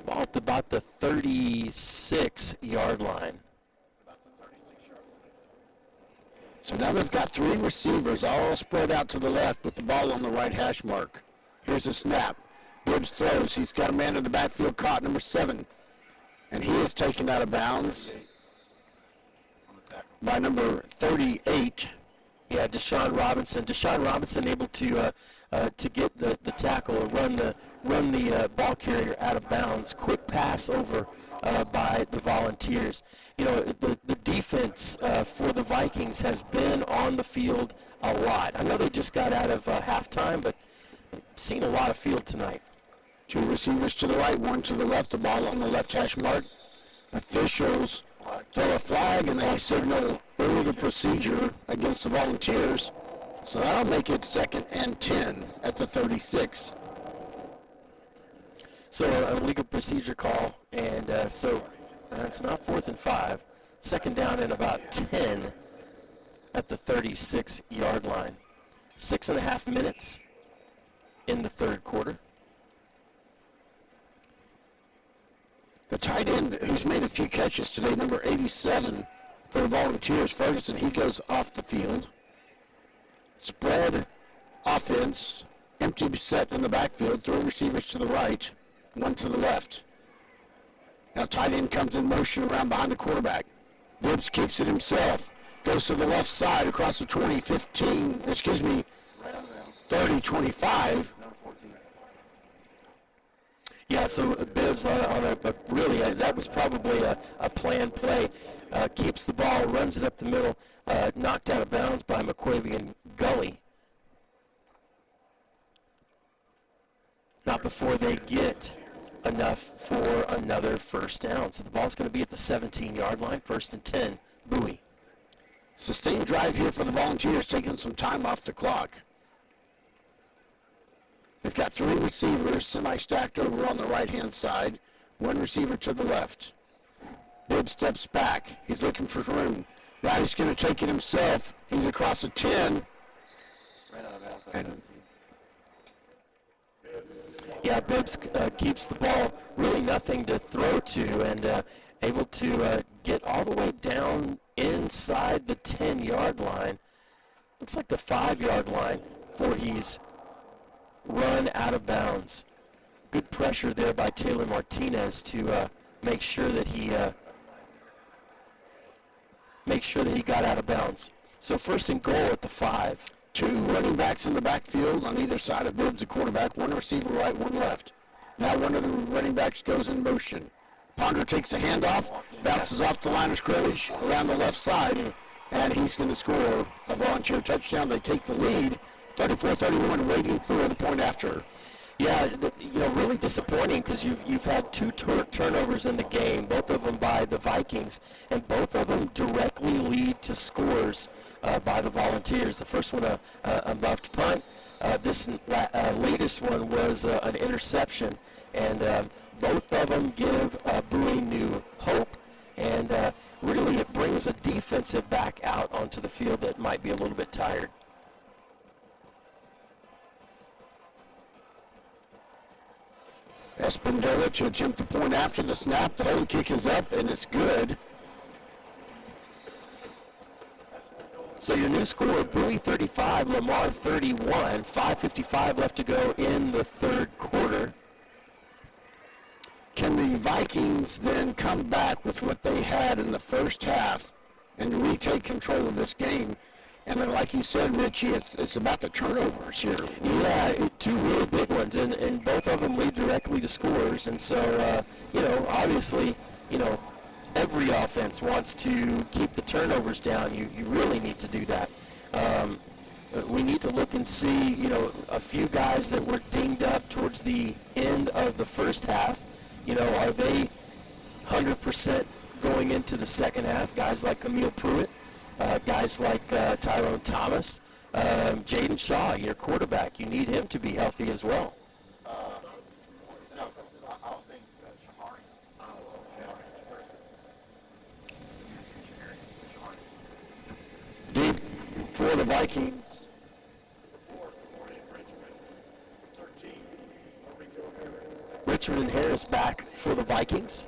about the 36-yard line. So now they've got 3 receivers all spread out to the left with the ball on the right hash mark. Here's a snap. Bibbs throws. He's got a man in the backfield caught, number 7. And he is taken out of bounds by number 38. Yeah, Deshaun Robinson. Deshaun Robinson able to get the tackle and run the ball carrier out of bounds. Quick pass over by the Volunteers. You know, the defense for the Vikings has been on the field a lot. I know they just got out of halftime, but seen a lot of field tonight. 2 receivers to the right, 1 to the left. The ball on the left hash mark. Officials throw a flag and they signal illegal procedure against the Volunteers. So that'll make it 2nd and 10 at the 36. So a legal procedure call, and so it's not 4th and 5. 2nd down and about 10 at the 36-yard line. 6.5 minutes in the 3rd quarter. The tight end who's made a few catches today, number 87 for the Volunteers, Ferguson, he goes off the field. Spread offense, empty set in the backfield, 3 receivers to the right, 1 to the left. Now tight end comes in motion around behind the quarterback. Bibbs keeps it himself, goes to the left side across the 20, 15, 30, 25. Yeah, so Bibbs on a really, that was probably a planned play. Keeps the ball, runs it up the middle, knocked out of bounds by McQuavian Gully. Not before they get enough for another 1st down. So the ball's going to be at the 17-yard line, 1st and 10, Bowie. Sustained drive here for the Volunteers, taking some time off the clock. They've got 3 receivers semi-stacked over on the right-hand side, 1 receiver to the left. Bibbs steps back. He's looking for room. Now he's going to take it himself. He's across the 10. And yeah, Bibbs keeps the ball, really nothing to throw to, and able to get all the way down inside the 10-yard line. Looks like the 5-yard line before he's run out of bounds. Good pressure there by Taylor Martinez to make sure that he got out of bounds. So 1st and goal at the 5. 2 running backs in the backfield on either side of Bibbs, the quarterback, 1 receiver right, 1 left. Now one of the running backs goes in motion. Ponder takes a handoff, bounces off the line of scrimmage around the left side, and he's going to score a Volunteer touchdown. They take the lead, 34-31, waiting for the point after. Yeah, really disappointing because you've had 2 turnovers in the game, both of them by the Vikings, and both of them directly lead to scores by the Volunteers. The first one a muffed punt. This latest one was an interception, and both of them give Bowie new hope, and really it brings a defensive back out onto the field that might be a little bit tired. Espindola to attempt the point after the snap. The hold kick is up, and it's good. So your new score, Bowie 35, Lamar 31, 5:55 left to go in the 3rd quarter. Can the Vikings then come back with what they had in the first half and retake control of this game? And then, like you said, Richie, it's about the turnovers here. Yeah, 2 really big ones, and both of them lead directly to scores. And so, obviously, every offense wants to keep the turnovers down. You really need to do that. We need to look and see, a few guys that were dinged up towards the end of the first half. Are they 100% going into the second half? Guys like Camille Pruitt. Guys like Tyrone Thomas, Jaden Shaw, your quarterback, you need him to be healthy as well. Deep for the Vikings. Richmond and Harris back for the Vikings.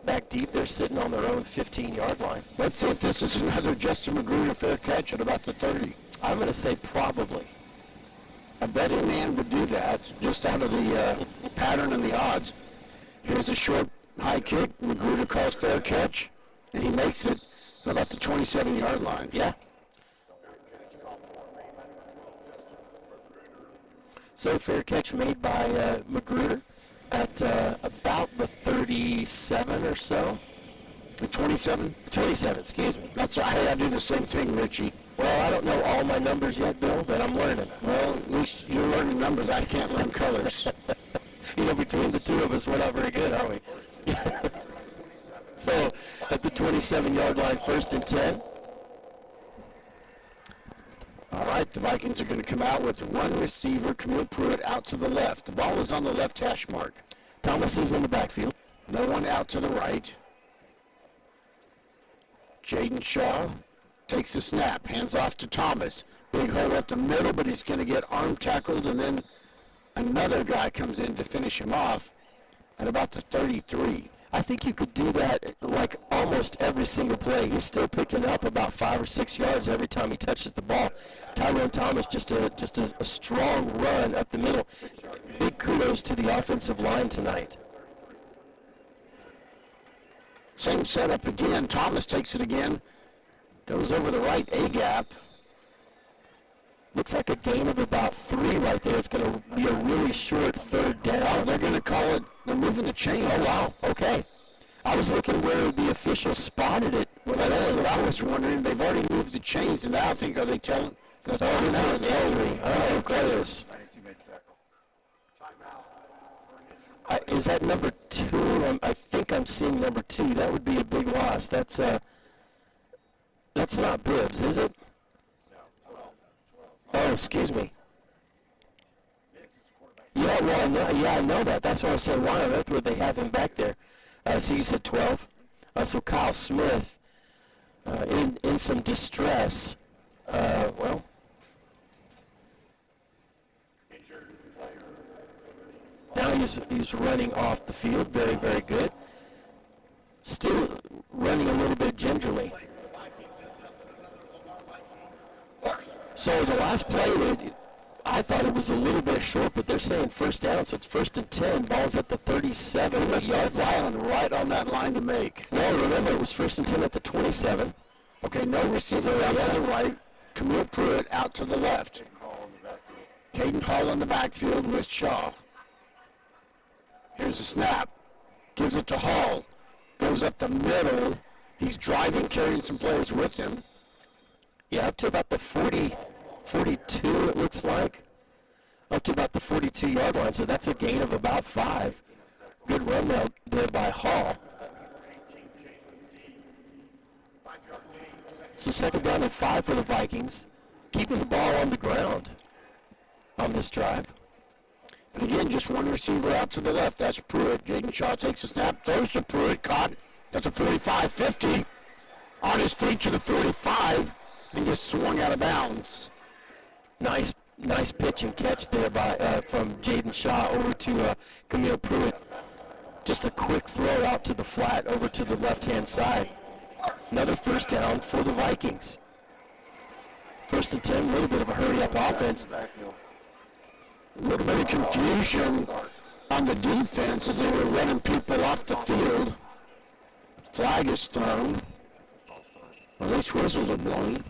back deep. They're sitting on their own 15-yard line. Let's see if this is another Justin Magruder fair catch at about the 30. I'm going to say probably. A betting man would do that just out of the pattern and the odds. Here's a short high kick. Magruder calls fair catch, and he makes it at about the 27-yard line. Yeah. So fair catch made by Magruder at about the 37 or so. The 27? 27, excuse me. That's hey, I do the same thing, Richie. Well, I don't know all my numbers yet, Bill, but I'm learning. Well, at least you're learning numbers. I can't learn colors. You know, between the two of us, we're not very good, are we? So, at the 27-yard line, 1st and 10. All right, the Vikings are going to come out with one receiver, Camille Pruitt, out to the left. The ball is on the left hash mark. Thomas is in the backfield. No one out to the right. Jaden Shaw takes the snap, hands off to Thomas. Big hole up the middle, but he's going to get arm tackled, and then another guy comes in to finish him off at about the 33. I think you could do that like almost every single play. He's still picking up about 5 or 6 yards every time he touches the ball. Tyrone Thomas, just a strong run up the middle. Big kudos to the offensive line tonight. Same setup again. Thomas takes it again. Goes over the right A-gap. Looks like a gain of about 3 right there. It's going to be a really short 3rd down. Oh, they're going to call it, they're moving the chain. Oh, wow. Okay. I was looking where the official spotted it. Well, that's what I was wondering. They've already moved the chains, and now I think, are they telling? It's an injury. Oh, close. 92 made the tackle. Is that number 2? I think I'm seeing number 2. That would be a big loss. That's not Bibbs, is it? Oh, excuse me. Yeah, well, I know that. That's why I said, why on earth would they have him back there? So you said 12. So Kyle Smith, in some distress. Well. Now he's running off the field. Very, very good. Still running a little bit gingerly. So the last play, I thought it was a little bit short, but they're saying 1st down, so it's 1st and 10. Ball's at the 37. They must have Violent right on that line to make. Well, remember, it was 1st and 10 at the 27. Okay, no receivers out to the right. Camille Pruitt out to the left. Caden Hall in the backfield with Shaw. Here's the snap. Gives it to Hall. Goes up the middle. He's driving, carrying some players with him. Yeah, up to about the 42, it looks like. Up to about the 42-yard line, so that's a gain of about 5. Good run there by Hall. So 2nd down and 5 for the Vikings, keeping the ball on the ground on this drive. And again, just one receiver out to the left. That's Pruitt. Jaden Shaw takes a snap, throws to Pruitt, caught. That's a 45-50. On his feet to the 35, and gets swung out of bounds. Nice pitch and catch there from Jaden Shaw over to Camille Pruitt. Just a quick throw out to the flat over to the left-hand side. Another 1st down for the Vikings. 1st and 10, a little bit of a hurry-up offense. A little bit of confusion on the defense as they were running people off the field. Flag is thrown. At least whistles are blown.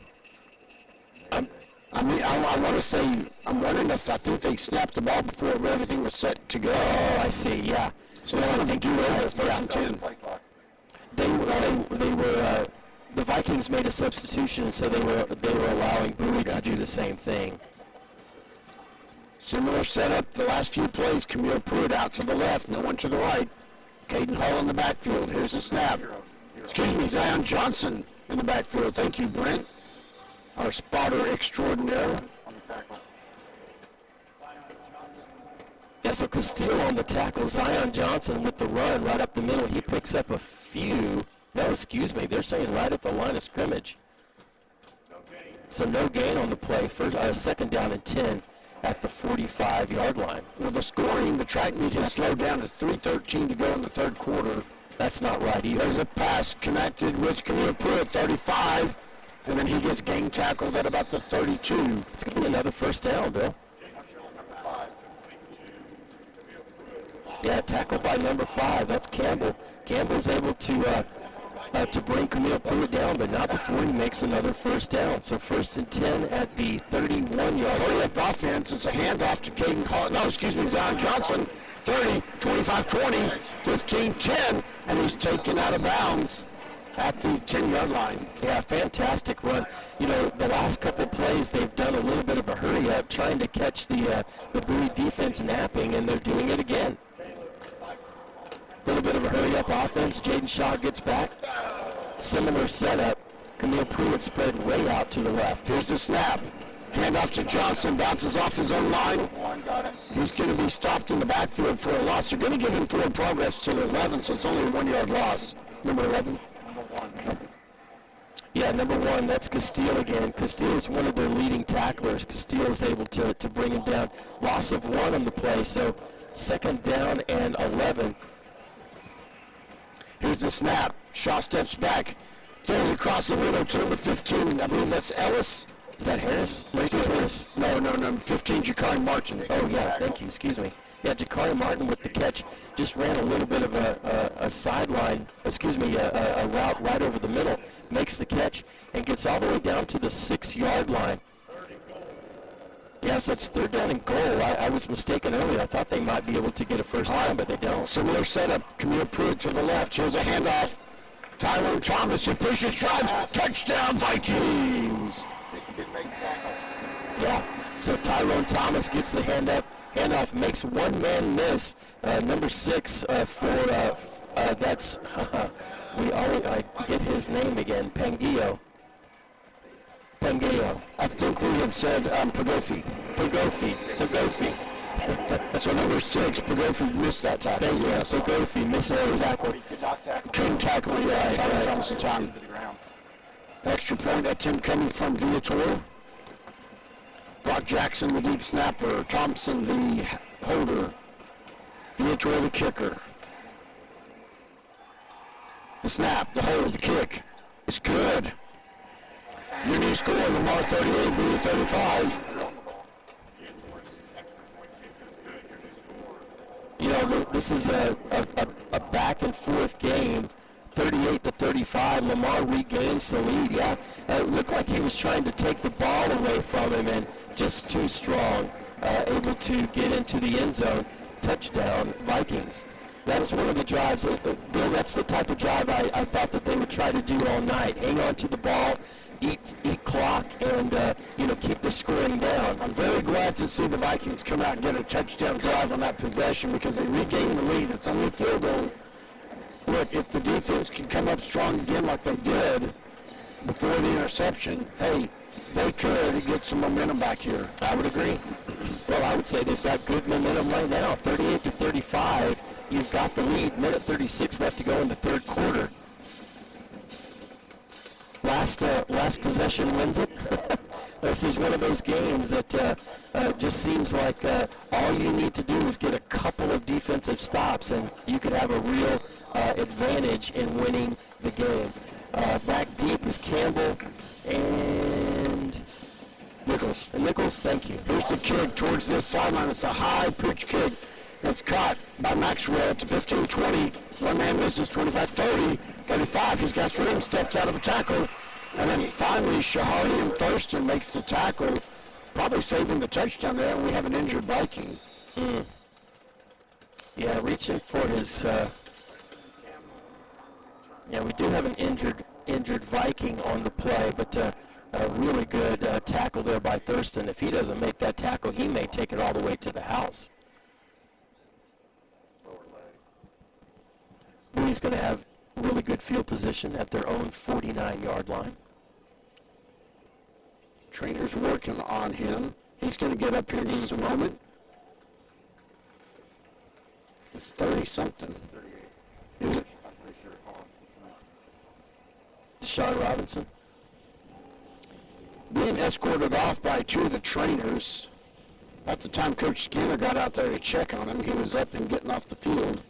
I want to say, I'm wondering if I think they snapped the ball before everything was set to go. Oh, I see, yeah. So they want to do over 1st and 10. The Vikings made a substitution, and so they were allowing Bowie to do the same thing. Similar setup, the last few plays, Camille Pruitt out to the left, no one to the right. Caden Hall in the backfield, here's the snap. Excuse me, Zion Johnson in the backfield. Thank you, Brent, our spotter extraordinaire. Yeah, so Castillo on the tackle, Zion Johnson with the run right up the middle. He picks up a few. No, excuse me, they're saying right at the line of scrimmage. So no gain on the play. 2nd down and 10 at the 45-yard line. Well, the scoring, the track meet has slowed down. It's 3:13 to go in the 3rd quarter. That's not right either. There's a pass connected with Camille Pruitt, 35, and then he gets gang tackled at about the 32. It's going to be another first down, Bill. Yeah, tackled by number 5. That's Campbell. Campbell's able to bring Camille Pruitt down, but not before he makes another first down. So 1st and 10 at the 31-yard line. Hurry-up offense. It's a handoff to Caden Hall. No, excuse me, Zion Johnson. 30, 25-20, 15-10, and he's taken out of bounds at the 10-yard line. Yeah, fantastic run. You know, the last couple of plays, they've done a little bit of a hurry-up, trying to catch the Bowie defense napping, and they're doing it again. A little bit of a hurry-up offense. Jaden Shaw gets back. Similar setup. Camille Pruitt spread way out to the left. Here's the snap. Handoff to Johnson. Bounces off his own line. He's going to be stopped in the backfield for a loss. They're going to give him forward progress to the 11, so it's only a 1-yard loss. Number 11. Yeah, number 1, that's Castile again. Castile is one of their leading tacklers. Castile is able to bring him down. Loss of 1 on the play, so 2nd down and 11. Here's the snap. Shaw steps back. Throws across the middle to number 15. I believe that's Ellis. Is that Harris? Harris? No, 15, Jakari Martin. Oh, yeah, thank you, excuse me. Yeah, Jakari Martin with the catch. Just ran a little bit of a sideline, a route right over the middle. Makes the catch and gets all the way down to the 6-yard line. Yeah, so it's 3rd down and goal. I was mistaken earlier. I thought they might be able to get a first down, but they don't. Similar setup. Camille Pruitt to the left. Here's a handoff. Tyrone Thomas, he pushes, drives. Touchdown, Vikings! Yeah, so Tyrone Thomas gets the handoff, makes one man miss. Number 6 that's, I get his name again, Pangio. I think we had said Pagofi. So number 6, Pagofi missed that tackle. Yeah, Pagofi missed that tackle. Couldn't tackle, Tyrone Thomas at time. Extra point attempt coming from Viator. Brock Jackson, the deep snapper. Thompson, the holder. Viator, the kicker. The snap, the hold, the kick. It's good. Your new score, Lamar 38, Bowie 35. You know, this is a back and forth game. 38-35, Lamar regains the lead. Yeah, it looked like he was trying to take the ball away from him and just too strong, able to get into the end zone. Touchdown, Vikings. That's one of the drives, Bill, that's the type of drive I thought that they would try to do all night. Hang on to the ball, eat clock, and, keep the scoring down. I'm very glad to see the Vikings come out and get a touchdown drive on that possession because they regained the lead. It's only a field goal. Look, if the defense can come up strong again like they did before the interception, hey, they could get some momentum back here. I would agree. Well, I would say they've got good momentum right now. 38-35, you've got the lead. Minute 36 left to go in the 3rd quarter. Last possession wins it. This is one of those games that just seems like all you need to do is get a couple of defensive stops, and you could have a real advantage in winning the game. Back deep is Campbell and Nichols, thank you. Here's the kick towards this sideline. It's a high pitch kick. It's caught by Maxwell to 15-20. One man misses, 25-30, 35. He's got room, steps out of the tackle. And then finally, Shahari and Thurston makes the tackle, probably saving the touchdown there, and we have an injured Viking. Yeah, reaching for his... we do have an injured Viking on the play, but a really good tackle there by Thurston. If he doesn't make that tackle, he may take it all the way to the house. Bowie's going to have really good field position at their own 49-yard line. Trainer's working on him. He's going to get up here in just a moment. It's 30-something. Is it? Sean Robinson. Being escorted off by 2 of the trainers. At the time Coach Skinner got out there to check on him, he was up and getting off the field.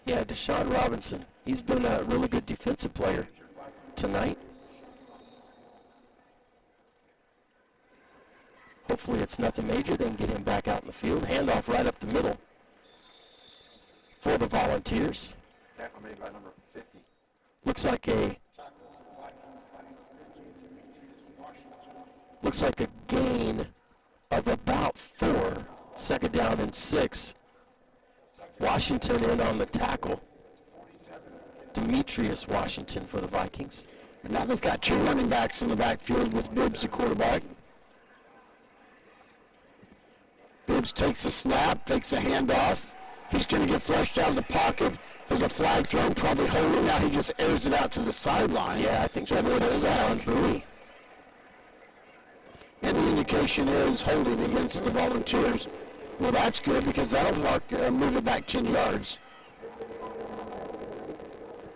Yeah, Deshaun Robinson. He's been a really good defensive player tonight. Hopefully it's nothing major. They can get him back out in the field. Handoff right up the middle for the Volunteers. Tackle made by number 50. Looks like a gain of about 4. Second down and 6. Washington in on the tackle. Demetrius Washington for the Vikings. And now they've got 2 running backs in the backfield with Bibbs, the quarterback. Bibbs takes a snap, takes a handoff. He's going to get flushed out of the pocket. There's a flag thrown, probably holding. Now he just airs it out to the sideline. Yeah, I think that's what it is on Bowie. And the indication is holding against the Volunteers. Well, that's good because that'll move it back 10 yards.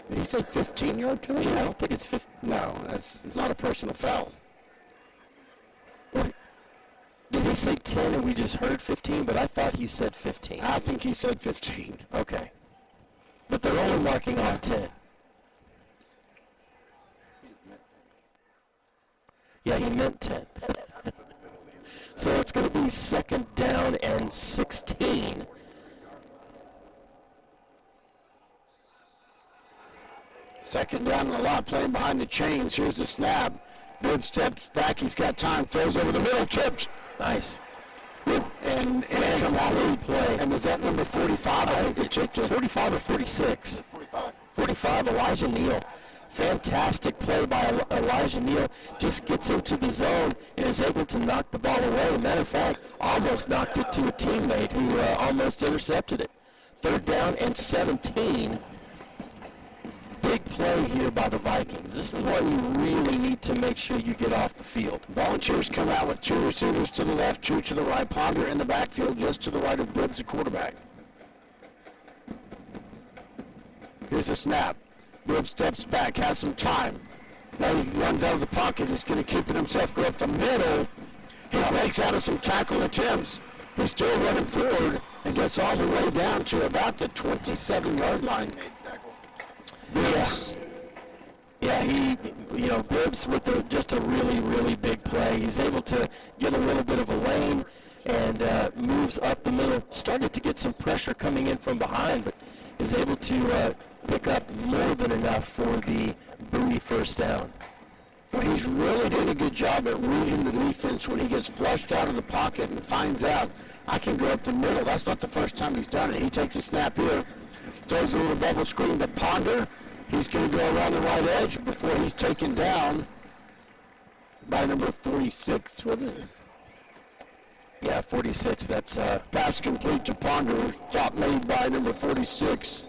Did he say 15-yard penalty? Yeah, I don't think it's 15. No, it's not a personal foul. Did he say 10 and we just heard 15? But I thought he said 15. I think he said 15. Okay. But they're only marking off 10. Yeah, he meant 10. So it's going to be second down and 16. Second down and a lot, playing behind the chains. Here's the snap. Bibbs steps back. He's got time. Throws over the middle. Tips. Nice. And fantastic play. And was that number 45? I think it tipped it. 45 or 46? 45, Elijah Neal. Fantastic play by Elijah Neal. Just gets into the zone and is able to knock the ball away. Matter of fact, almost knocked it to a teammate who almost intercepted it. Third down and 17. Big play here by the Vikings. This is one you really need to make sure you get off the field. Volunteers come out with 2 receivers to the left, 2 to the right. Ponder in the backfield just to the right of Bibbs, the quarterback. Here's the snap. Bibbs steps back, has some time. Now he runs out of the pocket. He's going to keep it himself, go up the middle. He breaks out of some tackle attempts. He's still running forward and gets all the way down to about the 27-yard line. Yes. Yeah, Bibbs with just a really, really big play. He's able to get a little bit of a lane and moves up the middle. Started to get some pressure coming in from behind, but is able to pick up more than enough for the Bowie first down. Well, he's really doing a good job at reading the defense when he gets flushed out of the pocket and finds out, I can go up the middle. That's not the first time he's done it. He takes a snap here, throws a little bubble screen to Ponder. He's going to go around the right edge before he's taken down by number 46, was it? Yeah, 46. That's pass complete to Ponder. Stop made by number 46.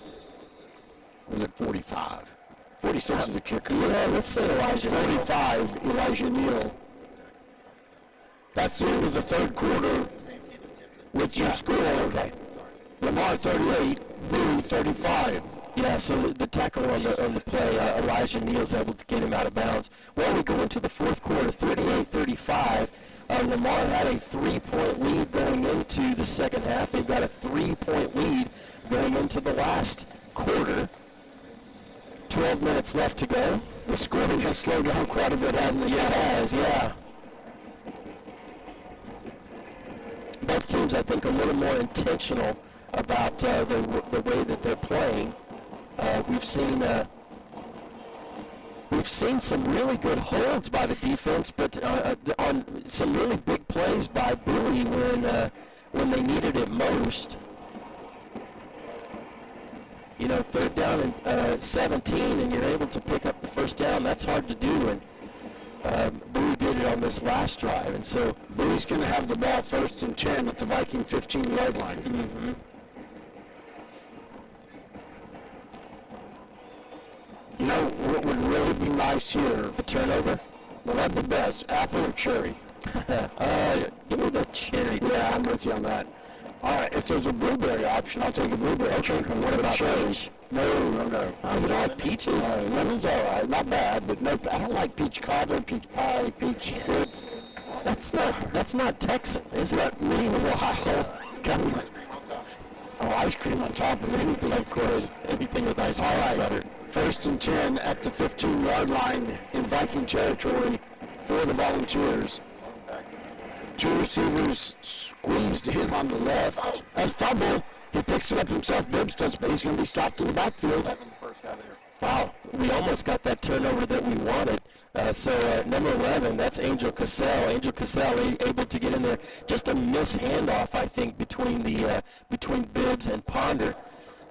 Or was it 45? 46 is the kicker. Yeah, let's say Elijah 45, Elijah Neal. That's the end of the third quarter with your score. Okay. Lamar 38, Bowie 35. Yeah, so the tackle on the play, Elijah Neal's able to get him out of bounds. Well, we go into the fourth quarter, 38-35. Lamar had a 3-point lead going into the second half. They've got a 3-point lead going into the last quarter. 12 minutes left to go. The scoring has slowed down quite a bit, hasn't it? Yeah, it has, yeah. Both teams, I think, a little more intentional about the way that they're playing. We've seen some really good holds by the defense, but on some really big plays by Bowie when they needed it most. Third down and 17, and you're able to pick up the first down. That's hard to do, and Bowie did it on this last drive, and so Bowie's going to have the ball first and 10 at the Viking 15-yard line. Mm-hmm. You know what would really be nice here? A turnover? Well, that'd be best. Apple or cherry? Give me the cherry. Yeah, I'm with you on that. All right, if there's a blueberry option, I'll take a blueberry. Okay, what about peach? No. You don't like peaches? Lemon's all right, not bad, but no, I don't like peach cobbler, peach pie, peach grits. That's not Texan, is it? Me, Ohio. Oh, ice cream on top of anything. Of course, anything with ice cream All right, better. 1st and 10 at the 15-yard line in Viking territory for the Volunteers. Two receivers squeezed him on the left. A fumble. He picks it up himself. Bibbs does, but he's going to be stopped in the backfield. Wow, we almost got that turnover that we wanted. So number 11, that's Angel Cassell. Angel Cassell able to get in there. Just a miss handoff, I think, between Bibbs and Ponder.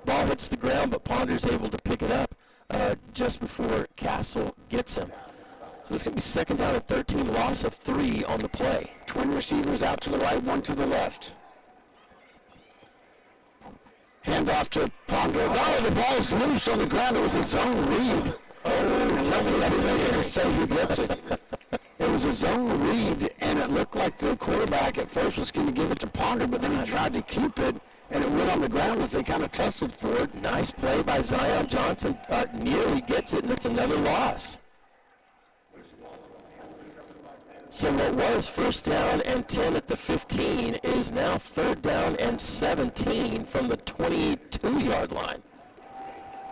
Ball hits the ground, but Ponder's able to pick it up just before Castle gets him. So this is going to be 2nd down and 13, loss of 3 on the play. Twin receivers out to the right, one to the left. Hand off to Ponder. No, the ball's loose on the ground. It was a zone read. To say who gets it. It was a zone read, and it looked like the quarterback at first was going to give it to Ponder, but then he tried to keep it, and it went on the ground as they kind of tussled for it. Nice play by Zion Johnson. Nearly gets it, and it's another loss. So what was 1st down and 10 at the 15 is now 3rd down and 17 from the 22-yard line.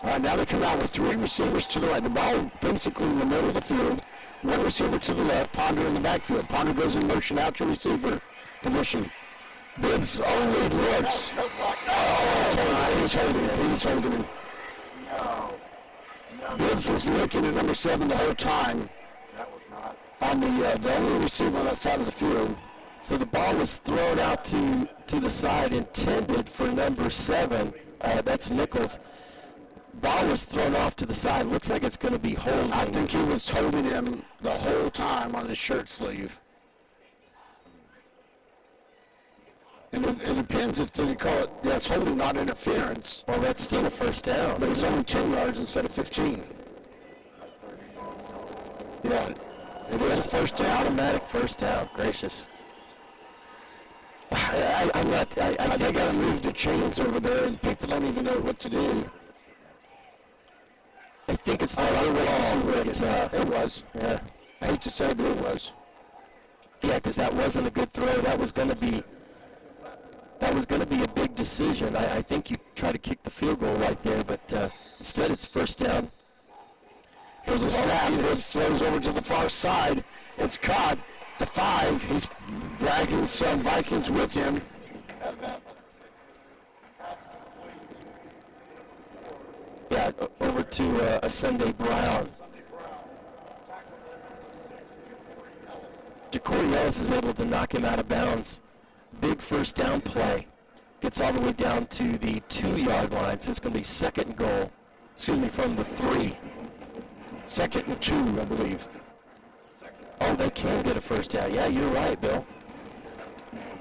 All right, now they come out with 3 receivers to the right. The ball basically in the middle of the field. 1 receiver to the left, Ponder in the backfield. Ponder goes in motion out to receiver position. Bibbs only looks. Oh, he's holding it. He's holding him. Bibbs was looking at number 7 the whole time. On the only receiver on that side of the field. So the ball was thrown out to the side, intended for number 7. That's Nichols. Ball was thrown off to the side. Looks like it's going to be holding. I think he was holding him the whole time on his shirt sleeve. And it depends if they call it, yes, holding, not interference. Well, that's still a 1st down. But it's only 10 yards instead of 15. Yeah. It was 1st down. Automatic 1st down. Gracious. I think I moved the chains over there, and people don't even know what to do. I think it's the other way off. It was. Yeah. I hate to say it, but it was. Yeah, because that wasn't a good throw. That was going to be a big decision. I think you try to kick the field goal right there, but instead it's 1st down. Here's a snap. It throws over to the far side. It's caught. The 5. He's dragging some Vikings with him. Yeah, over to a Sunday Brown. Jacory Ellis is able to knock him out of bounds. Big 1st down play. Gets all the way down to the 2-yard line, so it's going to be 2nd and goal. From the 3. 2nd and 2, I believe. Oh, they can get a 1st down. Yeah, you're right, Bill.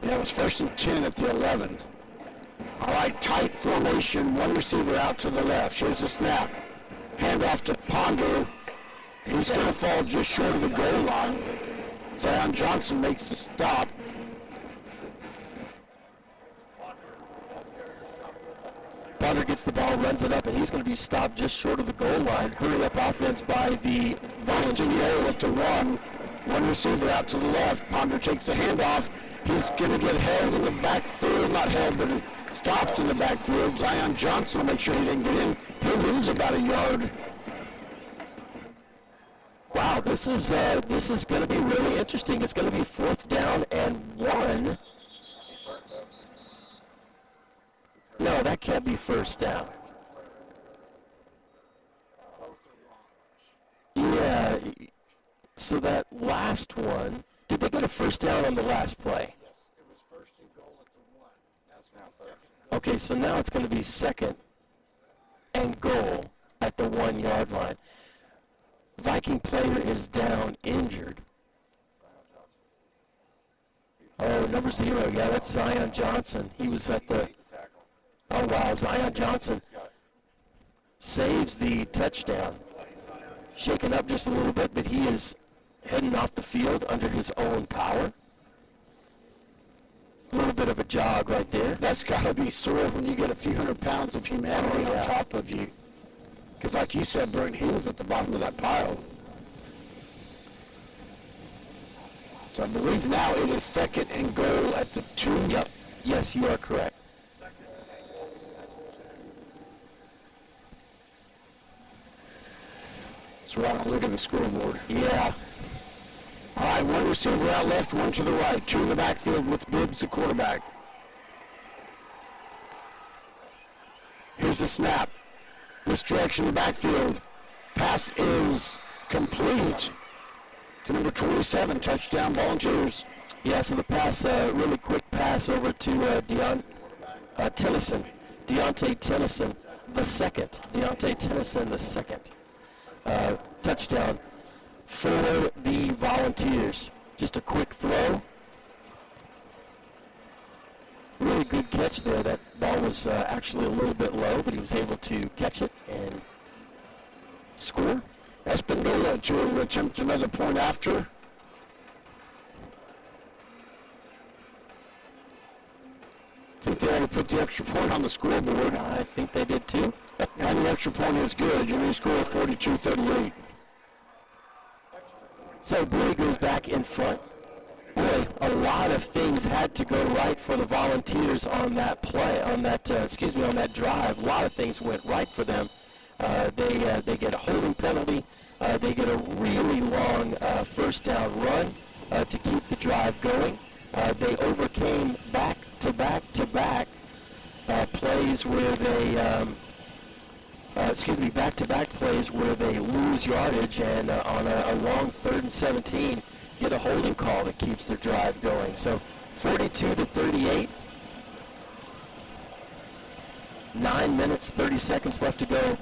Yeah, it was 1st and 10 at the 11. All right, tight formation, 1 receiver out to the left. Here's the snap. Hand off to Ponder. He's going to fall just short of the goal line. Zion Johnson makes the stop. Ponder gets the ball, runs it up, and he's going to be stopped just short of the goal line. Hurry up offense by the Volunteers. Up to 1 receiver out to the left. Ponder takes the handoff. He's going to get held in the backfield. Not held, but stopped in the backfield. Zion Johnson will make sure he didn't get in. He'll lose about a yard. Wow, this is going to be really interesting. It's going to be 4th down and 1. No, that can't be 1st down. Yeah, so that last one, did they get a 1st down on the last play? Yes, it was 1st and goal at the 1. That's now 2nd. Okay, so now it's going to be 2nd and goal at the 1-yard line. Viking player is down, injured. Oh, number 0, yeah, that's Zion Johnson. He was at the... Oh, wow, Zion Johnson saves the touchdown. Shaken up just a little bit, but he is heading off the field under his own power. A little bit of a jog right there. That's got to be sore when you get a few hundred pounds of humanity on top of you. Because like you said, Brent, he was at the bottom of that pile. So I believe now it is 2nd and goal at the 2. Yep. Yes, you are correct. so I don't look at the scoreboard. Yeah. All right, one receiver out left, one to the right. Two in the backfield with Bibbs, the quarterback. Here's the snap. Misdirection in the backfield. Pass is complete to number 27, touchdown Volunteers. Yeah, so the pass, really quick pass over to Tennyson. Deontay Tennyson, the second. Deontay Tennyson, the second. Touchdown for the Volunteers. Just a quick throw. Really good catch there. That ball was actually a little bit low, but he was able to catch it and score. Espindola to attempt another point after. I think they ought to put the extra point on the scoreboard. I think they did too. And the extra point is good. You may score 42-38. So Bowie goes back in front. Boy, a lot of things had to go right for the Volunteers on that play, on that drive. A lot of things went right for them. They get a holding penalty. They get a really long first down run to keep the drive going. They overcame back-to-back plays where they, back-to-back plays where they lose yardage, and on a long 3rd and 17, get a holding call that keeps their drive going. So 42-38. 9 minutes, 30 seconds left to go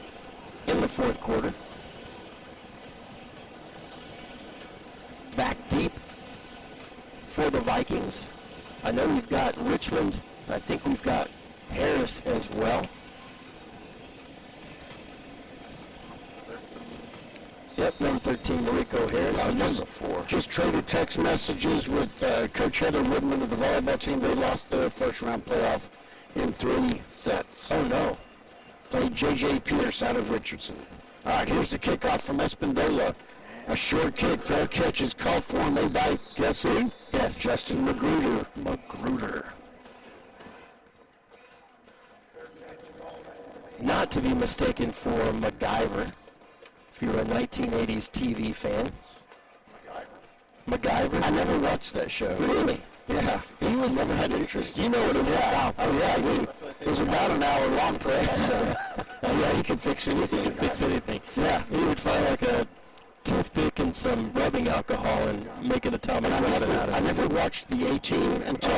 in the fourth quarter. Back deep for the Vikings. I know we've got Richmond. I think we've got Harris as well. Yep, number 13, Mariko Harris, and number 4. Just traded text messages with Coach Heather Woodman of the volleyball team. They lost their first-round playoff in 3 sets. Oh, no. Played J.J. Pierce out of Richardson. All right, here's the kickoff from Espindola. A short kick, fair catch is called for, made by, guess who? Yes. Justin Magruder. Not to be mistaken for MacGyver, if you're a 1980s TV fan. MacGyver? I never watched that show. Really? Yeah. He was Never had interest. You know what it was about. Oh, yeah, it was about an hour long, perhaps. Yeah, he could fix anything. Fix anything. Yeah. He would find like a toothpick and some rubbing alcohol and make an atomic weapon out of I it. never watched the A-Team until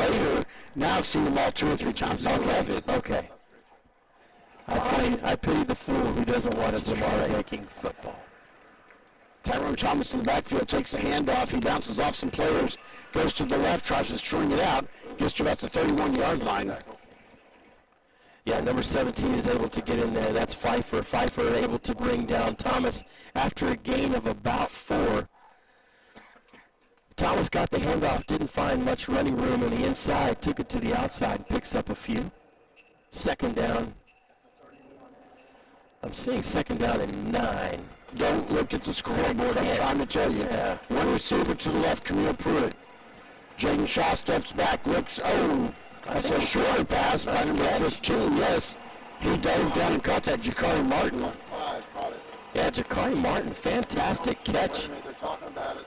later. Now I've seen them all 2 or 3 times. I love it. Okay. I pity the fool who doesn't watch Lamar Viking football. Tyrone Thomas in the backfield takes the handoff. He bounces off some players, goes to the left, tries to string it out, gets to about the 31-yard line. Yeah, number 17 is able to get in there. That's Pfeiffer. Pfeiffer able to bring down Thomas after a gain of about 4. Thomas got the handoff, didn't find much running room on the inside, took it to the outside, picks up a few. Second down. I'm seeing second down and 9. Don't look at the scoreboard, I'm trying to tell you. Yeah. One receiver to the left, Camille Pruitt. Jaden Shaw steps back, looks, that's a short pass by number 15, yes. He dove down and caught that Jakari Martin. Yeah, Jakari Martin, fantastic catch. They're talking about it.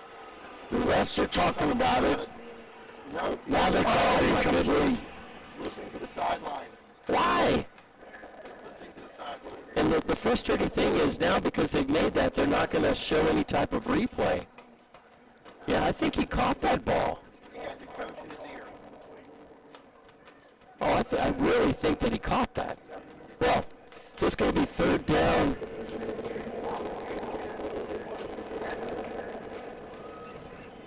The refs are talking about it. Now they call it incomplete. Listening to the sideline. Why? Listening to the sideline. And the frustrating thing is now, because they've made that, they're not going to show any type of replay. Yeah, I think he caught that ball. He had the coach in his ear. Oh, I really think that he caught that. Well, so it's going to be third down.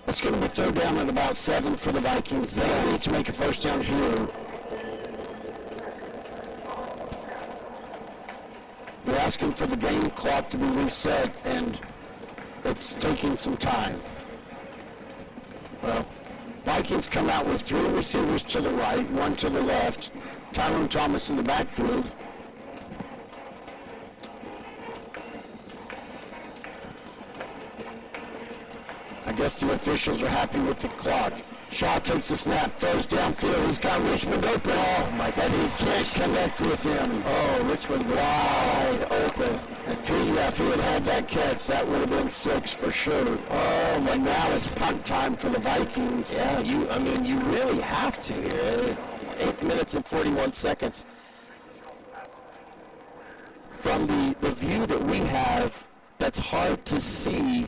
It's going to be third down at about 7 for the Vikings. They need to make a first down here. They're asking for the game clock to be reset, and it's taking some time. Well, Vikings come out with 3 receivers to the right, 1 to the left. Tyrone Thomas in the backfield. I guess the officials are happy with the clock. Shaw takes the snap, throws downfield. He's got Richmond open. Oh, my God. He can't connect with him. Oh, Richmond wide open. If he had that catch, that would have been 6 for sure. Oh, but now it's punt time for the Vikings. Yeah, you really have to here. 8 minutes and 41 seconds. From the view that we have, that's hard to see.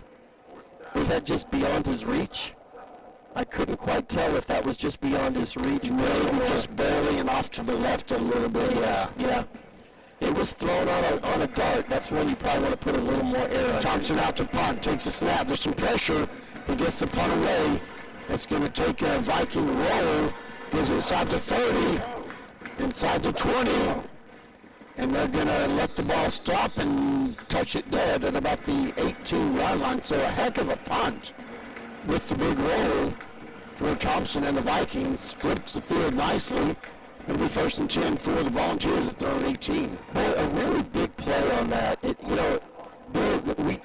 Was that just beyond his reach? I couldn't quite tell if that was just beyond his reach. Maybe just barely and off to the left a little bit, Yeah. It was thrown on a dart. That's when you probably want to put a little more air on. Thompson out to punt, takes a snap. There's some pressure. He gets the punt away. It's going to take a Viking roll. Goes inside the 30, inside the 20. And they're going to let the ball stop and touch it dead at about the 18-yard line. So a heck of a punt with the big roll for Thompson and the Vikings. Flips the field nicely. It'll be 1st and 10 for the Volunteers at their own 18. Boy, a really big play on that. Bill,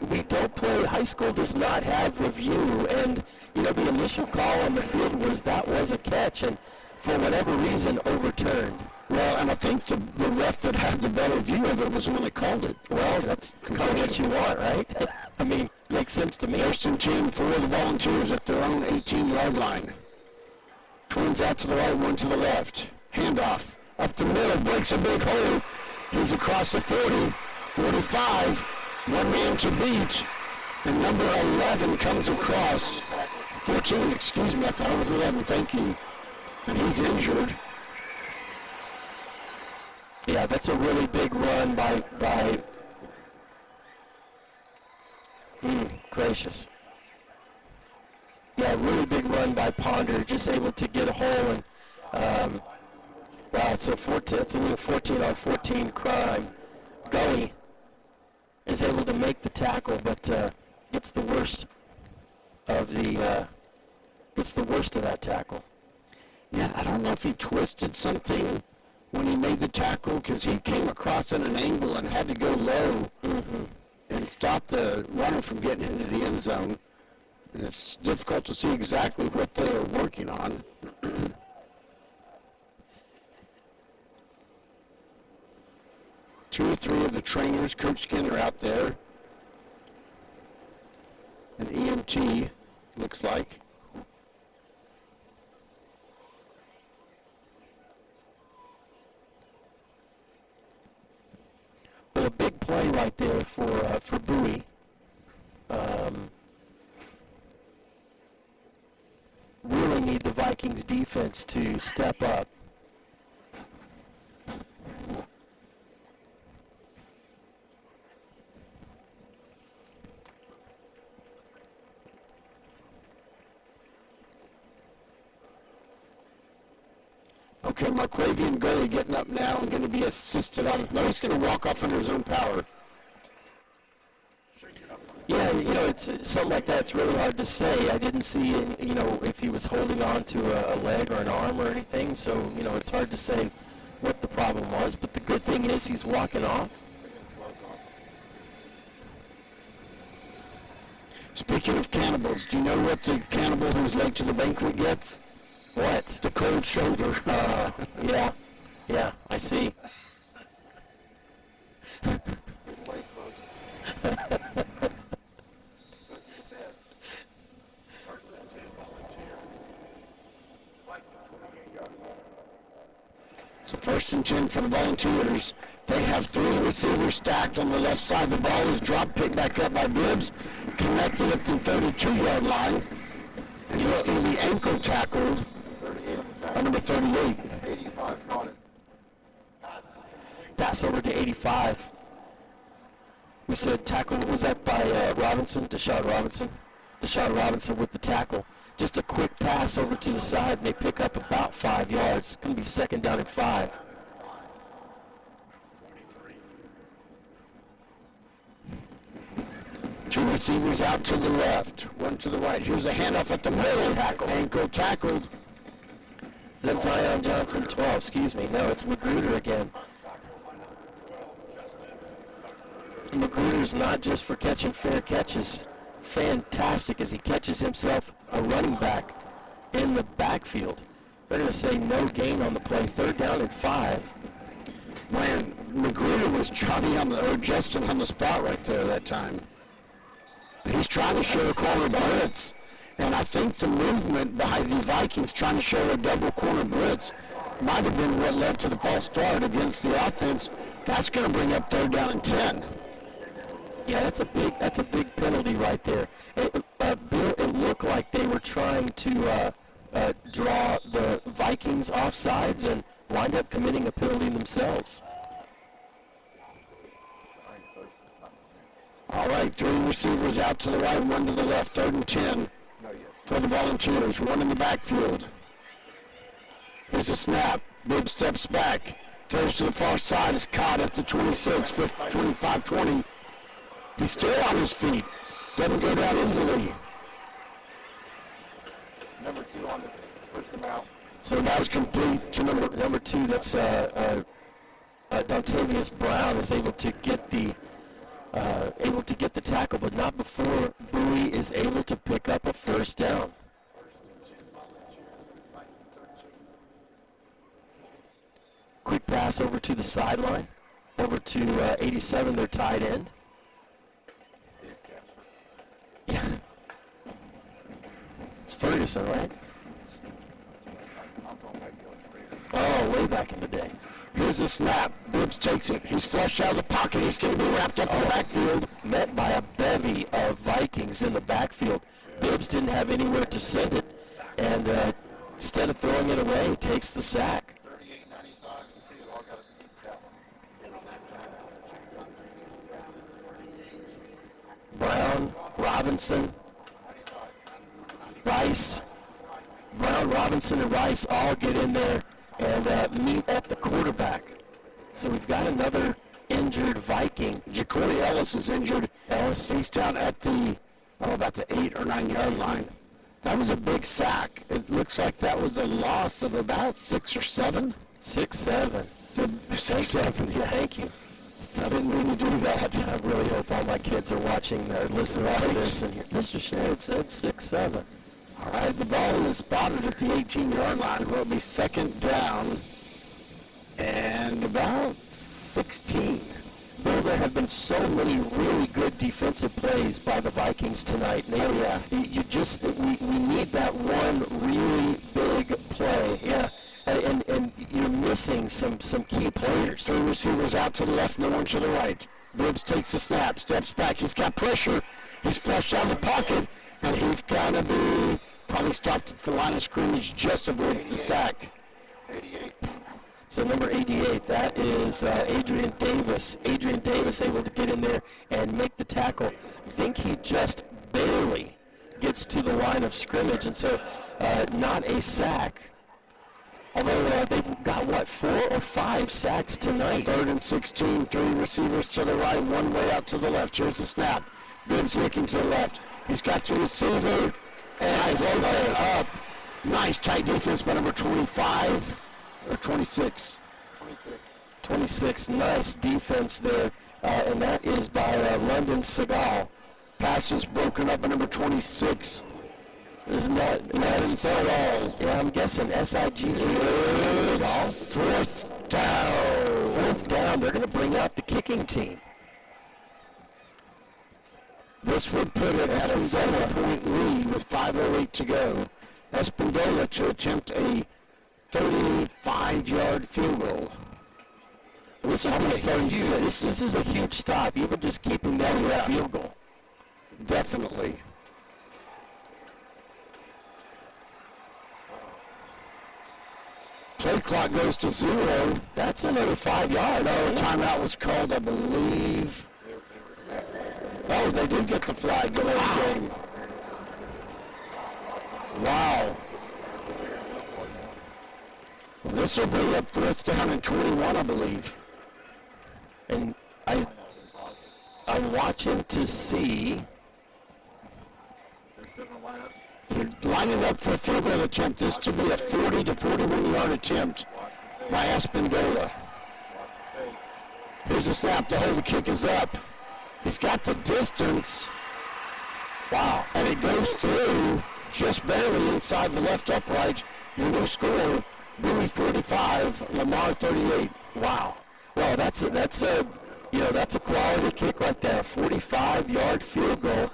we don't play. High school does not have review, and the initial call on the field was a catch, and for whatever reason overturned. Well, and I think the ref that had the better view of it was the one that called it. Well, that's kind of what you want, right? I mean, makes sense to me. 1st and 10 for the Volunteers at their own 18-yard line. Twins out to the right, one to the left. Handoff up the middle, breaks a big hole. He's across the 40, 45, one man to beat, and number 11 comes across. 14, excuse me, I thought it was 11, thank you. And he's injured. Yeah, that's a really big run by gracious. Yeah, really big run by Ponder, just able to get a hole and wow, so 14, it's a little 14 on 14 crime. Bowie is able to make the tackle, but gets the worst of that tackle. Yeah, I don't know if he twisted something when he made the tackle, because he came across at an angle and had to go low and stop the runner from getting into the end zone. And it's difficult to see exactly what they are working on. 2 or 3 of the trainers, Coach Skinner out there. An EMT, looks like. Well, a big play right there for Bowie. Really need the Vikings defense to step up. Okay, Marquavian Gurley getting up now and going to be assisted off. No, he's going to walk off under his own power. Yeah, it's something like that. It's really hard to say. I didn't see, if he was holding on to a leg or an arm or anything. So, it's hard to say what the problem was. But the good thing is he's walking off. Speaking of cannibals, do you know what the cannibal who's late to the banquet gets? What? The cold shoulder. Yeah, I see. So 1st and 10 for the Volunteers. They have 3 receivers stacked on the left side. The ball is dropped, picked back up by Bibbs, connected at the 32-yard line. And he's going to be ankle tackled by number 38. 85 caught it. Pass over to 85. We said tackle, was that by Robinson, Deshaun Robinson? Deshaun Robinson with the tackle. Just a quick pass over to the side, and they pick up about 5 yards. It's going to be 2nd down and 5. Two receivers out to the left, one to the right. Here's a handoff at the middle. Tackle. Ankle tackled. Is that Zion Johnson? 12, excuse me. No, it's Magruder again. Magruder's not just for catching fair catches. Fantastic as he catches himself a running back in the backfield. They're going to say no gain on the play, 3rd down and 5. Man, Magruder was Justin on the spot right there that time. He's trying to show a corner blitz, and I think the movement by the Vikings trying to show a double corner blitz might have been what led to the false start against the offense. That's going to bring up 3rd down and 10. Yeah, that's a big penalty right there. Bill, it looked like they were trying to draw the Vikings offsides and wind up committing a penalty themselves. All right, 3 receivers out to the right, 1 to the left, 3rd and 10 for the Volunteers, 1 in the backfield. Here's a snap. Bibb steps back, throws to the far side, is caught at the 26, 25-20. He's still on his feet. Doesn't go down easily. Number 2 on the first and out. So that's complete to number 2. That's Dontavius Brown is able to get the tackle, but not before Bowie is able to pick up a 1st down. Quick pass over to the sideline, over to 87, their tight end. Yeah. It's Ferguson, right? Oh, way back in the day. Here's the snap. Bibbs takes it. He's flushed out of the pocket. He's going to be wrapped up in the backfield. Met by a bevy of Vikings in the backfield. Bibbs didn't have anywhere to send it, and instead of throwing it away, he takes the sack. Brown, Robinson, Rice. Brown, Robinson, and Rice all get in there and meet at the quarterback. So we've got another injured Viking. Jacory Ellis is injured. Ellis. He's down at about the 8 or 9 yard line. That was a big sack. It looks like that was a loss of about 6 or 7. 6-7. 6-7, yeah. Thank you. I didn't mean to do that. I really hope all my kids are watching or listening to this. And Mr. Sherrod said 6-7. All right, the ball is spotted at the 18-yard line. Will be 2nd down and about 16. Well, there have been so many really good defensive plays by the Vikings tonight. We need that one really big play. Yeah. And you're missing some key players. 3 receivers out to the left, no one to the right. Bibbs takes the snap, steps back. He's got pressure. He's flushed out of the pocket, and he's going to be probably stopped at the line of scrimmage, just avoids the sack. 88. So number 88, that is Adrian Davis. Adrian Davis able to get in there and make the tackle. I think he just barely gets to the line of scrimmage, and so not a sack. Although they've got, 4 or 5 sacks tonight. 3rd and 16, 3 receivers to the right, 1 way out to the left. Here's the snap. Bibbs looking to the left. He's got the receiver, and he's up. Nice tight defense by number 25, or 26. 26, nice defense there, and that is by London Segal. Pass is broken up by number 26. Isn't that Segal? Yeah, I'm guessing S-I-G-G. 4th down. 4th down, they're going to bring out the kicking team. This would put it at a 7-point lead with 5:08 to go. Espindola to attempt a 35-yard field goal. This is a huge stop, even just keeping that with a field goal. Definitely. Play clock goes to 0. That's another 5 yards. No, timeout was called, I believe. Oh, they do get the flag. Delay the game. Wow. Well, this will bring up 4th down and 21, I believe. And I'm watching to see. They're lining up for a field goal attempt. This to be a 40 to 41 yard attempt by Espindola. Here's the snap. The hold, the kick is up. He's got the distance. Wow. And it goes through just barely inside the left upright. Your new score, Bowie 45, Lamar 38. Wow. Well, that's a quality kick right there. 45-yard field goal.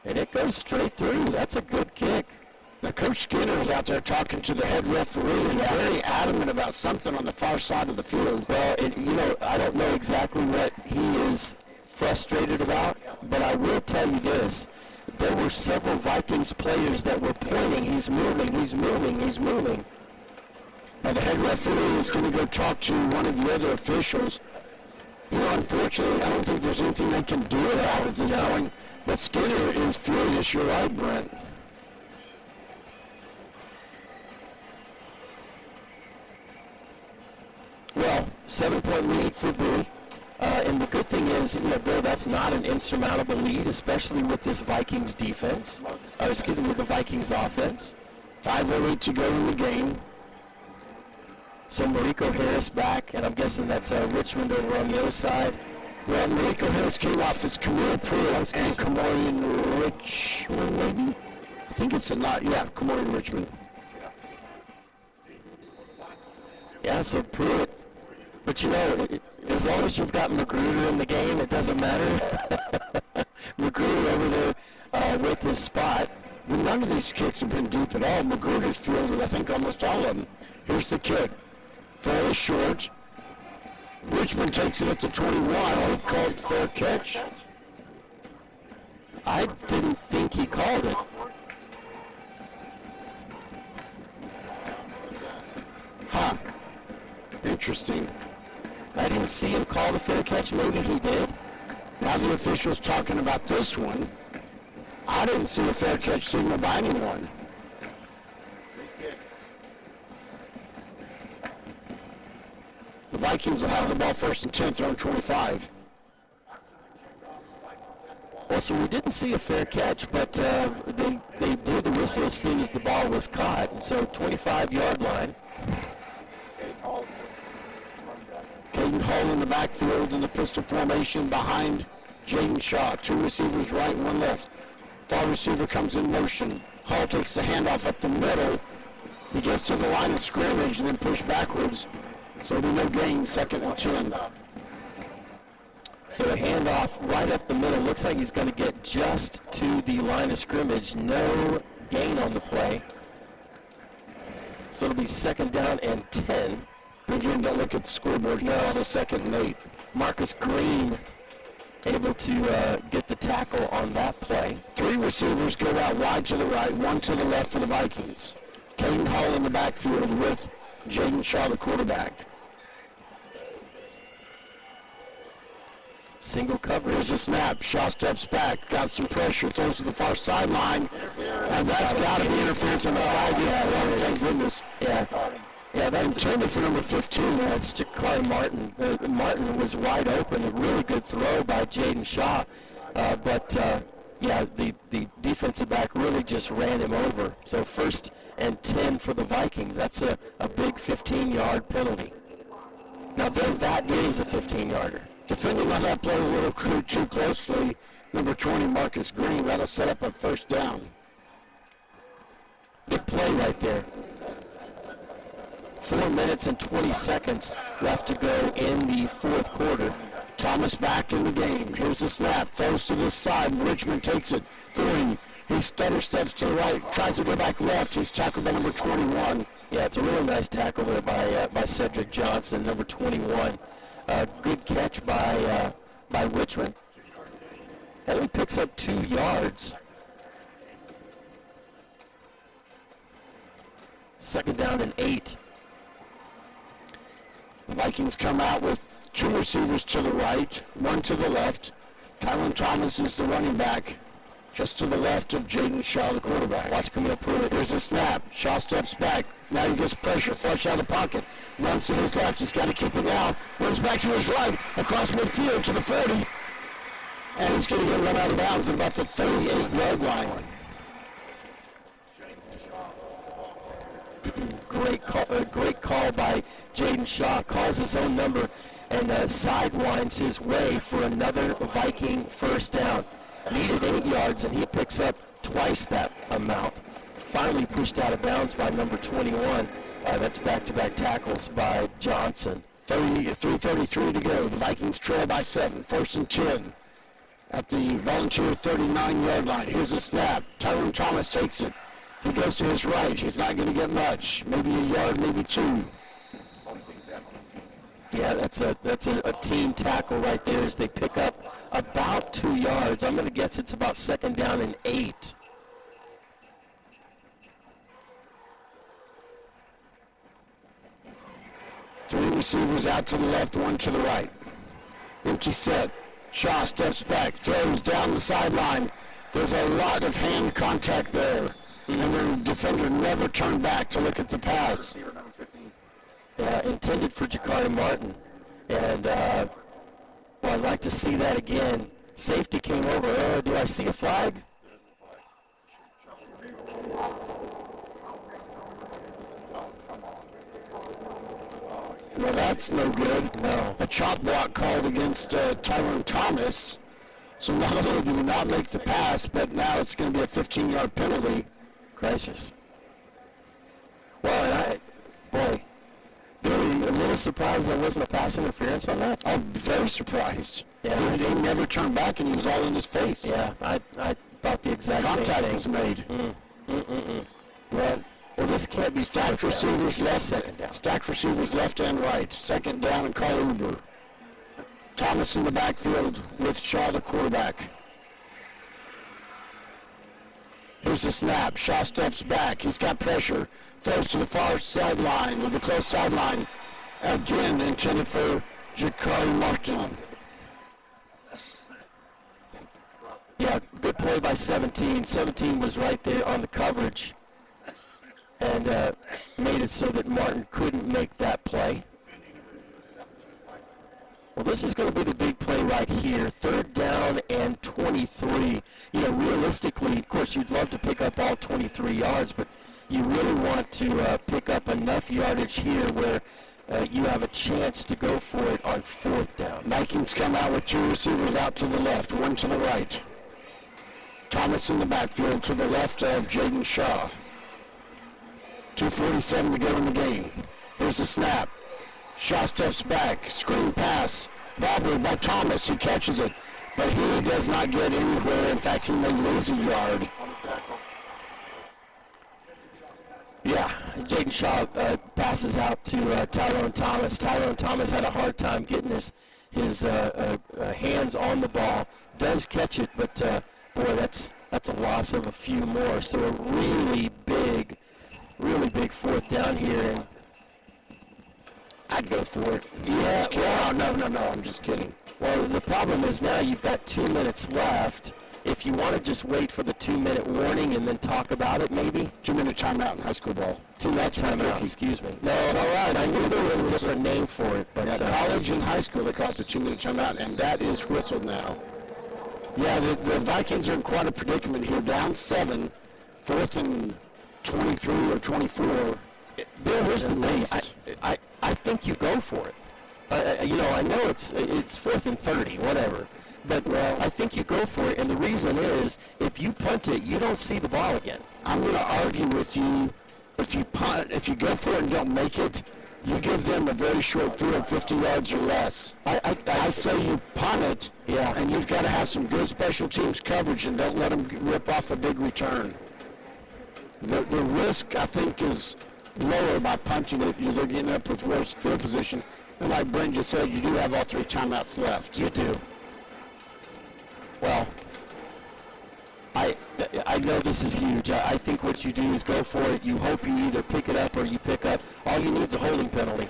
And it goes straight through. That's a good kick. Now, Coach Skinner is out there talking to the head referee and very adamant about something on the far side of the field. Well, I don't know exactly what he is frustrated about, but I will tell you this. There were several Vikings players that were pointing, he's moving, he's moving, he's moving. Now, the head referee is going to go talk to one of the other officials. Unfortunately, I don't think there's anything they can do about it this point. But Skinner is furious. You're right, Brent. Well, 7-point lead for Bowie. And the good thing is, Bill, that's not an insurmountable lead, especially with this Vikings defense. With the Vikings offense. 5:08 to go in the game. So Mariko Harris back, and I'm guessing that's Richmond over on the other side. Well, Mariko Harris came off as Camille Pruitt and Kamori Richmond, maybe? I think it's Kamori Richmond. Yeah, so Pruitt. But as long as you've got Magruder in the game, it doesn't matter. Magruder over there with his spot. Well, none of these kicks have been deep at all. Magruder's fielded, I think, almost all of them. Here's the kick. Fairly short. Richmond takes it at the 21. He called fair catch. I didn't think he called it. Huh. Interesting. I didn't see him call the fair catch. Maybe he did. Now the official's talking about this one. I didn't see a fair catch signal by anyone. The Vikings will have the ball first and 10, they're on 25. Well, so we didn't see a fair catch, but they blew the whistle as soon as the ball was caught. And so 25-yard line. Caden Hall in the backfield in the pistol formation behind Jaden Shaw. Two receivers right, one left. Far receiver comes in motion. Hall takes the handoff up the middle. He gets to the line of scrimmage and then pushed backwards. So it'll be no gain, second and 10. So a handoff right up the middle. Looks like he's going to get just to the line of scrimmage. No gain on the play. So it'll be second down and 10. Again, don't look at the scoreboard. It's a second and 8. Marcus Green able to get the tackle on that play. Three receivers go out wide to the right, one to the left for the Vikings. Caden Hall in the backfield with Jaden Shaw, the quarterback. Single coverage. There's a snap. Shaw steps back. Got some pressure. Throws to the far sideline. And that's got to be interference on the flag. Thank goodness. Yeah, that intended for number 15. That's Jakari Martin. Martin was wide open. A really good throw by Jaden Shaw. But the defensive back really just ran him over. So first and 10 for the Vikings. That's a big 15-yard penalty. Now, that is a 15-yarder. Defending on that play a little too closely, number 20, Marcus Green. That'll set up a first down. Big play right there. 4 minutes and 20 seconds left to go in the fourth quarter. Thomas back in the game. Here's the snap. Throws to this side. Richmond takes it. 40. He stutter steps to the right. Tries to go back left. He's tackled by number 21. Yeah, it's a really nice tackle there by Cedric Johnson, number 21. Good catch by Richmond. Only picks up 2 yards. Second down and 8. The Vikings come out with 2 receivers to the right, 1 to the left. Tyron Thomas is the running back, just to the left of Jaden Shaw, the quarterback. Watch Camille Pruitt. Here's a snap. Shaw steps back. Now he gets pressure, flush out of the pocket. Runs to his left. He's got to keep it now. Runs back to his right, across midfield to the 40. And he's going to get run out of bounds at about the 38-yard line. Great call by Jaden Shaw. Calls his own number and sidewinds his way for another Viking first down. Needed 8 yards, and he picks up twice that amount. Finally pushed out of bounds by number 21. That's back-to-back tackles by Johnson. 3:33 to go. The Vikings trail by 7. 1st and 10 at the Volunteer 39-yard line. Here's a snap. Tyrone Thomas takes it. He goes to his right. He's not going to get much. Maybe a yard, maybe 2. Yeah, that's a team tackle right there as they pick up about 2 yards. I'm going to guess it's about 2nd down and 8. Three receivers out to the left, 1 to the right. Empty set. Shaw steps back, throws down the sideline. There's a lot of hand contact there. And the defender never turned back to look at the pass. Intended for Jakari Martin. And, well, I'd like to see that again. Safety came over. Do I see a flag? Well, that's no good. No. A chop block called against Tyrone Thomas. So not only do we not make the pass, but now it's going to be a 15-yard penalty. Gracious. Well, Billy, a little surprised there wasn't a pass interference on that. I'm very surprised. Yeah, He never turned back, and he was all in his face. Yeah, I thought the exact same Contact thing. was made. Well, this can't be Stacked receivers left, second down. stacked receivers left and right. 2nd down and call Uber. Thomas in the backfield with Shaw, the quarterback. Here's the snap. Shaw steps back. He's got pressure. Throws to the far sideline, with the close sideline. Again, intended for Jakari Martin. Yeah, good play by 17. 17 was right there on the coverage and made it so that Martin couldn't make that play. Well, this is going to be the big play right here. 3rd down and 23. You know, realistically, of course, you'd love to pick up all 23 yards, but you really want to pick up enough yardage here where you have a chance to go for it on 4th down. Vikings come out with 2 receivers out to the left, 1 to the right. Thomas in the backfield to the left of Jaden Shaw. 2:47 to go in the game. Here's the snap. Shaw steps back. Screen pass. Bobbled by Thomas. He catches it. But he does not get anywhere. In fact, he may lose a yard. Yeah, Jaden Shaw passes out to Tyrone Thomas. Tyrone Thomas had a hard time getting his hands on the ball. Does catch it, but boy, that's a loss of a few more. So a really big 4th down here. And I'd go for it. yeah, No, I'm just kidding. well, the problem is now you've got 2 minutes left. If you want to just wait for the 2-minute warning and then talk about it, maybe. 2-minute timeout in high school ball. 2-minute timeout, excuse me. No, all right. I knew there was a different name for it, but College and high school, they call it the 2-minute timeout, and that is whistled now. Yeah, the Vikings are in quite a predicament here. Down 7, 4th and 23 or 24. Bill, here's the thing. I think you go for it. I know it's 4th and 30, whatever. But I think you go for it, and the reason is if you punt it, you don't see the ball again. I'm going to argue with you. If you punt, if you go for it and don't make it, you give them a very short field, 50 yards or less. I say you punt it, and you've got to have some good special teams coverage and don't let them rip off a big return. The risk, I think, is lower by punting it. You're getting up with worse field position. And like Brent just said, you do have all 3 timeouts left. You do. Well, I know this is huge. I think what you do is go for it. You hope you either pick it up or you pick up. All you need is a holding penalty,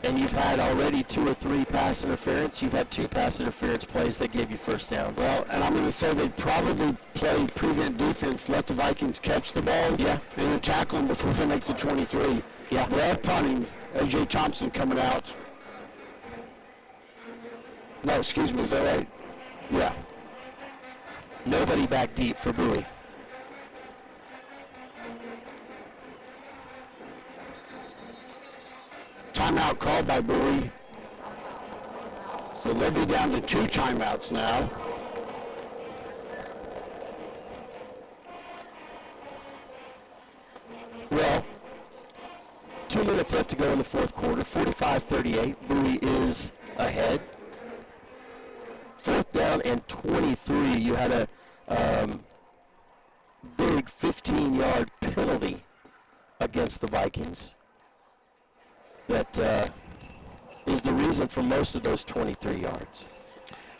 And you've had already 2 or 3 pass interference. You've had 2 pass interference plays that gave you 1st downs. Well, and I'm going to say they probably play prevent defense, let the Vikings catch the ball, and then tackle them before they make the 23. Yeah. They're punting. A.J. Thompson coming out. No, excuse me, is that right? Yeah. Nobody back deep for Bowie. Timeout called by Bowie. So they'll be down to 2 timeouts now. Well, 2 minutes left to go in the fourth quarter. 45-38. Bowie is ahead. 4th down and 23. You had a big 15-yard penalty against the Vikings. That is the reason for most of those 23 yards.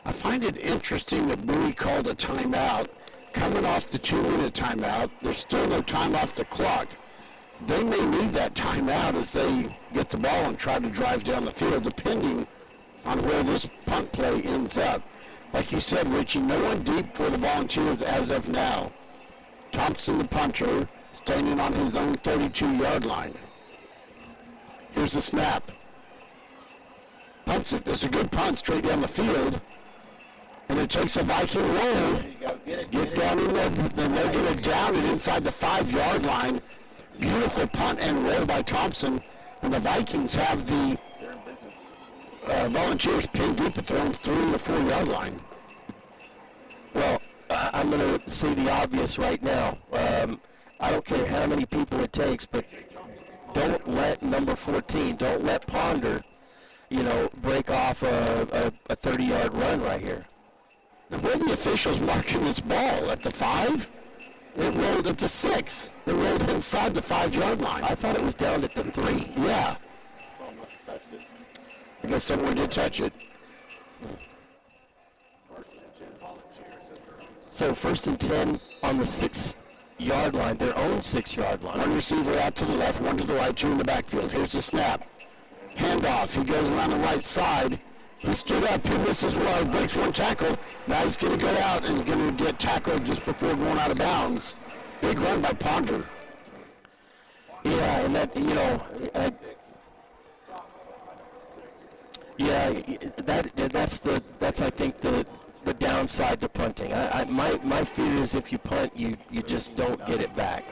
I find it interesting that Bowie called a timeout. Coming off the 2-minute timeout, there's still no time off the clock. They may need that timeout as they get the ball and try to drive down the field, depending on where this punt play ends up. Like you said, Richie, no one deep for the Volunteers as of now. Thompson, the punter, standing on his own 32-yard line. Here's the snap. Punts it. It's a good punt straight down the field. And it takes a Viking roll. Get down in there. Then they're going to down it inside the 5-yard line. Beautiful punt and roll by Thompson. And the Vikings have the Volunteers pinned deep at their own 3 or 4-yard line. Well, I'm going to say the obvious right now. I don't care how many people it takes, but don't let number 14, don't let Ponder, break off a 30-yard run right here. And where are the officials marking this ball? At the 5? It rolled at the 6. It rolled inside the 5-yard line. I thought it was down at the 3. Yeah. I guess someone did touch it. So 1st and 10 on the 6-yard line, their own 6-yard line. One receiver out to the left, one to the right, 2 in the backfield. Here's the snap. Handoff. He goes around the right side. He stood up. He misses one, breaks one tackle. Now he's going to go out and he's going to get tackled just before going out of bounds. Big run by Ponder. Yeah, and that, that's I think the downside to punting. My fear is if you punt, you just don't get it back.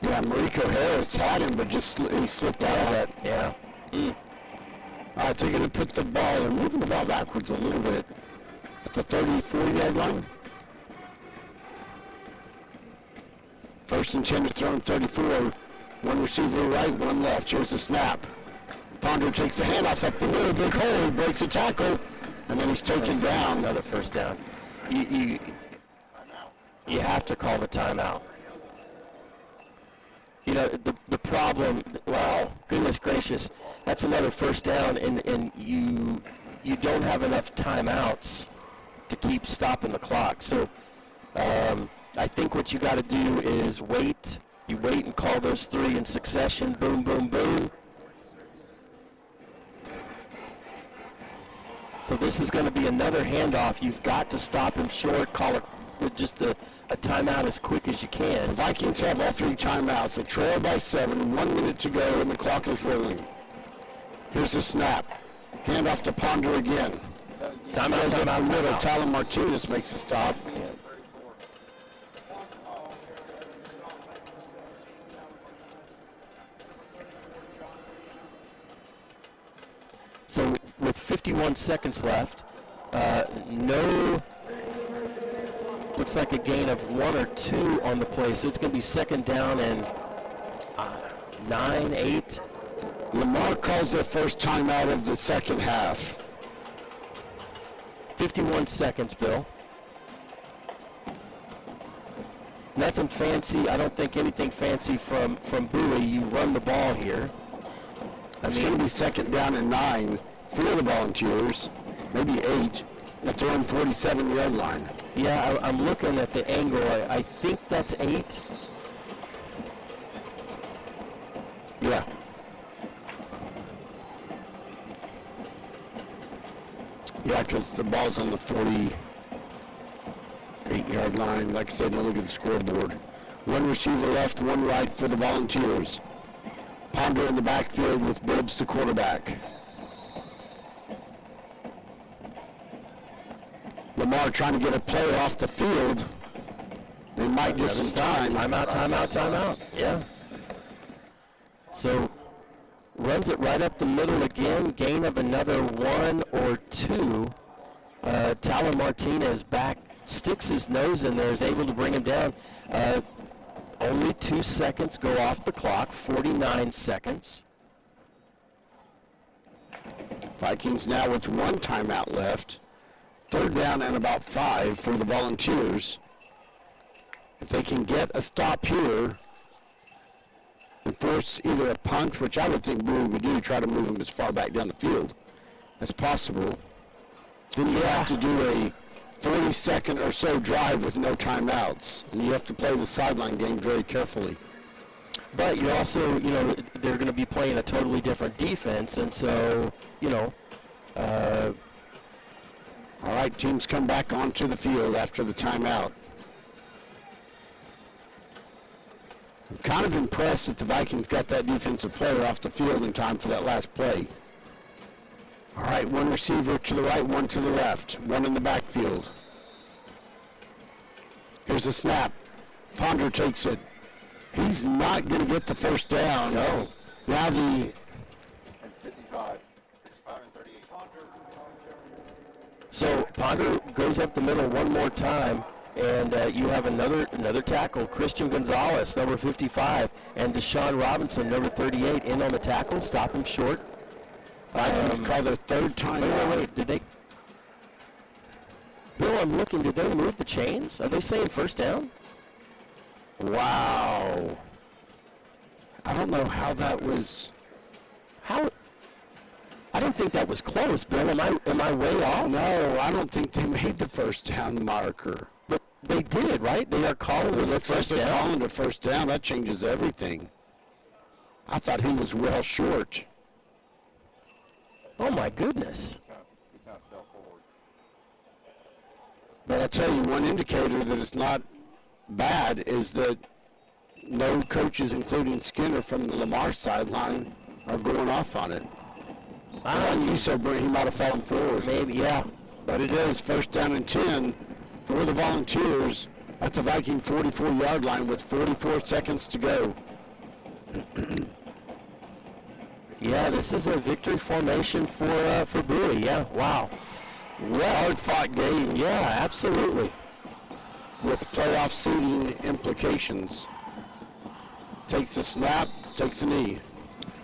Yeah, Mariko Harris had him, but he slipped out of that. Yeah. All right, they're going to put the ball, they're moving the ball backwards a little bit at the 34-yard line. 1st and 10 to throw in 34. One receiver right, one left. Here's the snap. Ponder takes the handoff up the middle, big hole, he breaks a tackle, and then he's taken down. Another 1st down. You have to call the timeout. The problem, wow, goodness gracious, that's another 1st down, and you don't have enough timeouts to keep stopping the clock. So I think what you got to do is wait. You wait and call those 3 in succession, boom, boom, boom. So this is going to be another handoff. You've got to stop him short, call it with just a timeout as quick as you can. The Vikings have all 3 timeouts. They trail by 7, 1 minute to go, and the clock is rolling. Here's the snap. Handoff to Ponder again. Timeout, Up the middle. timeout. Tyler Martinez makes a stop. Yeah. So with 51 seconds left, looks like a gain of 1 or 2 on the play. So it's going to be 2nd down and 9, 8. Lamar calls their first timeout of the second half. 51 seconds, Bill. Nothing fancy. I don't think anything fancy from Bowie. You run the ball here. It's going to be 2nd down and 9 for the Volunteers, maybe 8 at their own 47-yard line. Yeah, I'm looking at the angle. I think that's 8. Yeah. Yeah, because the ball's on the 48-yard line. Like I said, now look at the scoreboard. 1 receiver left, 1 right for the Volunteers. Ponder in the backfield with Bibbs, the quarterback. Lamar trying to get a play off the field. They might get some time. Timeout. Yeah. So runs it right up the middle again, gain of another 1 or 2. Tyler Martinez back, sticks his nose in there, is able to bring him down. Only 2 seconds go off the clock, 49 seconds. Vikings now with 1 timeout left. 3rd down and about 5 for the Volunteers. If they can get a stop here and force either a punt, which I would think Bowie would do, try to move him as far back down the field as possible, then you have to do a 40-second or so drive with no timeouts, and you have to play the sideline game very carefully. But you're also, they're going to be playing a totally different defense, and so, all right, teams come back onto the field after the timeout. I'm kind of impressed that the Vikings got that defensive player off the field in time for that last play. All right, 1 receiver to the right, 1 to the left, 1 in the backfield. Here's a snap. Ponder takes it. He's not going to get the first down. No. Now the... And 55 and 38. So Ponder goes up the middle one more time, and you have another tackle, Christian Gonzalez, number 55, and Deshaun Robinson, number 38, in on the tackle, stop him short. Vikings call their 3rd time. Wait, did they? Bill, I'm looking, did they move the chains? Are they saying first down? Wow. I don't know how that was. How? I don't think that was close, Bill. Am I way off? No, I don't think they made the first down marker. But they did, right? They are calling this a first They're down. calling the first down. That changes everything. I thought he was well short. Oh my goodness. He kind of fell forward. But I tell you, one indicator that it's not bad is that no coaches, including Skinner from the Lamar sideline, are going off on it. You said he might have fallen forward. Maybe, yeah. But it is 1st down and 10 for the Volunteers at the Viking 44-yard line with 44 seconds to go. Yeah, this is a victory formation for Bowie. Yeah, wow. Well, hard-fought game. Yeah, absolutely. With playoff seeding implications. Takes the snap, takes a knee.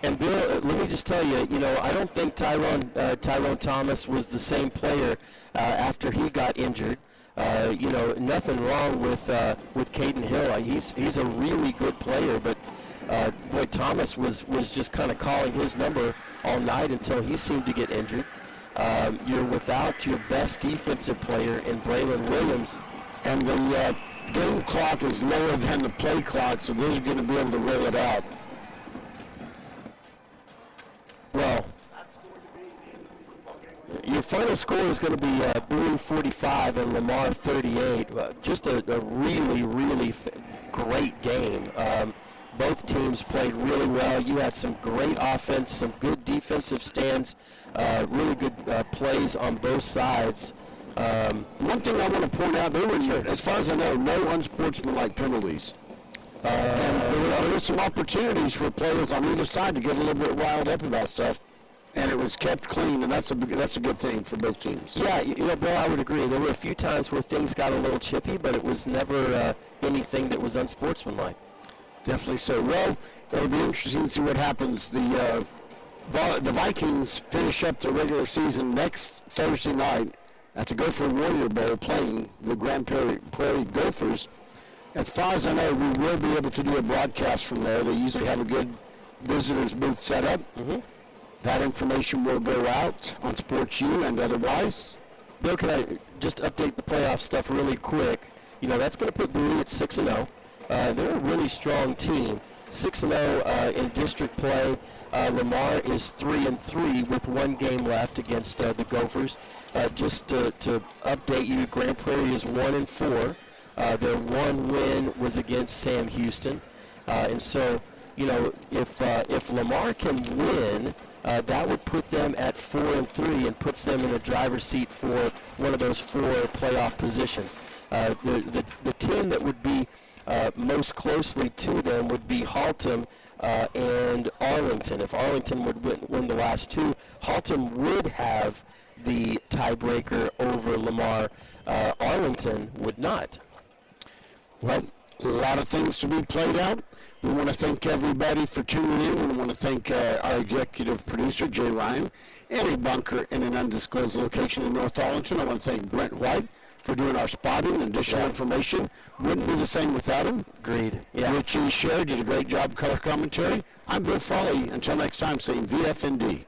And Bill, let me just tell you, I don't think Tyrone Thomas was the same player after he got injured. Nothing wrong with Caden Hill. He's a really good player, but boy, Thomas was just kind of calling his number all night until he seemed to get injured. You're without your best defensive player in Braylon Williams. And the game clock is lower than the play clock, so they're going to be able to roll it out. Well, your final score is going to be Bowie 45 and Lamar 38. Just a really, really great game. Both teams played really well. You had some great offense, some good defensive stands, really good plays on both sides. One thing I want to point out, there were, as far as I know, no unsportsmanlike penalties. And there were some opportunities for players on either side to get a little bit riled up about stuff, and it was kept clean, and that's a good thing for both teams. Yeah, Bill, I would agree. There were a few times where things got a little chippy, but it was never anything that was unsportsmanlike. Definitely so. Well, it'll be interesting to see what happens. The Vikings finish up the regular season next Thursday night at the Gopher Warrior Bowl, playing the Grand Prairie Gophers. As far as I know, we will be able to do a broadcast from there. They usually have a good visitors booth set up. Mm-hmm. That information will go out on Sports U and otherwise. Bill, can I just update the playoff stuff really quick? That's going to put Bowie at 6-0. They're a really strong team. 6-0 in district play. Lamar is 3-3 with 1 game left against the Gophers. Just to update you, Grand Prairie is 1-4. Their 1 win was against Sam Houston. And so, if Lamar can win, that would put them at 4-3 and puts them in a driver's seat for one of those 4 playoff positions. The team that would be most closely to them would be Haltom and Arlington. If Arlington would win the last 2, Haltom would have the tiebreaker over Lamar. Arlington would not. Well, a lot of things to be played out. We want to thank everybody for tuning in. We want to thank our executive producer, Jay Ryan, and a bunker in an undisclosed location in North Arlington. I want to thank Brent White for doing our spotting and additional information. Wouldn't be the same without him. Agreed. Yeah. Richie and Sherrod did a great job color commentary. I'm Bill Frawley. Until next time, saying VFND.